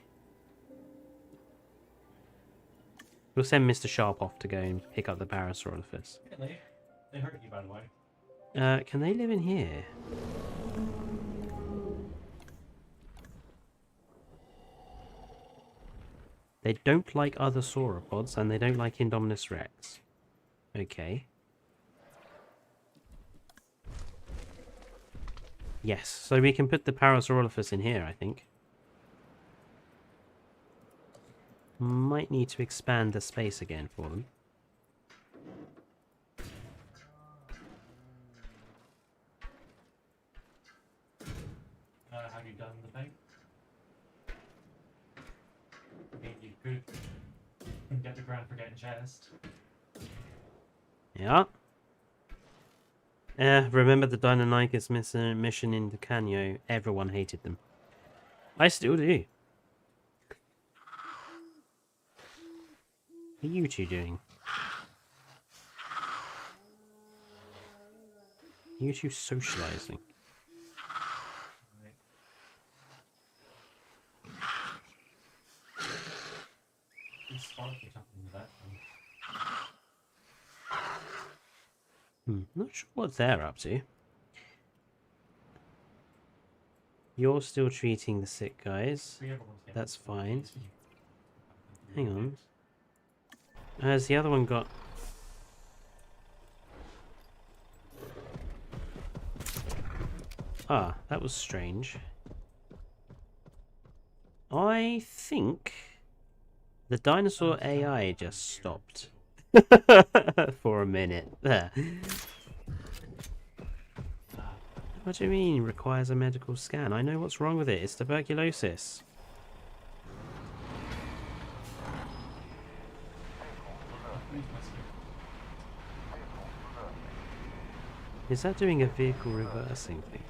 We'll send Mr. Sharp off to go and pick up the Parasaurolophus.
Yeah, they hurt you, by the way.
Can they live in here? They don't like other sauropods, and they don't like Indominus Rex. Okay. Yes, so we can put the Parasaurolophus in here, I think. Might need to expand the space again for them.
Have you done the thing? I mean, you could get the grand forgetting chest.
Yeah. Remember the Deinonychus mission in the Canyo? Everyone hated them. I still do. What are you two doing? You two socializing. Not sure what they're up to. You're still treating the sick guys. That's fine. Hang on. Has the other one got... Ah, that was strange. I think the dinosaur AI just stopped for a minute. There. What do you mean requires a medical scan? I know what's wrong with it. It's tuberculosis. Is that doing a vehicle reversing thing?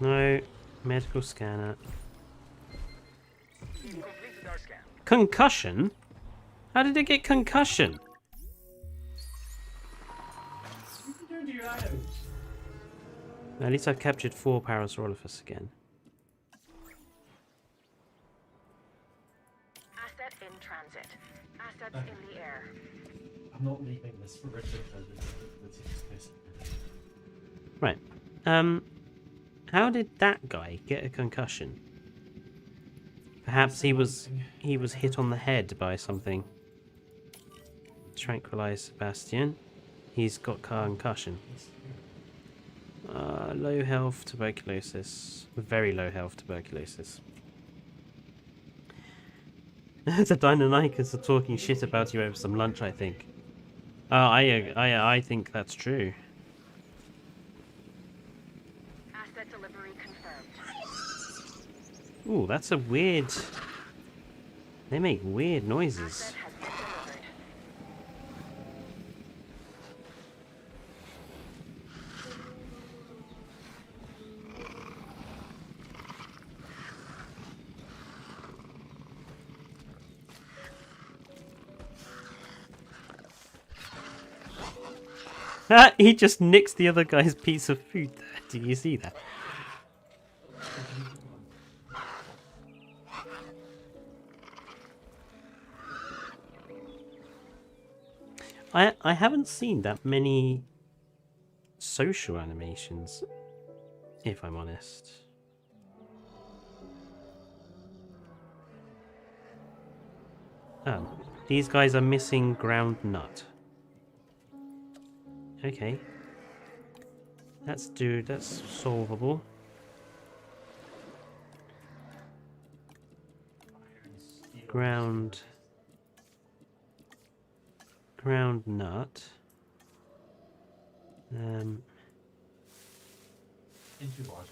No, medical scanner. Concussion? How did it get concussion? At least I've captured 4 Parasaurolophus again.
Asset in transit. Assets in the air.
I'm not leaving this for Richard.
Right. How did that guy get a concussion? Perhaps he was hit on the head by something. Tranquilize Sebastian. He's got concussion. Low health tuberculosis. Very low health tuberculosis. The Deinonychus are talking shit about you over some lunch, I think. I think that's true.
Asset delivery confirmed.
Ooh, that's a weird... They make weird noises.
Asset has been delivered.
He just nicks the other guy's piece of food there. Did you see that? I haven't seen that many social animations, if I'm honest. Oh, these guys are missing ground nut. Okay. That's solvable. Ground nut.
Into large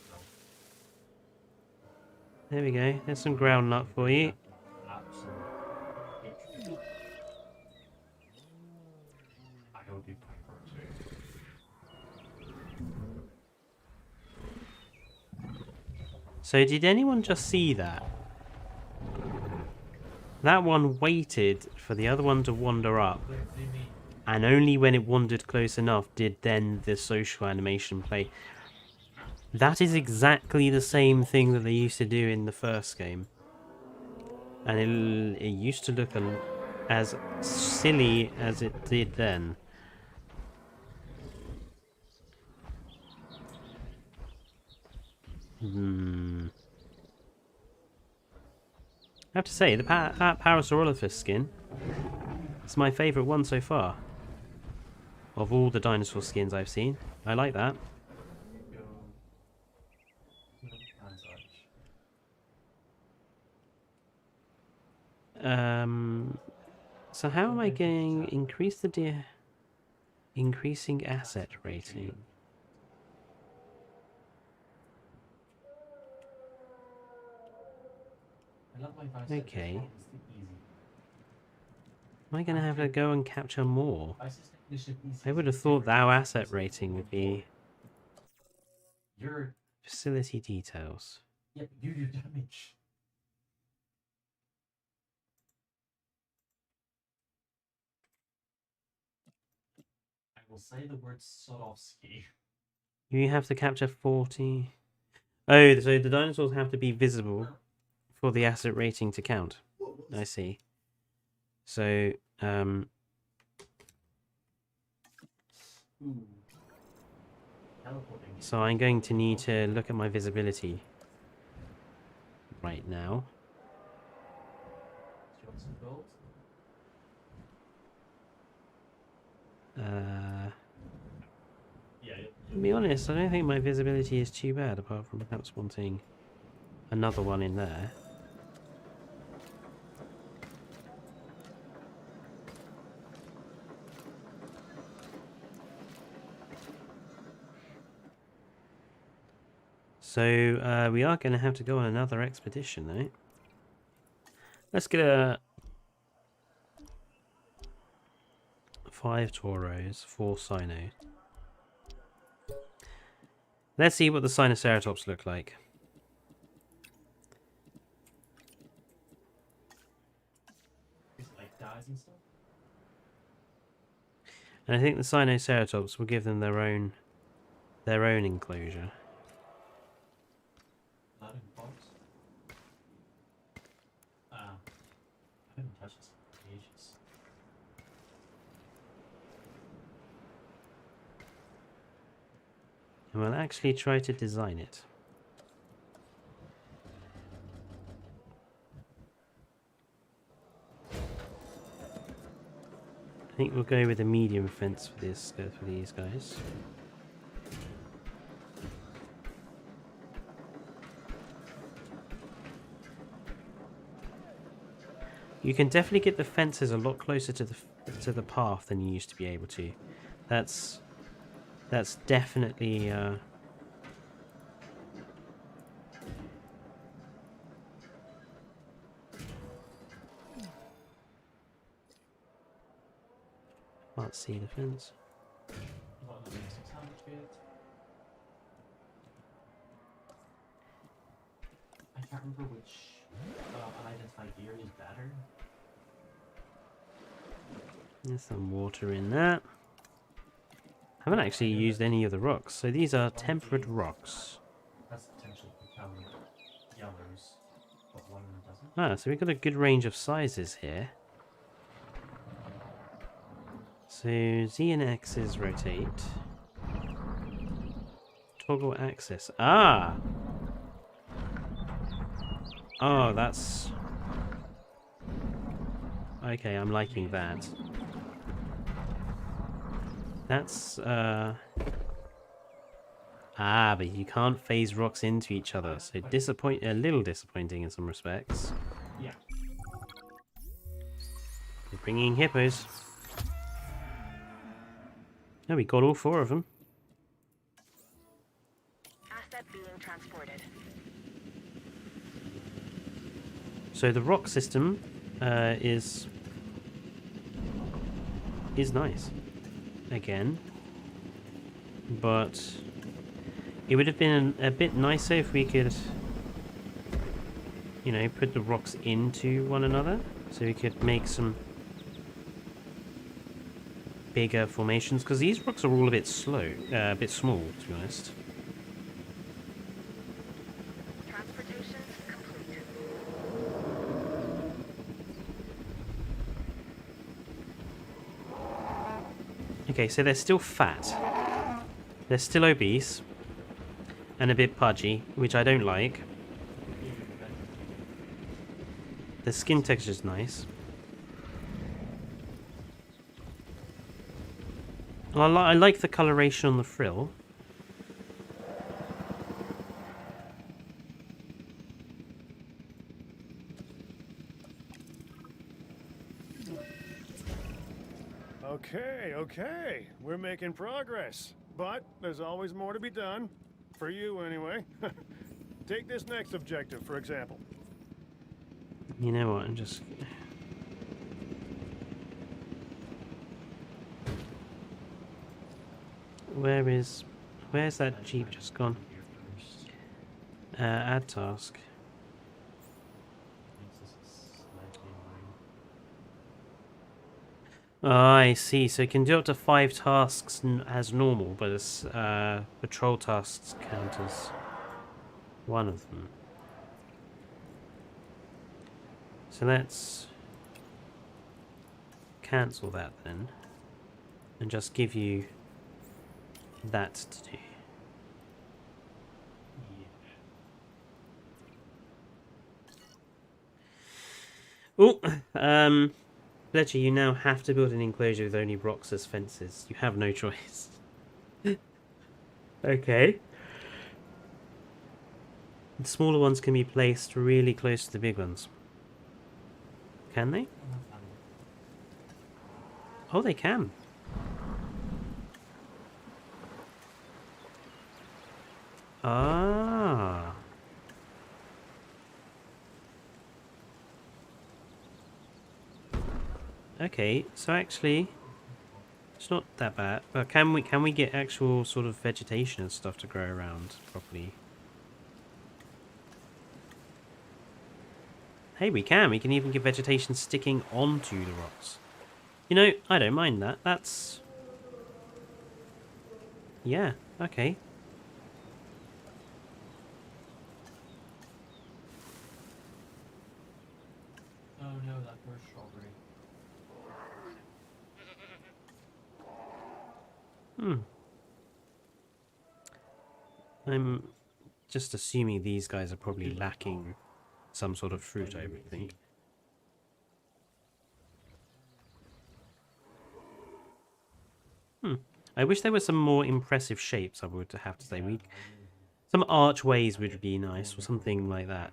There we go. There's some ground nut for you.
Absolutely. I would be
So did anyone just see that? That one waited for the other one to wander up, and only when it wandered close enough did then the social animation play. That is exactly the same thing that they used to do in the first game. And it used to look as silly as it did then. I have to say, that Parasaurolophus skin is my favourite one so far. Of all the dinosaur skins I've seen. I like that. So how am I getting increasing asset rating? Okay. Am I going to have to go and capture more? I would have thought that our asset rating would be
Your
facility details.
yeah, you do damage. I will say the word Swarovski.
You have to capture 40. Oh, so the dinosaurs have to be visible for the asset rating to count. I see. So,
Ooh. Teleporting.
so I'm going to need to look at my visibility right now.
Do you want some gold? Yeah.
To be honest, I don't think my visibility is too bad, apart from perhaps wanting another one in there. So we are going to have to go on another expedition, though. Let's get a 5 Tauros, 4 Sino. Let's see what the Sinoceratops look like.
Is it like dies and stuff?
And I think the Sinoceratops will give them their own enclosure.
Blood and box? I haven't touched this in ages.
And we'll actually try to design it. I think we'll go with a medium fence for this for these guys. You can definitely get the fences a lot closer to the path than you used to be able to. That's definitely can't see the fence.
What another 600 bit? I can't remember which unidentified gear is better.
There's some water in that. I haven't actually used any of the rocks, so these are temperate rocks.
That's potentially become yellows, but one of them doesn't.
Ah, so we've got a good range of sizes here. So Z and X's rotate. Toggle axis. Ah! Oh, that's... Okay, I'm liking that. That's, Ah, but you can't phase rocks into each other, so a little disappointing in some respects.
Yeah.
We're bringing hippos. Oh, we got all 4 of them.
Asset being transported.
So the rock system is nice. Again. But it would have been a bit nicer if we could, you know, put the rocks into one another. So we could make some bigger formations. Because these rocks are all a bit slow, a bit small, to be honest.
Transportation complete.
Okay, so they're still fat. They're still obese. And a bit pudgy, which I don't like. The skin texture's nice. I like the coloration on the frill.
Okay. We're making progress. But there's always more to be done. For you, anyway. Take this next objective, for example.
You know what, I'm just... Where's that jeep just gone? Add task. Oh, I see. So you can do up to 5 tasks as normal, but it's patrol tasks count as one of them. So let's cancel that then, and just give you that to do. Oh, Fletcher, you now have to build an enclosure with only rocks as fences. You have no choice. Okay. The smaller ones can be placed really close to the big ones. Can they? Oh, they can. Ah. Okay, so actually, it's not that bad. But can we get actual sort of vegetation and stuff to grow around properly? Hey, we can. We can even get vegetation sticking onto the rocks. You know, I don't mind that. That's... Yeah, okay.
Oh no, that first strawberry.
I'm just assuming these guys are probably lacking some sort of fruit, I would think. I wish there were some more impressive shapes, I would have to say. Some archways would be nice, or something like that.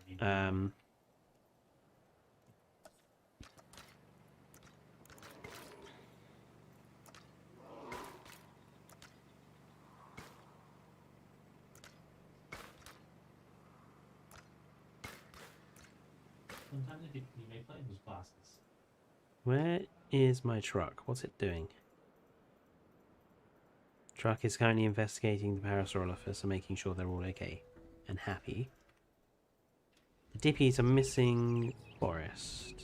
Sometimes you may play those classes.
Where is my truck? What's it doing? Truck is currently investigating the Parasaurolophus and making sure they're all okay and happy. The Dippies are missing forest.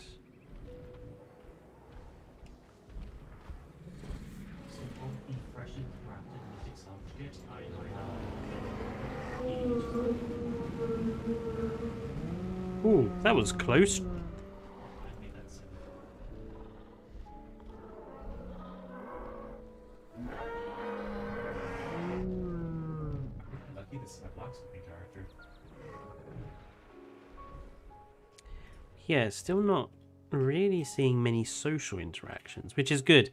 So all the freshly crafted mythic salvage kits, I have.
Ooh, that was close.
I made that simple. Lucky this is my blacksmithing character.
Yeah, still not really seeing many social interactions, which is good.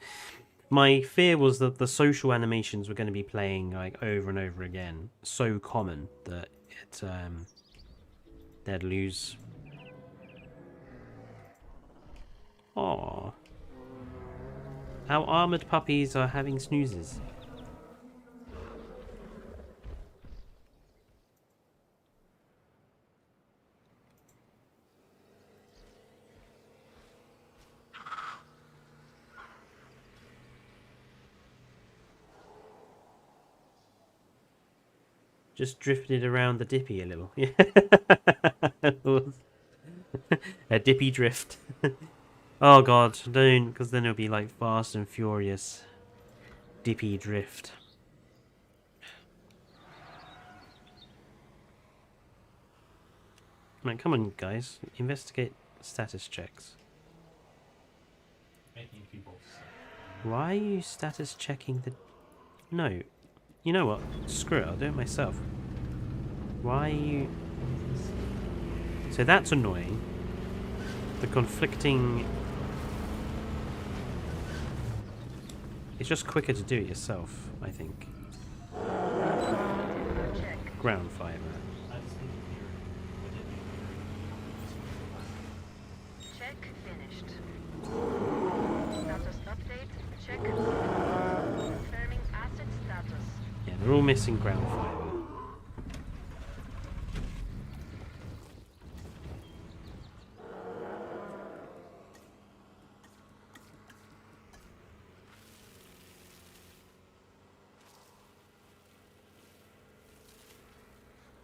My fear was that the social animations were going to be playing like over and over again, so common that it they'd lose. Aww. Our armored puppies are having snoozes. Just drifted around the Dippy a little. A Dippy drift. Oh god, don't, because then it'll be like Fast and Furious Dippy drift. Right, come on guys, investigate status checks.
Making people sick.
Why are you status checking the... No. You know what? Screw it, I'll do it myself. Why are you... So that's annoying. The conflicting... It's just quicker to do it yourself, I think. Ground fiber.
Check finished. Status update. Check. Confirming asset status.
Yeah, they're all missing ground fiber.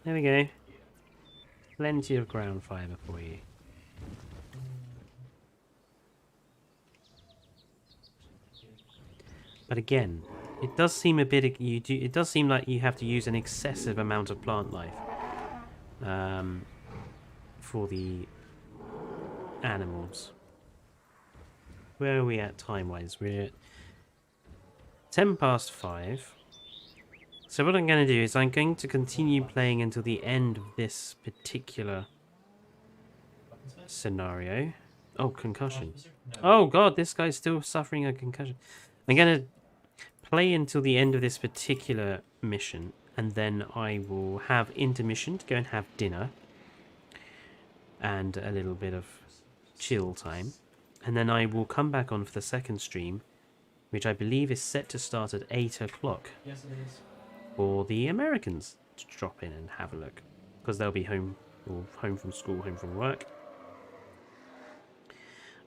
There we go. Plenty of ground fiber for you. But again, it does seem a bit... It does seem like you have to use an excessive amount of plant life for the animals. Where are we at time-wise? We're at 5:10. So what I'm going to do is I'm going to continue playing until the end of this particular scenario. Oh, concussion. Oh god, this guy's still suffering a concussion. I'm going to play until the end of this particular mission, and then I will have intermission to go and have dinner and a little bit of chill time, and then I will come back on for the second stream, which I believe is set to start at 8 o'clock.
Yes, it is.
For the Americans to drop in and have a look, because they'll be home, or home from school, home from work.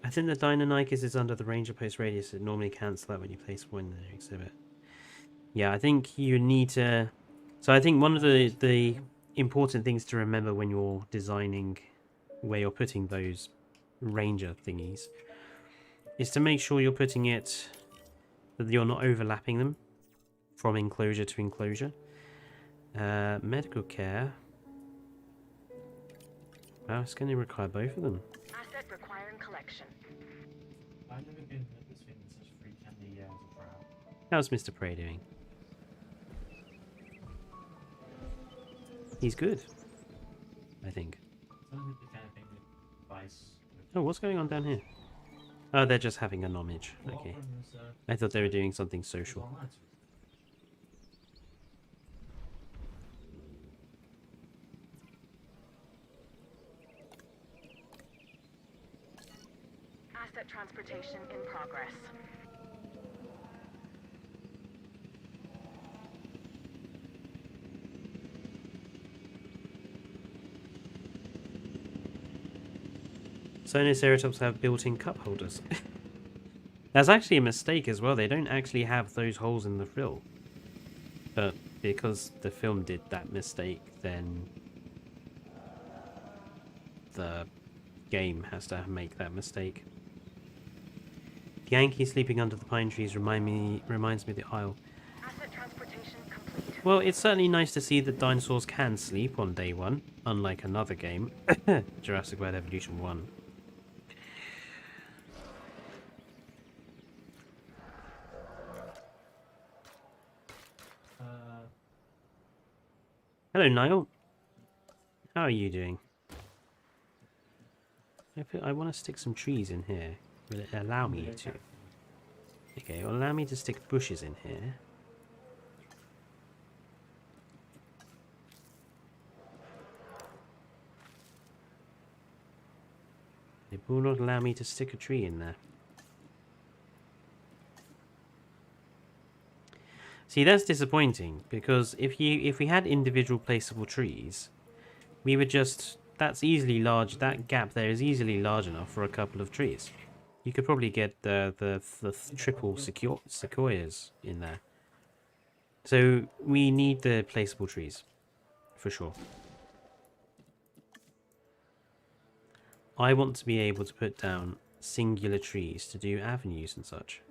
I think the Deinonychus is under the Ranger Post radius. It normally cancels that when you place one in the exhibit. Yeah, I think you need to... So I think one of the important things to remember when you're designing where you're putting those Ranger thingies is to make sure you're putting it... that you're not overlapping them from enclosure to enclosure. Medical care. Wow, it's going to require both of them.
Asset requiring collection.
I've never been at this thing that says free candy as a trial.
How's Mr. Prey doing? He's good, I think.
Sounds like the kind of thing that buys.
Oh, what's going on down here? Oh, they're just having a nomage. Okay. I thought they were doing something social.
Asset transportation in progress.
Triceratops have built-in cup holders. That's actually a mistake as well. They don't actually have those holes in the frill. But because the film did that mistake, then the game has to make that mistake. The Yankee sleeping under the pine trees reminds me of the Isle.
Asset transportation complete.
Well, it's certainly nice to see that dinosaurs can sleep on day one, unlike another game, Jurassic World Evolution 1. Hello, Niall. How are you doing? I want to stick some trees in here. Will it allow me to? Okay, it will allow me to stick bushes in here. It will not allow me to stick a tree in there. See, that's disappointing, because if we had individual placeable trees, we would just... That's easily large. That gap there is easily large enough for a couple of trees. You could probably get the triple sequoias in there. So we need the placeable trees, for sure. I want to be able to put down singular trees to do avenues and such.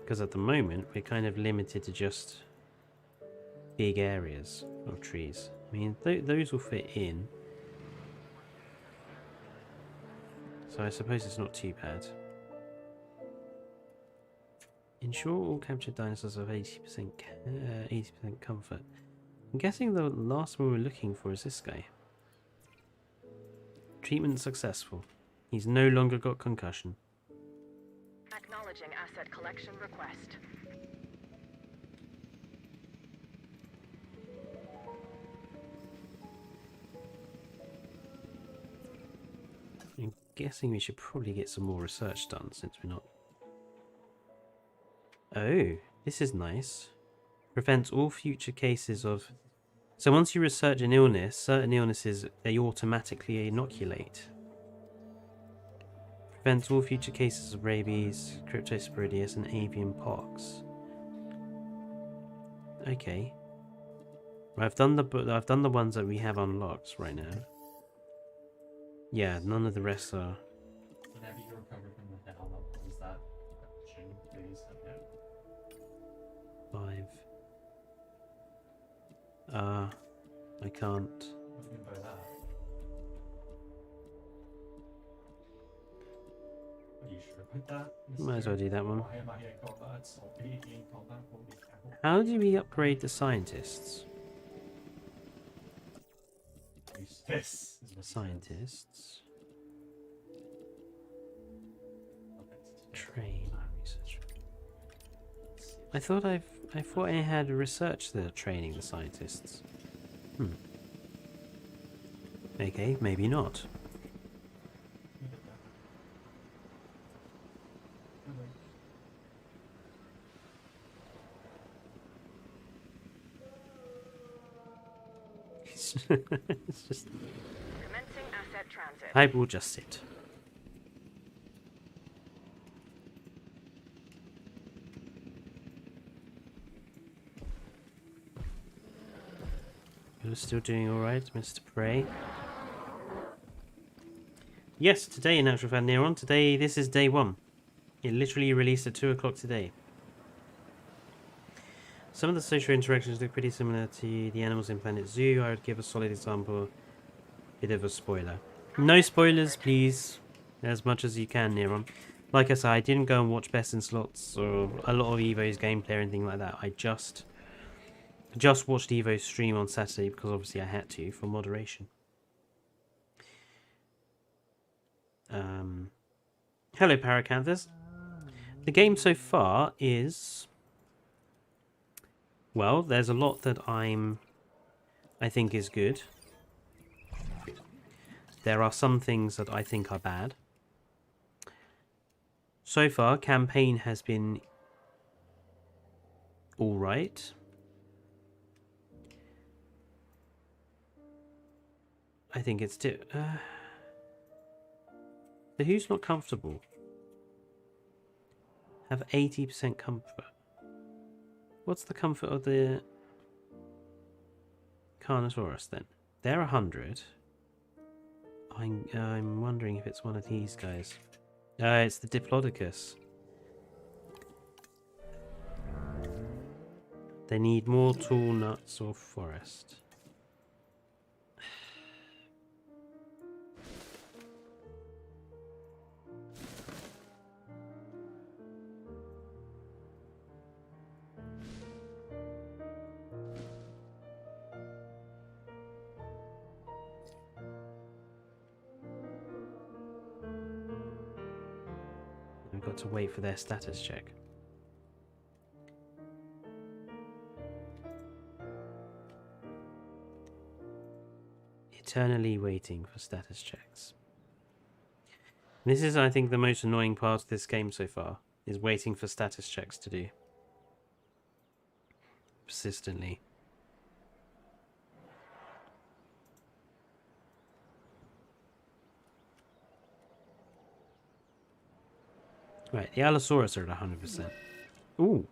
Because at the moment, we're kind of limited to just big areas of trees. I mean, those will fit in. So I suppose it's not too bad. Ensure all captured dinosaurs have 80% comfort. I'm guessing the last one we're looking for is this guy. Treatment successful. He's no longer got concussion.
Acknowledging asset collection request.
I'm guessing we should probably get some more research done since we're not... Oh, this is nice. Prevents all future cases of... So once you research an illness, certain illnesses, they automatically inoculate. Prevents all future cases of rabies, cryptosporidius, and avian pox. Okay. I've done the ones that we have unlocked right now. Yeah, none of the rest are.
Whenever you recover from the down, is that action, please? Okay.
5. I can't.
What do you mean by that? Are you sure about that?
Might as well do that one.
Why am I in combat? Stop being in combat. Holy cow.
How do we upgrade the scientists?
This is what
Scientists. Train research. I thought I had researched the training the scientists. Okay, maybe not. It's just...
Commencing asset transit.
I will just sit. You're still doing alright, Mr. Prey. Yes, today in actual fact, Neron, today, this is day 1. It literally released at 2 o'clock today. Some of the social interactions look pretty similar to the animals in Planet Zoo. I would give a solid example. Bit of a spoiler. No spoilers, please. As much as you can, Neron. Like I said, I didn't go and watch Best in Slots or a lot of Evo's gameplay or anything like that. I just watched Evo's stream on Saturday because obviously I had to for moderation. Hello, Paracanthus. The game so far is... Well, there's a lot that I think is good. There are some things that I think are bad. So far, campaign has been alright. I think it's still... So who's not comfortable? Have 80% comfort. What's the comfort of the Carnotaurus then? They're 100. I'm wondering if it's one of these guys. It's the Diplodocus. They need more tall nuts or forest. I've got to wait for their status check. Eternally waiting for status checks. This is, I think, the most annoying part of this game so far, is waiting for status checks to do. Persistently. Right, the Allosaurus are at 100%. Ooh.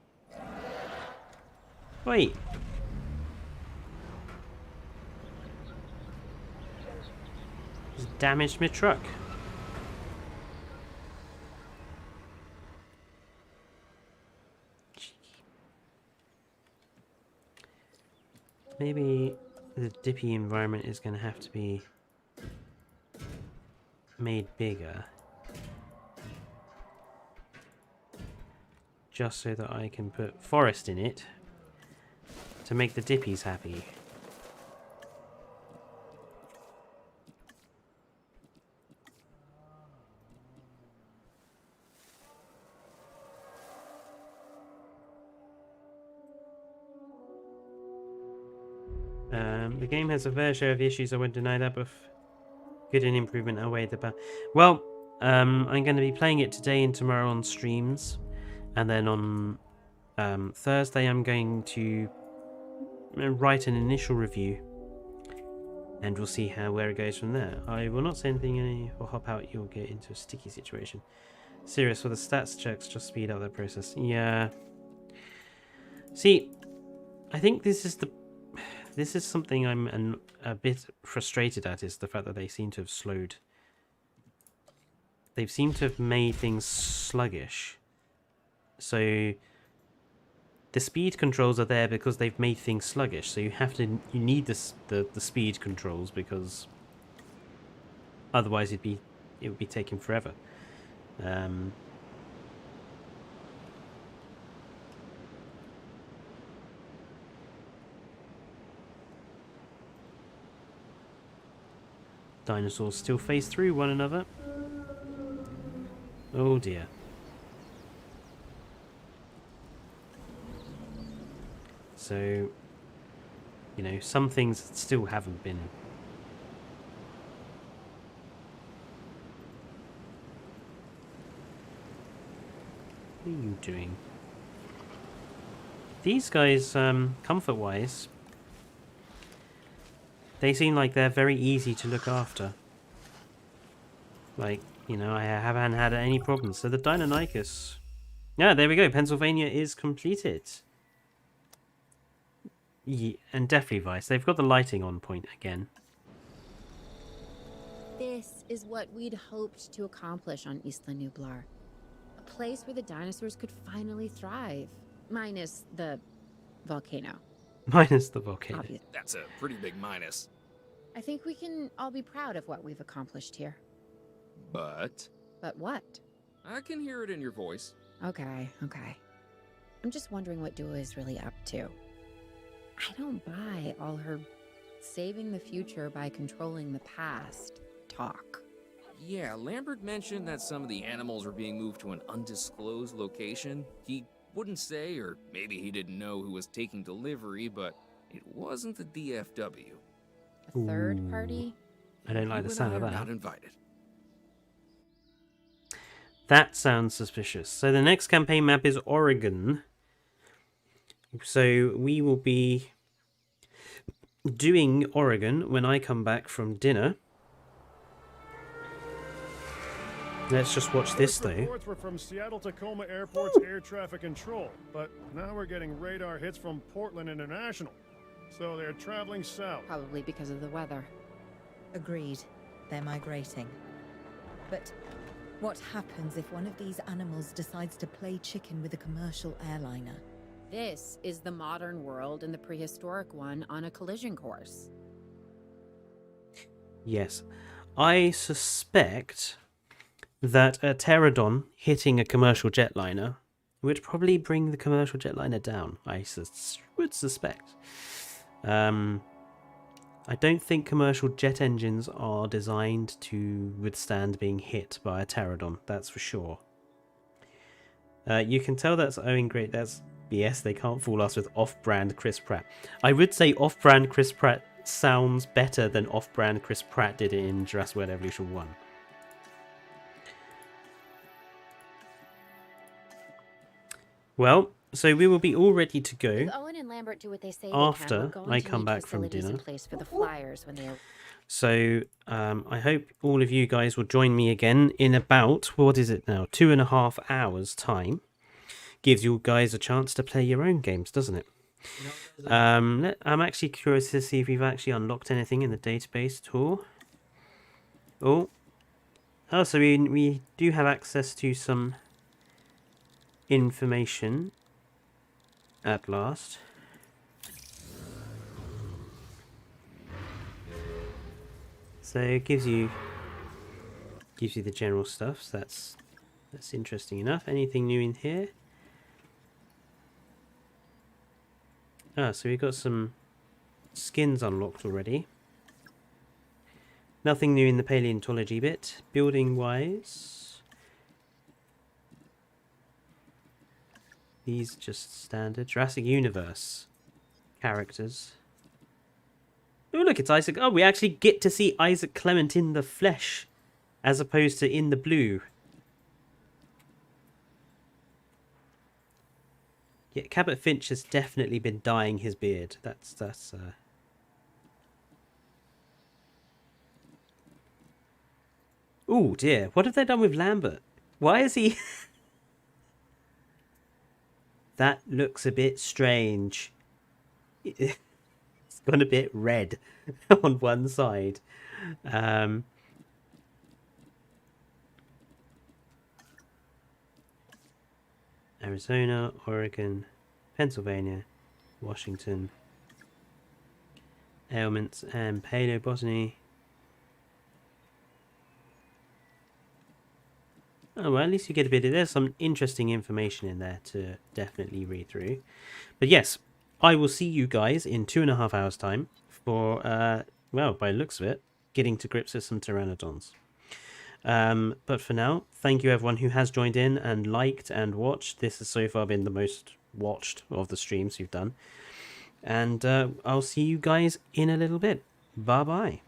Wait. It's damaged my truck. Maybe the dippy environment is going to have to be made bigger. Just so that I can put forest in it to make the dippies happy. The game has a fair share of issues, I won't deny that, but good and improvement outweigh the bad. Well, I'm going to be playing it today and tomorrow on streams. And then on Thursday, I'm going to write an initial review, and we'll see where it goes from there. I will not say anything or hop out. You'll get into a sticky situation. Serious, for the stats checks just speed up that process. Yeah. See, I think this is something I'm a bit frustrated at, is the fact that they seem to have slowed. They've seemed to have made things sluggish. So the speed controls are there because they've made things sluggish. So you need the speed controls, because otherwise it would be taking forever. Dinosaurs still phase through one another. Oh dear. So, you know, some things still haven't been. What are you doing? These guys, comfort-wise, they seem like they're very easy to look after. Like, you know, I haven't had any problems. So the Deinonychus... Yeah, there we go. Pennsylvania is completed. Yeah, and definitely Vice. They've got the lighting on point again.
This is what we'd hoped to accomplish on Isla Nublar. A place where the dinosaurs could finally thrive. Minus the volcano.
Minus the volcano.
Obviously.
That's a pretty big minus.
I think we can all be proud of what we've accomplished here.
But
But what?
I can hear it in your voice.
Okay. I'm just wondering what Dua is really up to. I don't buy all her saving the future by controlling the past talk.
Yeah, Lambert mentioned that some of the animals were being moved to an undisclosed location. He wouldn't say, or maybe he didn't know who was taking delivery, but it wasn't the DFW.
A third party?
I don't like the sound of
Not
that.
invited.
That sounds suspicious. So the next campaign map is Oregon. So we will be doing Oregon when I come back from dinner. Let's just watch this though.
Reports were from Seattle-Tacoma Airport's air traffic control, but now we're getting radar hits from Portland International. So they're traveling south.
Probably because of the weather.
Agreed. They're migrating. But what happens if one of these animals decides to play chicken with a commercial airliner?
This is the modern world and the prehistoric one on a collision course.
Yes. I suspect that a pterodon hitting a commercial jetliner would probably bring the commercial jetliner down. I would suspect. I don't think commercial jet engines are designed to withstand being hit by a pterodon, that's for sure. You can tell that's owing great... That's BS, they can't fool us with off-brand Chris Pratt. I would say off-brand Chris Pratt sounds better than off-brand Chris Pratt did it in Jurassic World Evolution 1. Well, so we will be all ready to go.
If Owen and Lambert do what they say
After
they can, we're going
I
to
come
need
back from
facilities
dinner.
in place for the flyers when they are...
So I hope all of you guys will join me again in about, what is it now, 2.5 hours time. Gives you guys a chance to play your own games, doesn't it? I'm actually curious to see if we've actually unlocked anything in the database at all. Oh, so we do have access to some information at last. So it gives you the general stuff. So that's interesting enough. Anything new in here? Ah, so we've got some skins unlocked already. Nothing new in the paleontology bit. Building wise, these are just standard Jurassic Universe characters. Oh look, it's Isaac. Oh, we actually get to see Isaac Clement in the flesh as opposed to in the blue. Yeah, Cabot Finch has definitely been dyeing his beard. That's Oh dear, what have they done with Lambert? Why is he... That looks a bit strange. It's gone a bit red on one side. Arizona, Oregon, Pennsylvania, Washington, ailments and paleobotany. Oh, well, at least you get a bit of... There's some interesting information in there to definitely read through. But yes, I will see you guys in 2.5 hours' time for, well, by the looks of it, getting to grips with some pteranodons. But for now, thank you everyone who has joined in and liked and watched. This has so far been the most watched of the streams you've done. And I'll see you guys in a little bit. Bye-bye.